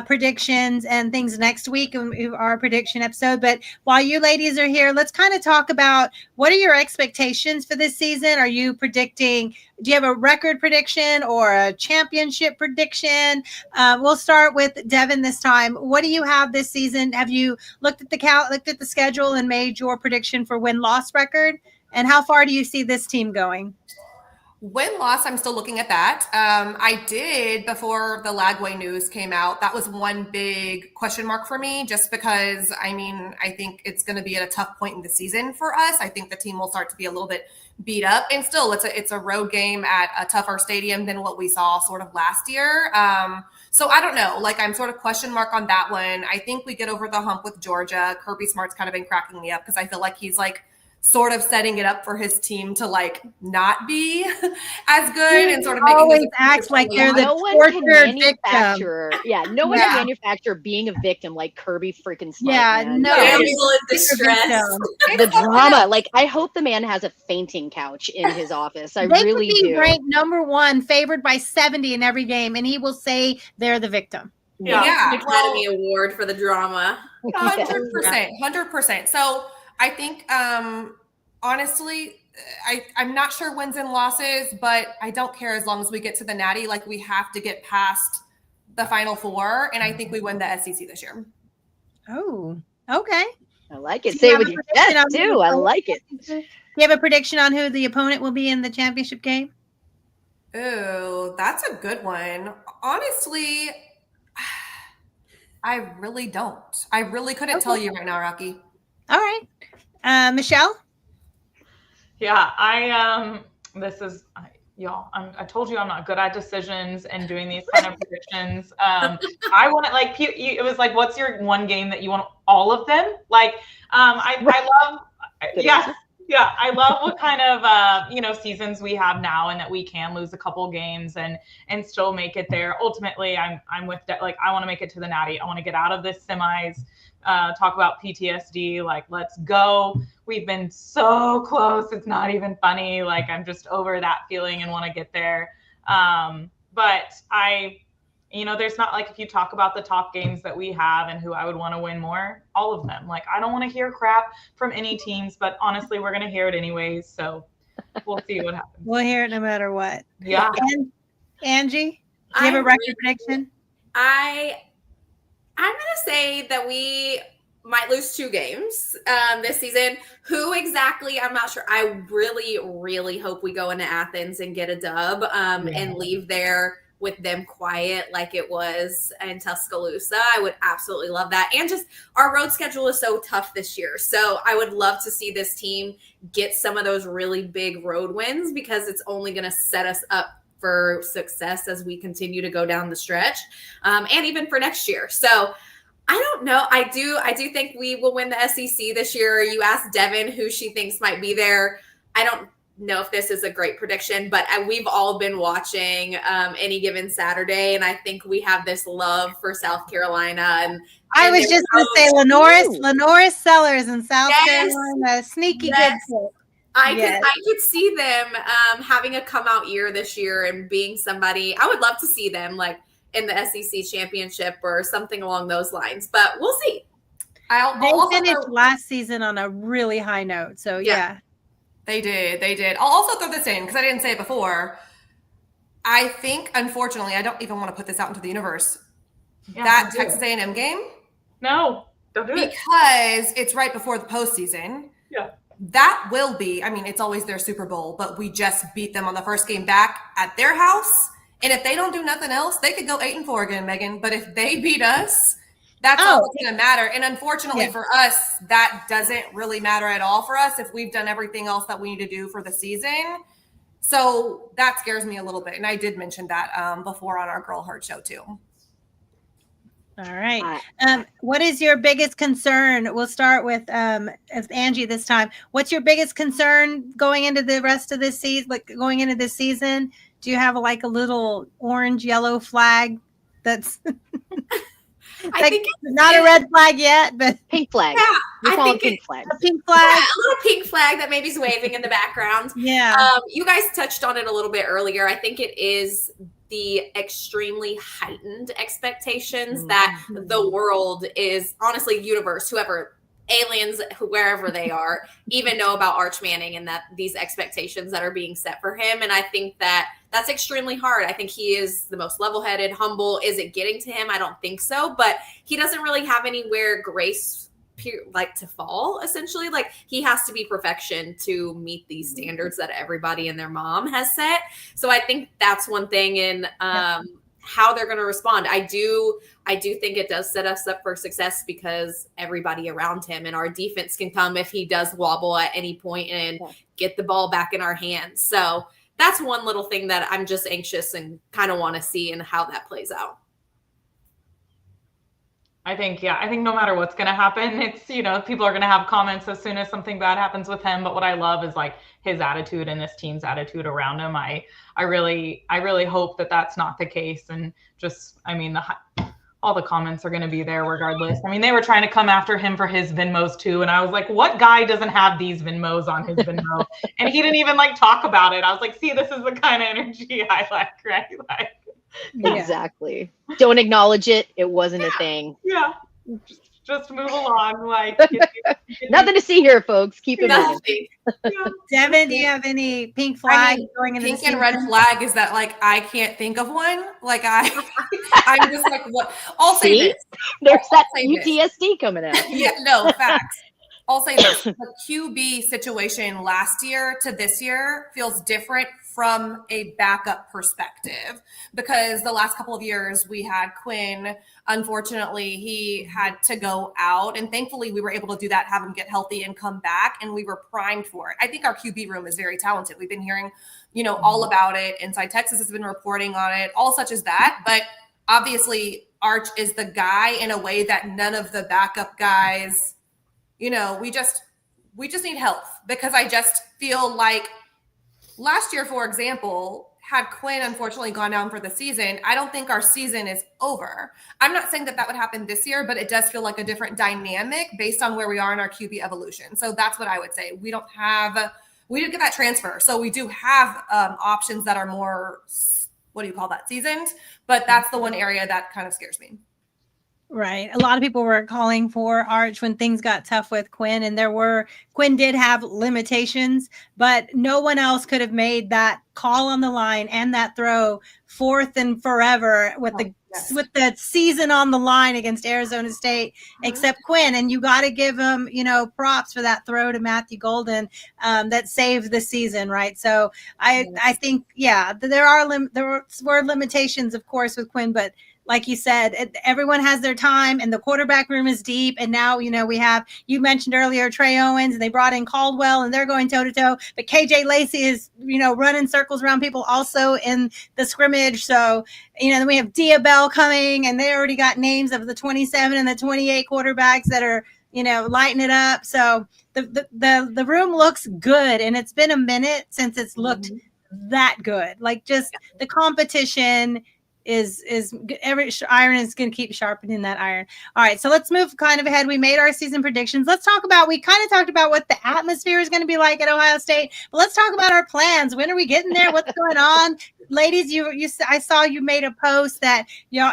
predictions and things next week in our prediction episode. But while you ladies are here, let's kind of talk about what are your expectations for this season? Are you predicting, do you have a record prediction or a championship prediction? We'll start with Devin this time. What do you have this season? Have you looked at the schedule and made your prediction for win-loss record? And how far do you see this team going? Win-loss, I'm still looking at that. I did before the Lagway news came out. That was one big question mark for me, just because, I think it's going to be at a tough point in the season for us. I think the team will start to be a little bit beat up, and still it's a road game at a tougher stadium than what we saw sort of last year. So I don't know, I'm sort of question mark on that one. I think we get over the hump with Georgia. Kirby Smart's kind of been cracking me up because I feel like he's sort of setting it up for his team to like not be as good and sort of He making always this acts like they're the no one can tortured victim. manufacture. Yeah, no one can manufacture being a victim like Kirby freaking Smart. Yeah, man. no. That is Damsel in distress. the drama. Like, I hope the man has a fainting couch in his office. I They really could be do. ranked number 1, favored by 70 in every game, and he will say they're the victim. Yeah. An Academy Award for the drama. 100%. 100%. So I think, honestly, I'm not sure wins and losses, but I don't care as long as we get to the Natty. Like, we have to get past the Final Four, and I think we win the SEC this year. Oh, okay. I like it. Do Say you it have with a your prediction chest on who too. the I opponent- like it. Do you have a prediction on who the opponent will be in the championship game? Ooh, that's a good one. Honestly, I really don't. I really couldn't tell you right now, Rocky. All right. Michelle? Yeah, this is y'all. I told you I'm not good at decisions and doing these kind of predictions. I want to like it was like, what's your one game that you want? All of them? Like, I love. Yeah, I love what kind of seasons we have now, and that we can lose a couple games and still make it there. Ultimately, I'm with like, I want to make it to the Natty. I want to get out of this semis. Talk about PTSD. Like, let's go. We've been so close. It's not even funny. Like, I'm just over that feeling and want to get there. But there's not like, if you talk about the top games that we have and who I would want to win more, all of them. Like, I don't want to hear crap from any teams, but honestly, we're going to hear it anyways. So we'll see what happens. We'll hear it no matter what. Yeah. And Angie, do you have a record prediction? I'm going to say that we might lose 2 games this season. Who exactly, I'm not sure. I really, really hope we go into Athens and get a dub and leave there with them quiet like it was in Tuscaloosa. I would absolutely love that. And just our road schedule is so tough this year. So I would love to see this team get some of those really big road wins, because it's only going to set us up for success as we continue to go down the stretch, and even for next year. So I don't know. I do think we will win the SEC this year. You asked Devin who she thinks might be there. I don't know if this is a great prediction, but we've all been watching Any Given Saturday, and I think we have this love for South Carolina. And I was just going to say Lenoris Sellers in South Carolina. Sneaky good pick. I could see them having a come out year this year and being somebody. I would love to see them like in the SEC championship or something along those lines, but we'll see. They finished last season on a really high note. So yeah. They did. I'll also throw this in because I didn't say it before. I think, unfortunately, I don't even want to put this out into the universe. That Texas A&M game? No, don't do it. Because it's right before the postseason. Yeah. That will be, I mean, it's always their Super Bowl, but we just beat them on the first game back at their house. And if they don't do nothing else, they could go 8-4 again, Megan. But if they beat us, that's all that's going to matter. And unfortunately for us, that doesn't really matter at all for us if we've done everything else that we need to do for the season. So that scares me a little bit. And I did mention that before on our Girl Heart show too. All right. What is your biggest concern? We'll start with Angie this time. What's your biggest concern going into the rest of this season? Like going into this season, do you have like a little orange yellow flag that's I think it's not a red flag yet, but pink flag? Yeah, we call it pink flag. A pink flag. Yeah, a little pink flag that maybe is waving in the background. Yeah. You guys touched on it a little bit earlier. I think it is the extremely heightened expectations that the world is, honestly, universe, whoever, aliens, wherever they are, even know about Arch Manning and that these expectations that are being set for him. And I think that that's extremely hard. I think he is the most level-headed, humble. Is it getting to him? I don't think so, but he doesn't really have anywhere grace like to fall, essentially. Like he has to be perfection to meet these standards that everybody and their mom has set. So I think that's one thing in how they're going to respond. I do think it does set us up for success because everybody around him and our defense can come if he does wobble at any point and get the ball back in our hands. So that's one little thing that I'm just anxious and kind of want to see and how that plays out. I think no matter what's going to happen, it's, people are going to have comments as soon as something bad happens with him. But what I love is like his attitude and this team's attitude around him. I really hope that that's not the case. And just, all the comments are going to be there regardless. They were trying to come after him for his Venmos too. And I was like, what guy doesn't have these Venmos on his Venmo? And he didn't even like talk about it. I was like, see, this is the kind of energy I like, right? Like, exactly. Don't acknowledge it. It wasn't a thing. Yeah. Just move along. Like nothing to see here, folks. Keep it Nothing. moving. Devin, do you have any pink flag going into the pink and red flag is that like I can't think of one. Like I'm just like, what? I'll say this. There's that UTSD coming out. Yeah, no facts. I'll say this: the QB situation last year to this year feels different from a backup perspective, because the last couple of years we had Quinn. Unfortunately, he had to go out, and thankfully we were able to do that, have him get healthy and come back, and we were primed for it. I think our QB room is very talented. We've been hearing, all about it. Inside Texas has been reporting on it, all such as that. But obviously, Arch is the guy in a way that none of the backup guys. We just need health, because I just feel like last year, for example, had Quinn unfortunately gone down for the season, I don't think our season is over. I'm not saying that would happen this year, but it does feel like a different dynamic based on where we are in our QB evolution. So that's what I would say. We didn't get that transfer. So we do have options that are more, seasoned, but that's the one area that kind of scares me. Right. A lot of people were calling for Arch when things got tough with Quinn, and Quinn did have limitations, but no one else could have made that call on the line and that throw fourth and forever with the season on the line against Arizona State, except Quinn. And you got to give him, props for that throw to Matthew Golden that saved the season. Right. So I think, there were limitations, of course, with Quinn, but like you said, everyone has their time, and the quarterback room is deep. And now, you mentioned earlier Trey Owens, and they brought in Caldwell, and they're going toe to toe. But KJ Lacey is, running circles around people also in the scrimmage. So, then we have Diabell coming, and they already got names of the 27 and the 28 quarterbacks that are, lighting it up. So the room looks good, and it's been a minute since it's looked that good. Like just the competition is every iron is going to keep sharpening that iron. All right, so let's move kind of ahead. We made our season predictions. We kind of talked about what the atmosphere is going to be like at Ohio State, but let's talk about our plans. When are we getting there? What's going on? Ladies, I saw you made a post that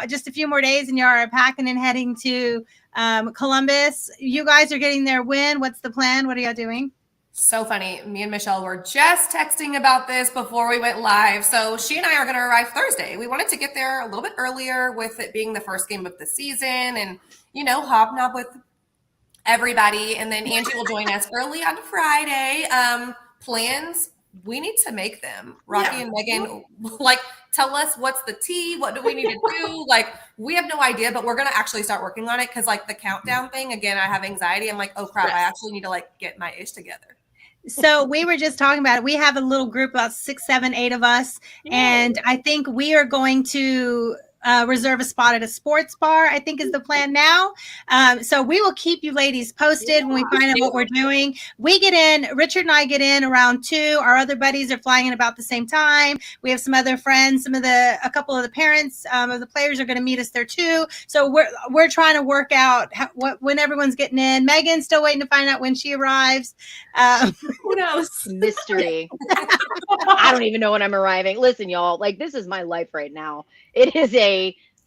just a few more days and you are packing and heading to Columbus. You guys are getting there when? What's the plan? What are y'all doing? So funny. Me and Michelle were just texting about this before we went live. So she and I are going to arrive Thursday. We wanted to get there a little bit earlier with it being the first game of the season and, hobnob with everybody. And then Angie will join us early on Friday. Plans, we need to make them. Rocky and Megan, tell us what's the tea? What do we need to do? We have no idea, but we're going to actually start working on it because, the countdown thing, again, I have anxiety. I'm like, oh, crap, I actually need to, get my ish together. So we were just talking about it. We have a little group, about 6, 7, 8 of us. And I think we are going to reserve a spot at a sports bar, I think is the plan now. So we will keep you ladies posted when we find out what we're doing. We get in, Richard and I get in around 2. Our other buddies are flying in about the same time. We have some other friends, a couple of the parents of the players are going to meet us there too. So we're trying to work out when everyone's getting in. Megan's still waiting to find out when she arrives. Who knows? Mystery. I don't even know when I'm arriving. Listen, y'all, this is my life right now. It is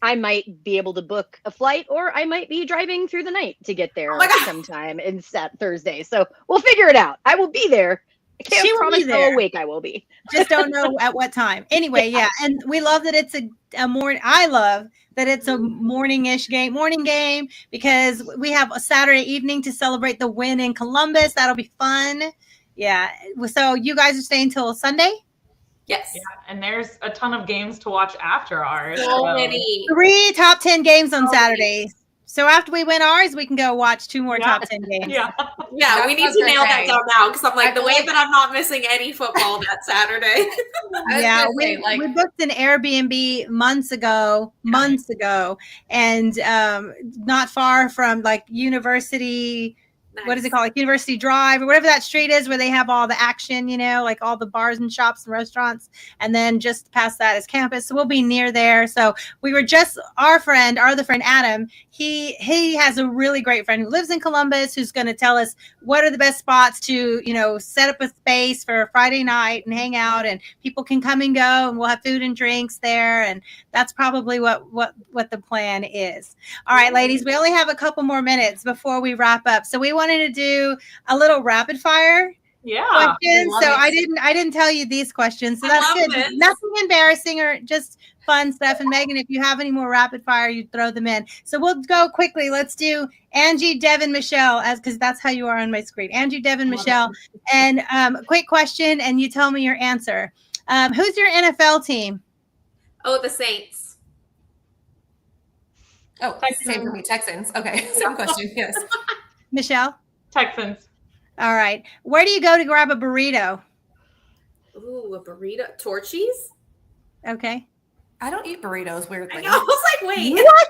I might be able to book a flight, or I might be driving through the night to get there sometime in Thursday. So we'll figure it out. I will be there. I can't promise how awake I will be. Just don't know at what time. Anyway, yeah. And we love that it's a morning. I love that it's a morning game, because we have a Saturday evening to celebrate the win in Columbus. That'll be fun. Yeah. So you guys are staying till Sunday? Yes. Yeah, and there's a ton of games to watch after ours. So many. 3 top 10 games on Saturdays. So after we win ours, we can go watch 2 more top 10 games. Yeah, That we need sounds to nail that okay. down now because I'm like, I the feel way like- that I'm not missing any football that Saturday. I was Yeah, gonna say, like, we booked an Airbnb months ago, and not far from like University. What is it called? Like University Drive or whatever that street is where they have all the action, you know, like all the bars and shops and restaurants. And then just past that is campus. So we'll be near there. So we were just our other friend, Adam, he has a really great friend who lives in Columbus who's going to tell us what are the best spots to, you know, set up a space for a Friday night and hang out, and people can come and go, and we'll have food and drinks there. And that's probably what the plan is. All right, ladies, we only have a couple more minutes before we wrap up. So we wanted to do a little rapid fire questions. So I didn't tell you these questions. So that's good. This. Nothing embarrassing or just fun stuff. And Megan, if you have any more rapid fire, you throw them in. So we'll go quickly. Let's do Angie, Devin, Michelle, because that's how you are on my screen. Angie, Devin, Michelle. And a quick question, and you tell me your answer. Who's your NFL team? Oh, the Saints. oh, same for me. Texans. Okay, same question. Yes. Michelle? Texans. All right. Where do you go to grab a burrito? Ooh, a burrito. Torchies? Okay. I don't eat burritos, weirdly. I know. I was like, wait. What?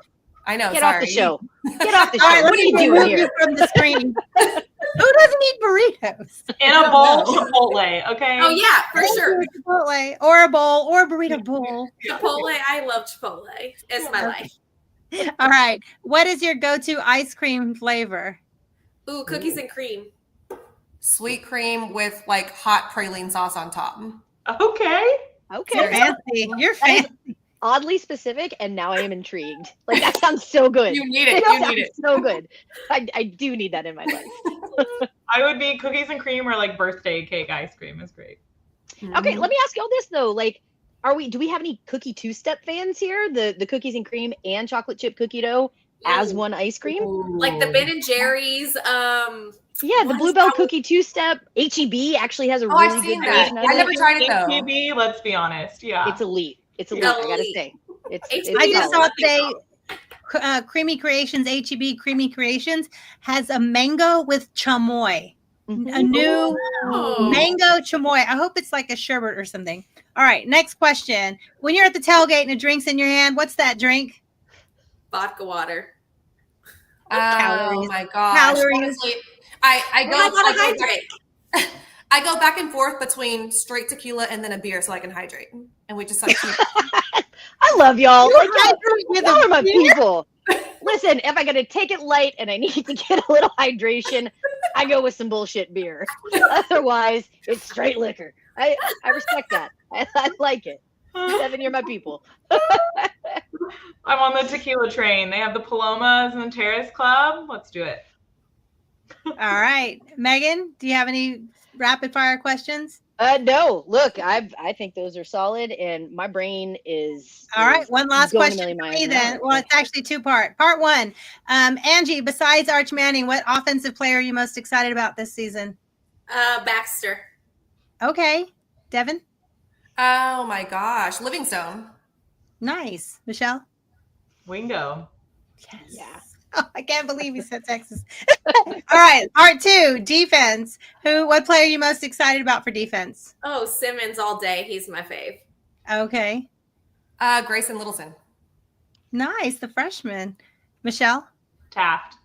I know. Get sorry. off the show. Get off the show. All right, What let are you me doing remove here? you from the screen. Who doesn't eat burritos? In a bowl, Chipotle, okay? Oh, yeah, for Thank sure. you, Chipotle, or a bowl, or a burrito bowl. Chipotle. I love Chipotle. It's my life. All right. What is your go-to ice cream flavor? Ooh, cookies and cream. Sweet cream with like hot praline sauce on top. Okay. You're Okay. fancy. You're That is fancy. oddly specific, and now I am intrigued. Like, that sounds so good. You need it. That You need sounds it. so good. I do need that in my life. I would be cookies and cream or like birthday cake ice cream is great. Okay, let me ask you all this though. Like, do we have any cookie two-step fans here? The cookies and cream and chocolate chip cookie dough as Ooh. one ice cream? Like the Ben and Jerry's. Yeah, the What is Bluebell that? cookie two-step. HEB actually has a Oh, I've really seen good that. version I of it. never tried it though. HEB, let's be honest. Yeah. It's elite. It's elite. I gotta Elite. say, it's HEB I just solid. saw today, Creamy Creations, HEB Creamy Creations has a mango with chamoy. A new Oh. mango chamoy. I hope it's like a sherbet or something. All right, next question. When you're at the tailgate and a drink's in your hand, what's that drink? Vodka water. Oh Calories. my gosh. Calories. Honestly, I I gotta hydrate. I go back and forth between straight tequila and then a beer so I can hydrate. And we just like keep I love y'all. Like, with y'all are my beer? people. Listen, if I gotta take it light and I need to get a little hydration, I go with some bullshit beer. Otherwise, it's straight liquor. I respect that. I like it. Devin, you're my people. I'm on the tequila train. They have the Palomas and the Terrace Club. Let's do it. All right. Megan, do you have any rapid fire questions? No, look, I think those are solid, and my brain is. All right. One last going a question million for miles me an then. hour. Well, it's actually two-part. Part one. Angie, besides Arch Manning, what offensive player are you most excited about this season? Baxter. Okay. Devin? oh my gosh. Livingstone. Nice. Michelle? Wingo. Yes. Yeah. Oh, I can't believe you said Texas. All right. Part two, defense. What player are you most excited about for defense? Oh, Simmons all day. He's my fave. Okay. Grayson Littleton. Nice. The freshman. Michelle? Taft.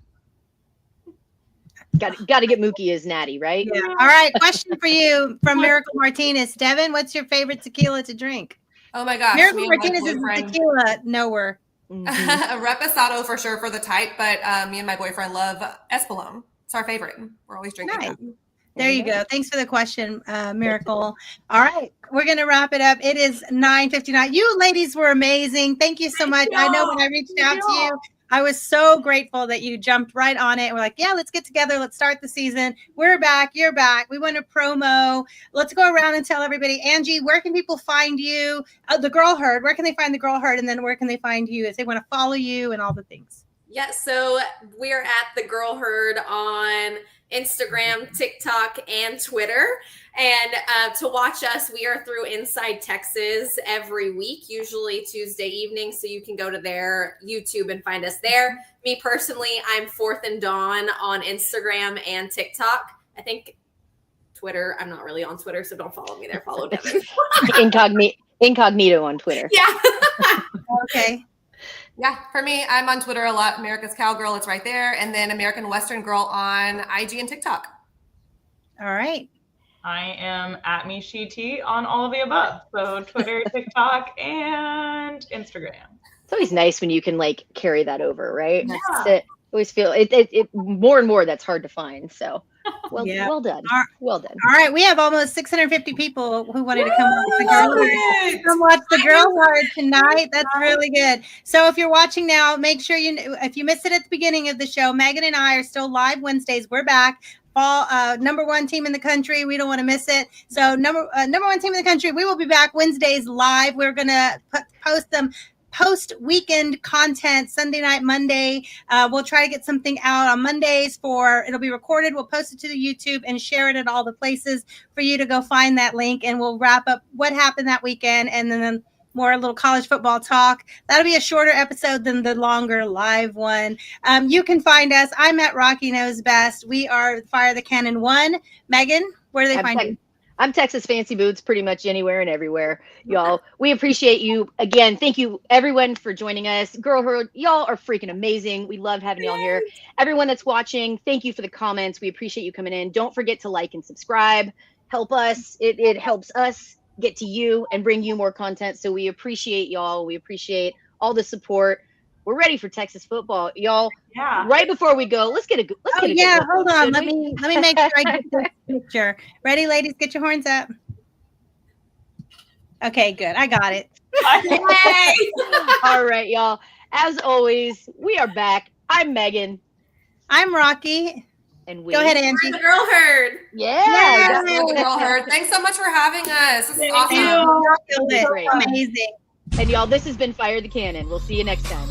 Got to get Mookie as natty, right? Yeah. All right. Question for you from Miracle Martinez. Devin, what's your favorite tequila to drink? Oh my gosh. Miracle me and my Martinez is a boyfriend- tequila knower. Mhm. a reposado for sure for the type, but me and my boyfriend love Espolón. It's our favorite. We're always drinking Nice. that. There you go. Thanks for the question, Miracle. All right, we're gonna wrap it up. It is 9:59. You ladies were amazing. Thank you so much. I know when I reached out to you, I was so grateful that you jumped right on it. We're like, yeah, let's get together. Let's start the season. We're back. You're back. We want a promo. Let's go around and tell everybody. Angie, where can people find you? The Girl Herd. Where can they find the Girl Herd? And then where can they find you if they want to follow you and all the things? Yeah, so we're at the Girl Herd on Instagram, TikTok, and Twitter. And to watch us, we are through Inside Texas every week, usually Tuesday evening. So you can go to their YouTube and find us there. Me personally, I'm Fourth and Dawn on Instagram and TikTok. I think Twitter, I'm not really on Twitter, so don't follow me there. Follow Devin. Incognito on Twitter. Yeah. Okay. Yeah, for me, I'm on Twitter a lot. America's Cowgirl, it's right there. And then American Western Girl on IG and TikTok. All right. I am at MeSheT on all of the above. So Twitter, TikTok, and Instagram. It's always nice when you can like carry that over, right? Yeah. I always feel it more and more that's hard to find. So well done. Well done. All right. We have almost 650 people who wanted to come watch the Girl Herd. Come watch the Girl Herd tonight. That's really good. So if you're watching now, make sure if you missed it at the beginning of the show, Megan and I are still live Wednesdays. We're back. Fall number one team in the country. We don't want to miss it. So number one team in the country. We will be back Wednesdays live. We're gonna post them. Post weekend content Sunday night, Monday. We'll try to get something out on Mondays it'll be recorded. We'll post it to the YouTube and share it at all the places for you to go find that link. And we'll wrap up what happened that weekend and then more a little college football talk. That'll be a shorter episode than the longer live one. You can find us. I'm at Rocky Knows Best. We are Fire the Cannon 1. Megan, where do they find you? I'm Texas Fancy Boots pretty much anywhere and everywhere, y'all. We appreciate you. Again, thank you, everyone, for joining us. Girl Herd, y'all are freaking amazing. We love having y'all here. Everyone that's watching, thank you for the comments. We appreciate you coming in. Don't forget to like and subscribe. Help us. It helps us get to you and bring you more content. So we appreciate y'all. We appreciate all the support. We're ready for Texas football, y'all. Yeah. Right before we go, let's get a good. Hold on. Let me make sure I get this picture. Ready, ladies? Get your horns up. Okay, good. I got it. All right, y'all. As always, we are back. I'm Megan. I'm Rocky. And we go ahead, Angie. We're the Girl Herd. Yeah. The Girl Herd. Thanks so much for having us. This is awesome. You. Amazing. And y'all, this has been Fire the Cannon. We'll see you next time.